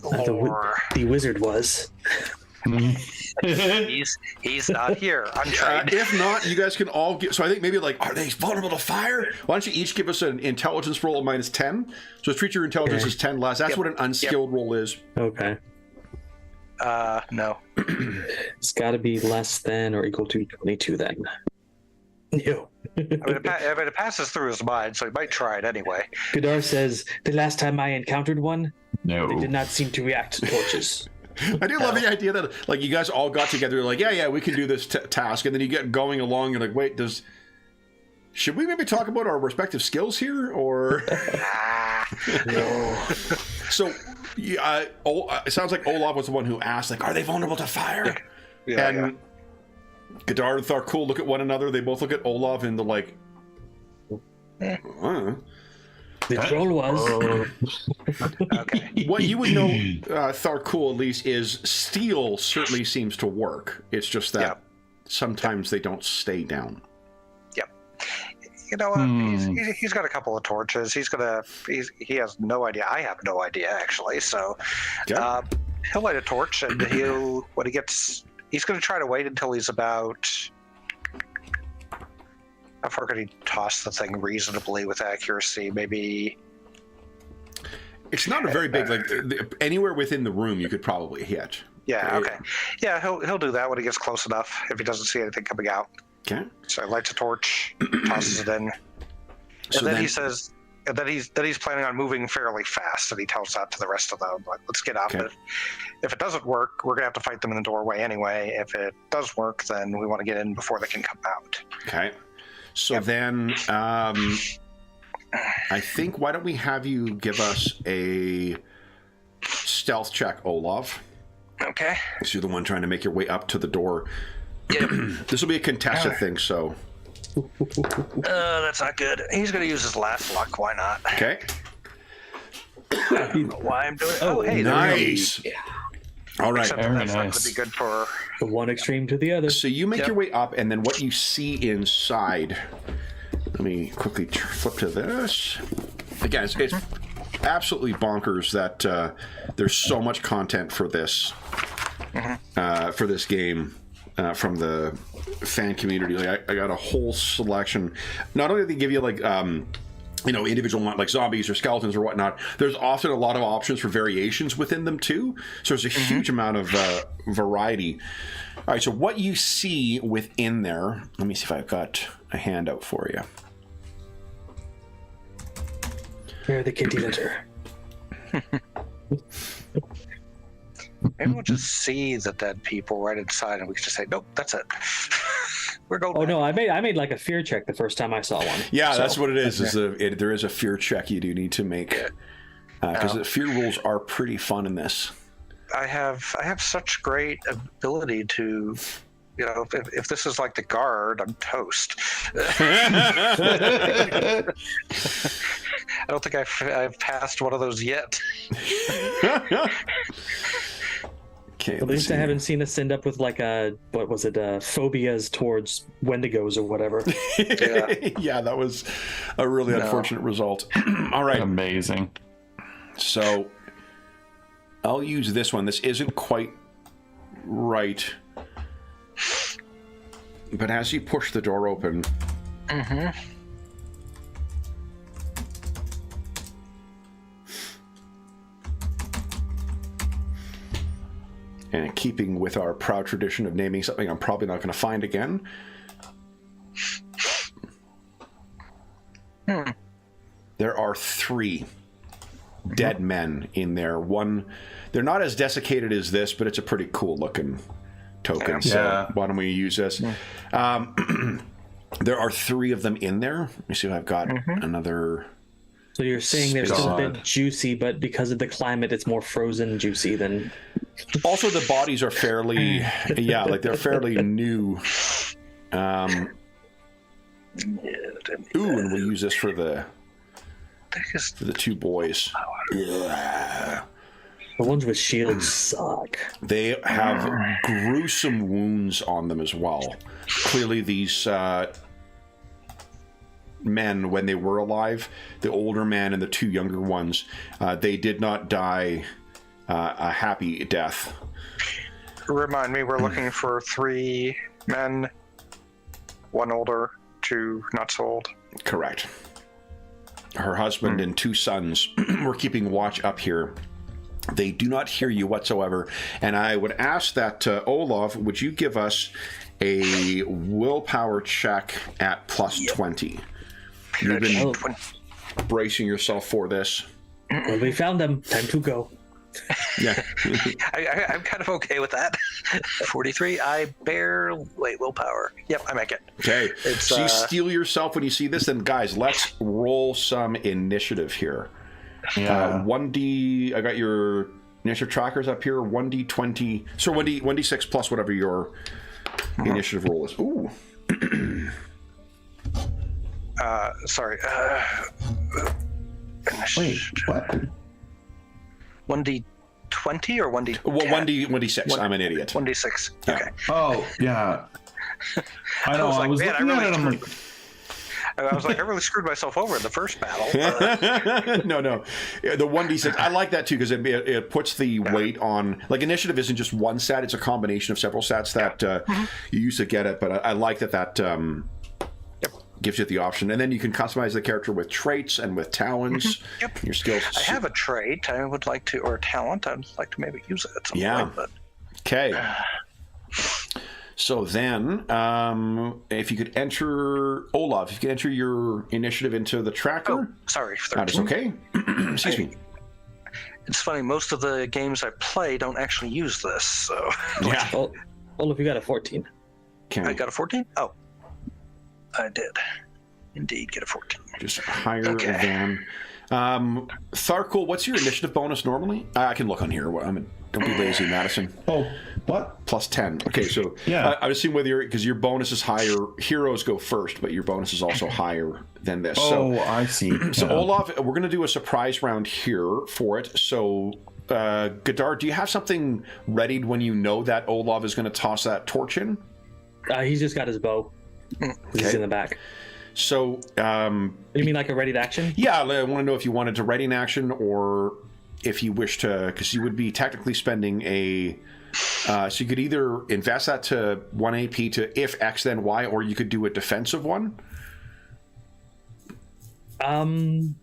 The wizard was. He's not here. I'm trained. If not, you guys can all get. So I think maybe like, are they vulnerable to fire? Why don't you each give us an intelligence roll of -10? So treat your intelligence as 10 less. That's what an unskilled roll is. Okay. No. It's got to be less than or equal to 22 then. No. I mean, it passes through his mind, so he might try it anyway. Godar says, the last time I encountered one, No. they did not seem to react to torches. I do love the idea that like you guys all got together like, yeah, we can do this task, and then you get going along, you're like, wait, does Should we maybe talk about our respective skills here, or? No. So, it sounds like Olaf was the one who asked, like, are they vulnerable to fire? Yeah, and Godar and Tharkul look at one another. They both look at Olaf and they're like, The troll was. Okay. what you would know, Tharkul at least, is steel certainly seems to work. It's just that sometimes they don't stay down. You know what? He's got a couple of torches. He has no idea. I have no idea actually. So he'll light a torch, and he's going to try to wait until he's about. How far could he toss the thing reasonably with accuracy? Maybe. It's not a very big, like anywhere within the room you could probably hit. Yeah. Okay. Yeah, he'll do that when he gets close enough. If he doesn't see anything coming out. Okay. So he lights a torch, tosses it in, and then he says that he's planning on moving fairly fast, and he tells that to the rest of them. Like, let's get up. Okay. If it doesn't work, we're gonna have to fight them in the doorway anyway. If it does work, then we want to get in before they can come out. Okay. So then, I think, why don't we have you give us a stealth check, Olaf? Okay. So you're the one trying to make your way up to the door. This will be a contested thing, so. That's not good. He's going to use his last luck. Why not? Okay. I don't know why I'm doing it. Oh, hey, nice. Yeah. All right. Except that's not going to be good for. From one extreme to the other. So you make your way up, and then what you see inside. Let me quickly flip to this. Again, it's absolutely bonkers that there's so much content for this game from the fan community. Like I got a whole selection. Not only do they give you like individual like zombies or skeletons or whatnot, there's often a lot of options for variations within them too. So there's a huge amount of variety. All right, so what you see within there, let me see if I've got a handout for you. Here, the kitty litter. Maybe we'll just see the dead people right inside, and we can just say, "Nope, that's it. We're going." Oh back. no, I made like a fear check the first time I saw one. Yeah, so, that's what it is. There is a fear check you do need to make because the fear rules are pretty fun in this. I have such great ability to, if this is like the guard, I'm toast. I don't think I've passed one of those yet. Okay, at least I haven't seen us end up with like phobias towards Wendigos or whatever. Yeah, that was a really unfortunate result. All right. Amazing. So I'll use this one. This isn't quite right. But as you push the door open, and keeping with our proud tradition of naming something I'm probably not going to find again. There are 3 dead men in there. One, they're not as desiccated as this, but it's a pretty cool looking token. So why don't we use this? There are 3 of them in there. Let me see if I've got another. So you're saying they're still a bit juicy, but because of the climate, it's more frozen juicy than. Also, the bodies are fairly, they're fairly new. And we'll use this for the 2 boys. The ones with shields suck. They have gruesome wounds on them as well. Clearly, these men, when they were alive, the older man and the 2 younger ones, they did not die a happy death. Remind me, we're looking for 3 men, 1 older, 2 not so old. Correct. Her husband and 2 sons were keeping watch up here. They do not hear you whatsoever, and I would ask that Olaf, would you give us a willpower check at plus 20? You've been bracing yourself for this. Well, we found them. Time to go. Yeah. I'm kind of okay with that. 43. I bear willpower. Yep, I make it. Okay. It's, so you steel yourself when you see this. Then, guys, let's roll some initiative here. Yeah. 1D. I got your initiative trackers up here. 1D20. So 1D6 plus whatever your initiative roll is. Ooh. Sorry. Wait, what? 1D20 or 1D? Well, 1D6. I'm an idiot. 1D6. Yeah. Okay. Oh, yeah. I know. I was man, looking at it. I'm like, I was like, I really screwed myself over in the first battle. No. The 1D6. I like that too because it puts the weight on. Like initiative isn't just one stat; it's a combination of several stats that you use to get it. But I like that gives you the option, and then you can customize the character with traits and with talents. Yep. Your skills. I have a trait I would like to, or a talent I'd like to maybe use it at some point. But... Okay. So then, if you could enter, Olaf, if you could enter your initiative into the tracker. Oh, sorry. 13. That is okay. Excuse me. It's funny, most of the games I play don't actually use this, so... Yeah. Olaf, you got a 14. Okay. I got a 14? Oh. I did. Indeed, get a 14. Just higher than... Tharkul, what's your initiative bonus normally? I can look on here. Don't be lazy, Madison. oh, what? Plus 10. Okay, so Yeah. I was seeing whether because your bonus is higher. Heroes go first, but your bonus is also higher than this. Oh, I see. So Yeah. Olaf, we're going to do a surprise round here for it. So Gadar, do you have something readied when you know that Olaf is going to toss that torch in? He's just got his bow. He's in the back. So You mean like a ready to action? yeah, I want to know if you wanted to ready an action or if you wish to, because you would be technically spending a so you could either invest that to 1 AP to if X then Y, or you could do a defensive one. I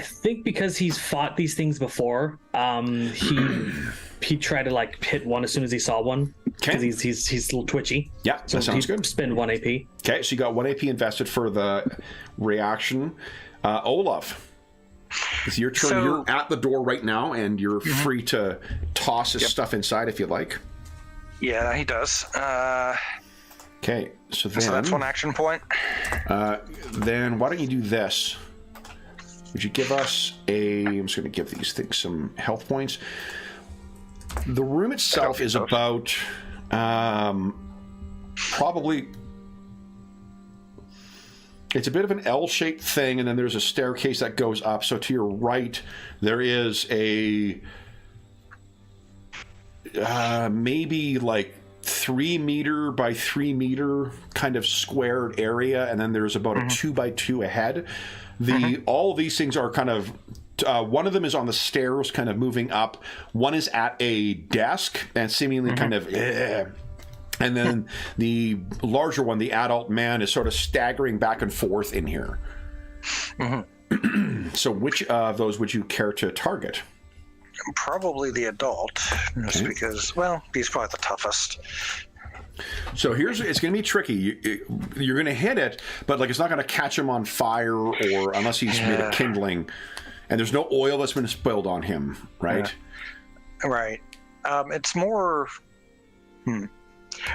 think because he's fought these things before, he tried to like hit one as soon as he saw one because he's a little twitchy. Yeah, so that sounds he'd good. Spend 1 AP. Okay, so you got 1 AP invested for the reaction. Olaf, it's your turn. So- You're at the door right now, and you're free to toss his stuff inside if you'd like. Yeah, he does. Okay, so then... So that's 1 action point. Then why don't you do this? Would you give us I'm just going to give these things some health points. The room itself is about probably... It's a bit of an L-shaped thing, and then there's a staircase that goes up. So to your right, there is a maybe like 3 meter by 3 meter kind of squared area, and then there's about a 2 by 2 ahead. All of these things are kind of one of them is on the stairs, kind of moving up. One is at a desk and seemingly kind of. And then the larger one, the adult man, is sort of staggering back and forth in here. So which of those would you care to target? Probably the adult, just because, well, he's probably the toughest. So it's going to be tricky. You're going to hit it, but like it's not going to catch him on fire or unless he's made of kindling. And there's no oil that's been spilled on him, right? Yeah. Right. It's more...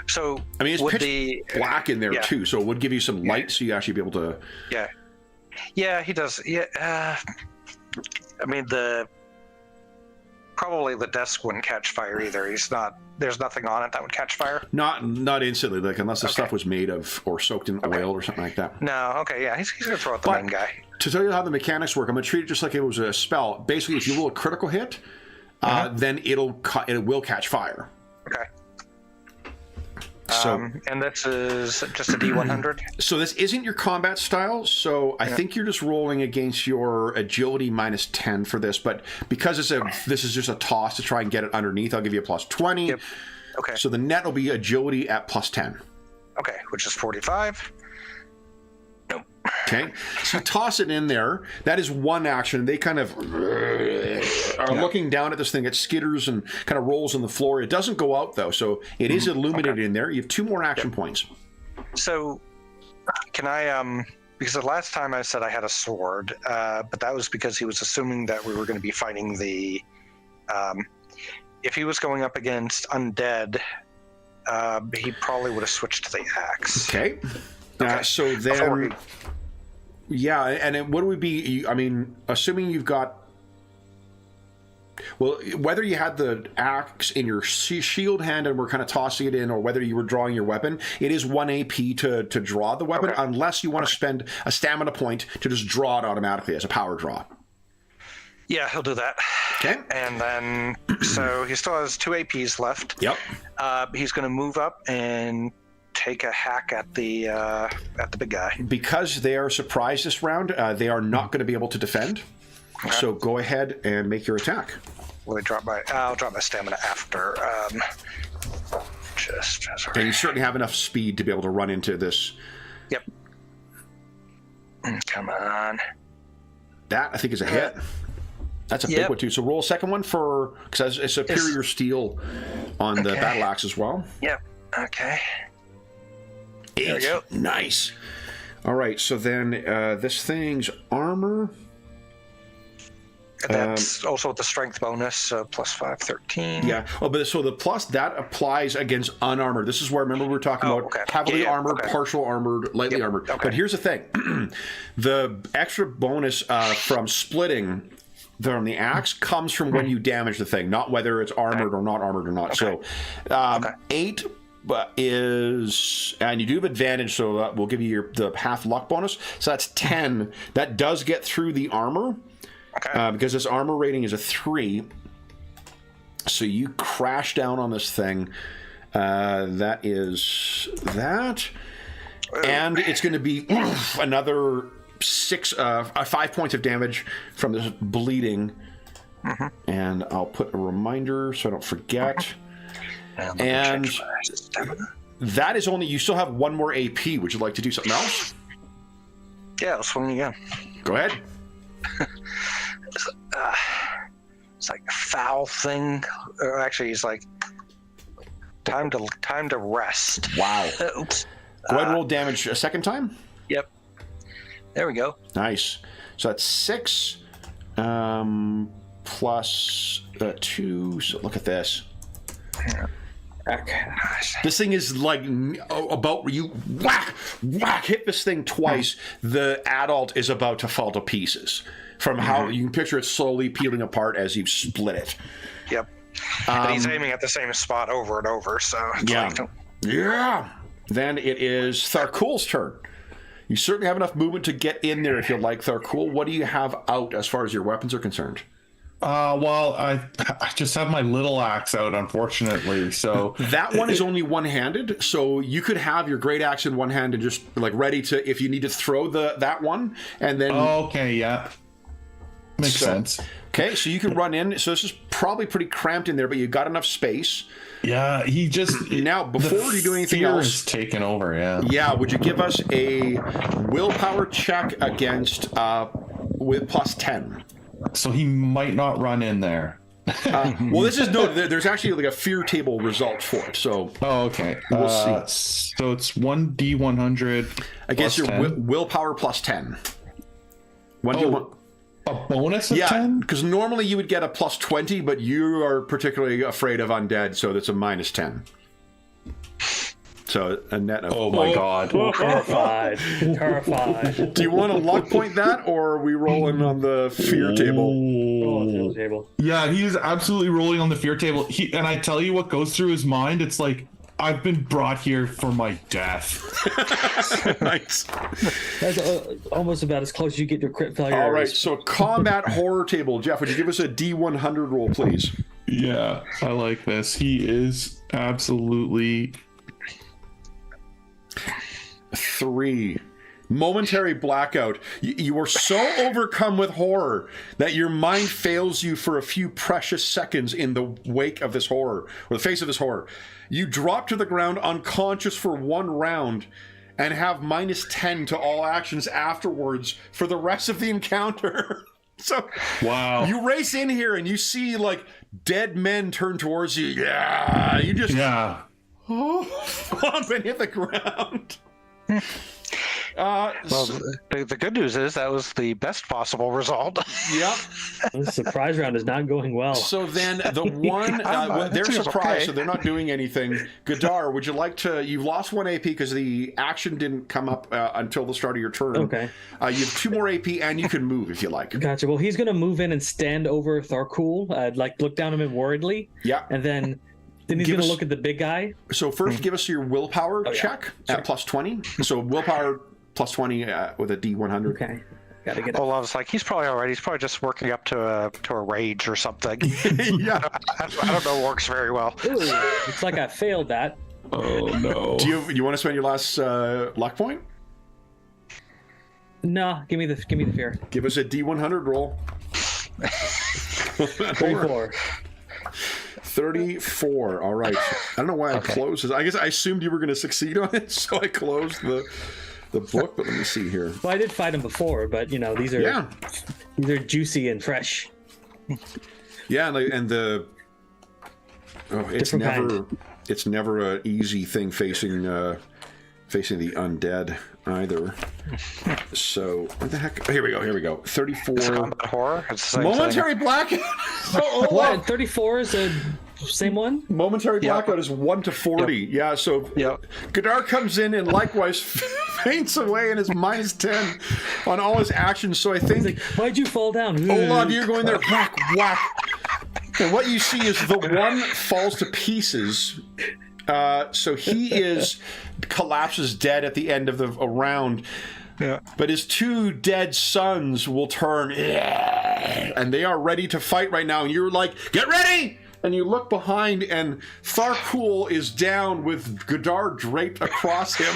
So, I mean, it's pitch black in there too, so it would give you some light, so you actually be able to. Yeah, he does. Yeah, I mean probably the desk wouldn't catch fire either. There's nothing on it that would catch fire. Not instantly, like unless the stuff was made of or soaked in oil or something like that. No, okay, yeah, he's gonna throw out the main guy. To tell you how the mechanics work, I'm gonna treat it just like it was a spell. Basically, if you roll a critical hit, then it will catch fire. Okay. So, and this is just a D100? So this isn't your combat style, so I think you're just rolling against your agility minus 10 for this, but because this is just a toss to try and get it underneath, I'll give you a plus 20. Yep. Okay. So the net will be agility at plus 10. Okay, which is 45. Nope. Okay, so you toss it in there. That is one action. They kind of are looking down at this thing. It skitters and kind of rolls on the floor. It doesn't go out, though, so it is illuminated in there. You have 2 more action points. So, can I, because the last time I said I had a sword, but that was because he was assuming that we were going to be fighting the. If he was going up against undead, he probably would have switched to the axe. Okay. So then, yeah, and what would be? I mean, assuming you've got. Well, whether you had the axe in your shield hand and were kind of tossing it in, or whether you were drawing your weapon, it is 1 AP to draw the weapon, unless you want to spend a stamina point to just draw it automatically as a power draw. Yeah, he'll do that. Okay. And then, so he still has 2 APs left. Yep. He's going to move up and take a hack at the big guy. Because they are surprised this round, they are not going to be able to defend. Okay. So go ahead and make your attack. Will I drop my? I'll drop my stamina after. And you certainly have enough speed to be able to run into this. Yep. Come on. That I think is a hit. That's a big one too. So roll a second one for because it's superior steel on the battle axe as well. Yep. Okay. 8. There we go. Nice. All right. So then this thing's armor. That's also with the strength bonus, so plus 5, 13. Yeah. Oh, but so the plus that applies against unarmored. This is where remember we were talking about heavily armored, partial armored, lightly armored. Okay. But here's the thing: the extra bonus from splitting from the axe comes from when you damage the thing, not whether it's armored or not armored or not. So 8 is, and you do have advantage, so we'll give you the half luck bonus. So that's 10. That does get through the armor. Because this armor rating is a 3, so you crash down on this thing. That is that, and it's going to be another 5 points of damage from this bleeding. And I'll put a reminder so I don't forget. And that is only, you still have 1 more AP. Would you like to do something else? Yeah, I'll swing again. Go ahead. It's like a foul thing. Or actually, he's like time to rest. Wow. Go ahead and roll damage a second time. Yep. There we go. Nice. So that's 6 plus 2. So look at this. Okay. This thing is like about you whack hit this thing twice. The adult is about to fall to pieces from how you can picture it slowly peeling apart as you've split it. Yep. But he's aiming at the same spot over and over. So yeah. Then it is Tharkul's turn. You certainly have enough movement to get in there if you like, Tharkul. What do you have out as far as your weapons are concerned? Well, I just have my little axe out, unfortunately. So that one is only one-handed, so you could have your great axe in one hand and just like ready to, if you need to throw that one, and then. Okay, yeah, makes sense. Okay, so you can run in. So this is probably pretty cramped in there, but you got enough space. Yeah, he just now before you do anything else, taken over. Yeah. Would you give us a willpower check against with plus 10? So he might not run in there. Well, this is there's actually like a fear table result for it. So okay, we'll see. So it's 1d100 against your willpower plus 10. 1d1. A bonus of 10? Because normally you would get a plus 20, but you are particularly afraid of undead, so that's a minus 10. So a net of... Oh my god. Terrified. Terrified. Do you want to luck point that, or are we rolling on the fear table? Yeah, he's absolutely rolling on the fear table. And I tell you what goes through his mind, it's like, I've been brought here for my death. Nice. That's almost about as close as you get to crit failure. All right, so combat horror table. Jeff, would you give us a D100 roll, please? Yeah, I like this. He is absolutely... 3. Momentary blackout. You are so overcome with horror that your mind fails you for a few precious seconds in the wake of this horror, or the face of this horror. You drop to the ground unconscious for 1 round and have minus 10 to all actions afterwards for the rest of the encounter. So wow. You race in here and you see like dead men turn towards you. Yeah. You just bump and hit the ground. Well, the good news is that was the best possible result. Yep. This surprise round is not going well. So then the one, they're seems surprised, okay. so they're not doing anything. Gadar, would you like to, you've lost 1 AP because the action didn't come up until the start of your turn. Okay. You have 2 more AP and you can move if you like. Gotcha. Well, he's gonna move in and stand over Tharkul, like look down at him worriedly. Yeah. And then he's Give gonna us- look at the big guy. So first give us your willpower yeah. check at plus 20. So willpower plus 20 with a D100. Okay. Gotta get it. Olav's like, he's probably all right. He's probably just working up to a rage or something. Yeah. I don't know, works very well. Ooh, it's like I failed that. Oh no. Do you want to spend your last luck point? No, give me the fear. Give us a D100 roll. 34. 34. All right. I don't know why I closed this. I guess I assumed you were going to succeed on it, so I closed the book. But let me see here. Well, I did fight him before, but these are these are juicy and fresh. Yeah, and the it's Different it's never an easy thing facing the undead either. So what the heck? Here we go. 34. It's combat horror. It's the same Momentary blackout. What? 34 is the same one? Momentary blackout is 1 to 40. Yep. Yeah, so Gadar comes in and likewise faints away and is minus 10 on all his actions. So I think, Like, why'd you fall down? Olaf, you're going there, whack, whack. And what you see is the one falls to pieces. So he collapses dead at the end of a round. Yeah. But his 2 dead sons will turn, and they are ready to fight right now. And you're like, get ready! And you look behind, and Tharkul is down with Gadar draped across him,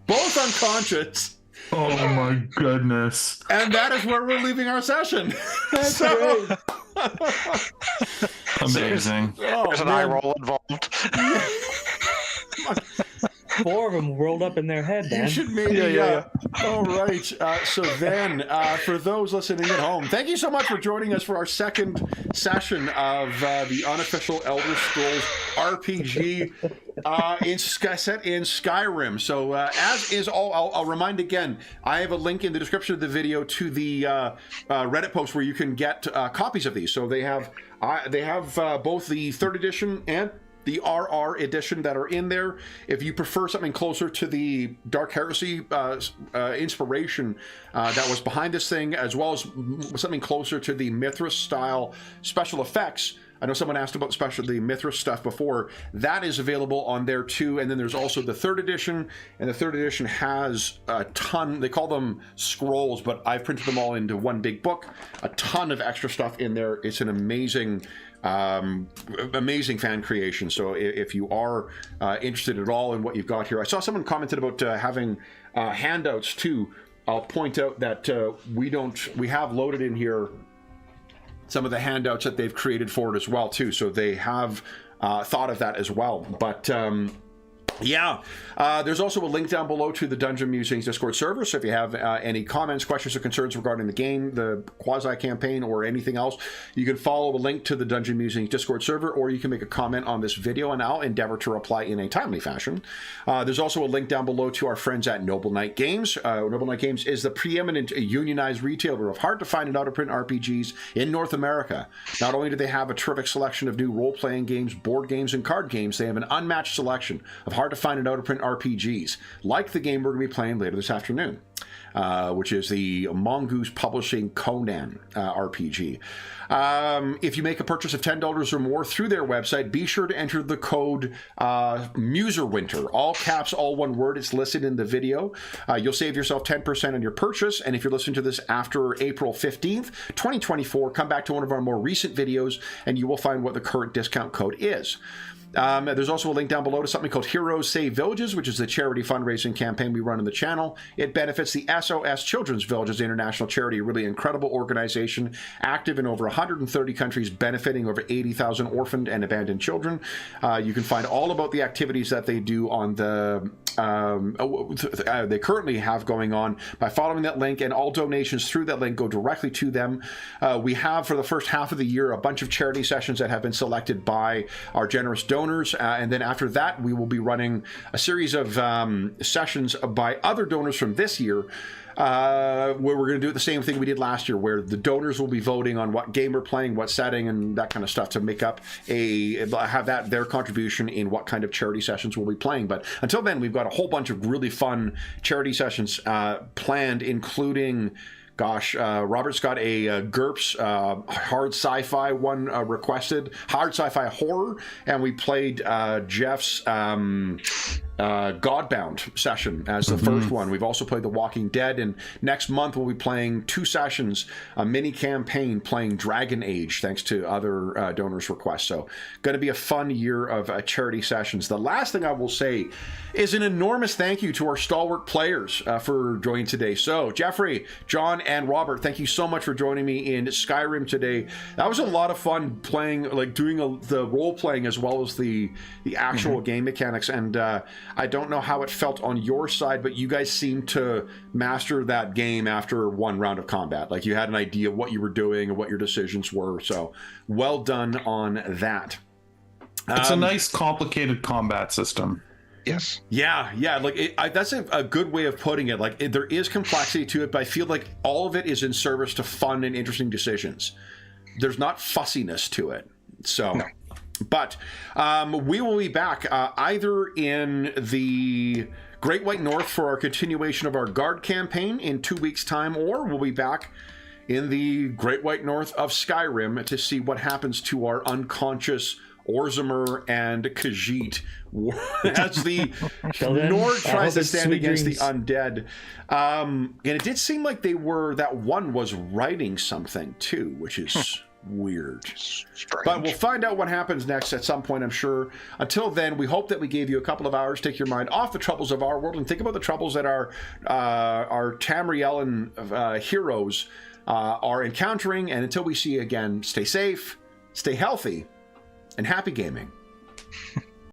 both unconscious. Oh my goodness. And that is where we're leaving our session. Great. Amazing. There's an eye roll involved. 4 of them rolled up in their head, man. You should maybe. All right. So then, for those listening at home, thank you so much for joining us for our second session of the Unofficial Elder Scrolls RPG set in Skyrim. So as is all, I'll remind again, I have a link in the description of the video to the Reddit post where you can get copies of these. So they have both the 3rd edition and the RR edition that are in there. If you prefer something closer to the Dark Heresy inspiration that was behind this thing, as well as something closer to the Mithras style special effects. I know someone asked about the Mithras stuff before. That is available on there too. And then there's also the 3rd edition, and the 3rd edition has a ton, they call them scrolls, but I've printed them all into one big book. A ton of extra stuff in there. It's an amazing fan creation. So if you are interested at all in what you've got here, I saw someone commented about having handouts too. I'll point out that we have loaded in here some of the handouts that they've created for it as well too. So they have thought of that as well. But there's also a link down below to the Dungeon Musings Discord server. So if you have any comments, questions, or concerns regarding the game, the quasi-campaign, or anything else, you can follow the link to the Dungeon Musings Discord server, or you can make a comment on this video, and I'll endeavor to reply in a timely fashion. There's also a link down below to our friends at Noble Knight Games. Noble Knight Games is the preeminent unionized retailer of hard-to-find and out-of-print RPGs in North America. Not only do they have a terrific selection of new role-playing games, board games, and card games, they have an unmatched selection of hard-to-find and out-of-print RPGs, like the game we're going to be playing later this afternoon, which is the Mongoose Publishing Conan RPG. If you make a purchase of $10 or more through their website, be sure to enter the code Muserwinter, all caps, all one word. It's listed in the video. You'll save yourself 10% on your purchase, and if you're listening to this after April 15th, 2024, come back to one of our more recent videos, and you will find what the current discount code is. There's also a link down below to something called Heroes Save Villages, which is the charity fundraising campaign we run on the channel. It benefits the SOS Children's Villages International Charity, a really incredible organization, active in over 130 countries, benefiting over 80,000 orphaned and abandoned children. You can find all about the activities that they do on the they currently have going on by following that link, and all donations through that link go directly to them. We have, for the first half of the year, a bunch of charity sessions that have been selected by our generous donors, and then after that we will be running a series of sessions by other donors from this year, where we're going to do the same thing we did last year, where the donors will be voting on what game we're playing, what setting, and that kind of stuff to make up their contribution in what kind of charity sessions we'll be playing. But until then, we've got a whole bunch of really fun charity sessions planned, including, Robert's got a GURPS hard sci-fi one requested, hard sci-fi horror, and we played Jeff's Godbound session as the first one. We've also played The Walking Dead, and next month we'll be playing 2 sessions, a mini campaign playing Dragon Age, thanks to other donors' requests. So going to be a fun year of charity sessions. The last thing I will say is an enormous thank you to our stalwart players for joining today. So Jeffrey, John, and Robert, thank you so much for joining me in Skyrim today. That was a lot of fun playing, like doing the role playing as well as the actual game mechanics, and I don't know how it felt on your side, but you guys seemed to master that game after one round of combat. Like, you had an idea of what you were doing and what your decisions were. So well done on that. It's a nice, complicated combat system. Yes. Yeah. Like, that's a good way of putting it. Like, there is complexity to it, but I feel like all of it is in service to fun and interesting decisions. There's not fussiness to it. So... No. But we will be back either in the Great White North for our continuation of our Guard campaign in 2 weeks' time, or we'll be back in the Great White North of Skyrim to see what happens to our unconscious Orzamer and Khajiit as the Nord tries to stand against the undead. And it did seem like that one was writing something too, which is... weird. Strange. But we'll find out what happens next at some point, I'm sure. Until then, we hope that we gave you a couple of hours to take your mind off the troubles of our world and think about the troubles that our Tamrielian heroes are encountering. And until we see you again, stay safe, stay healthy, and happy gaming.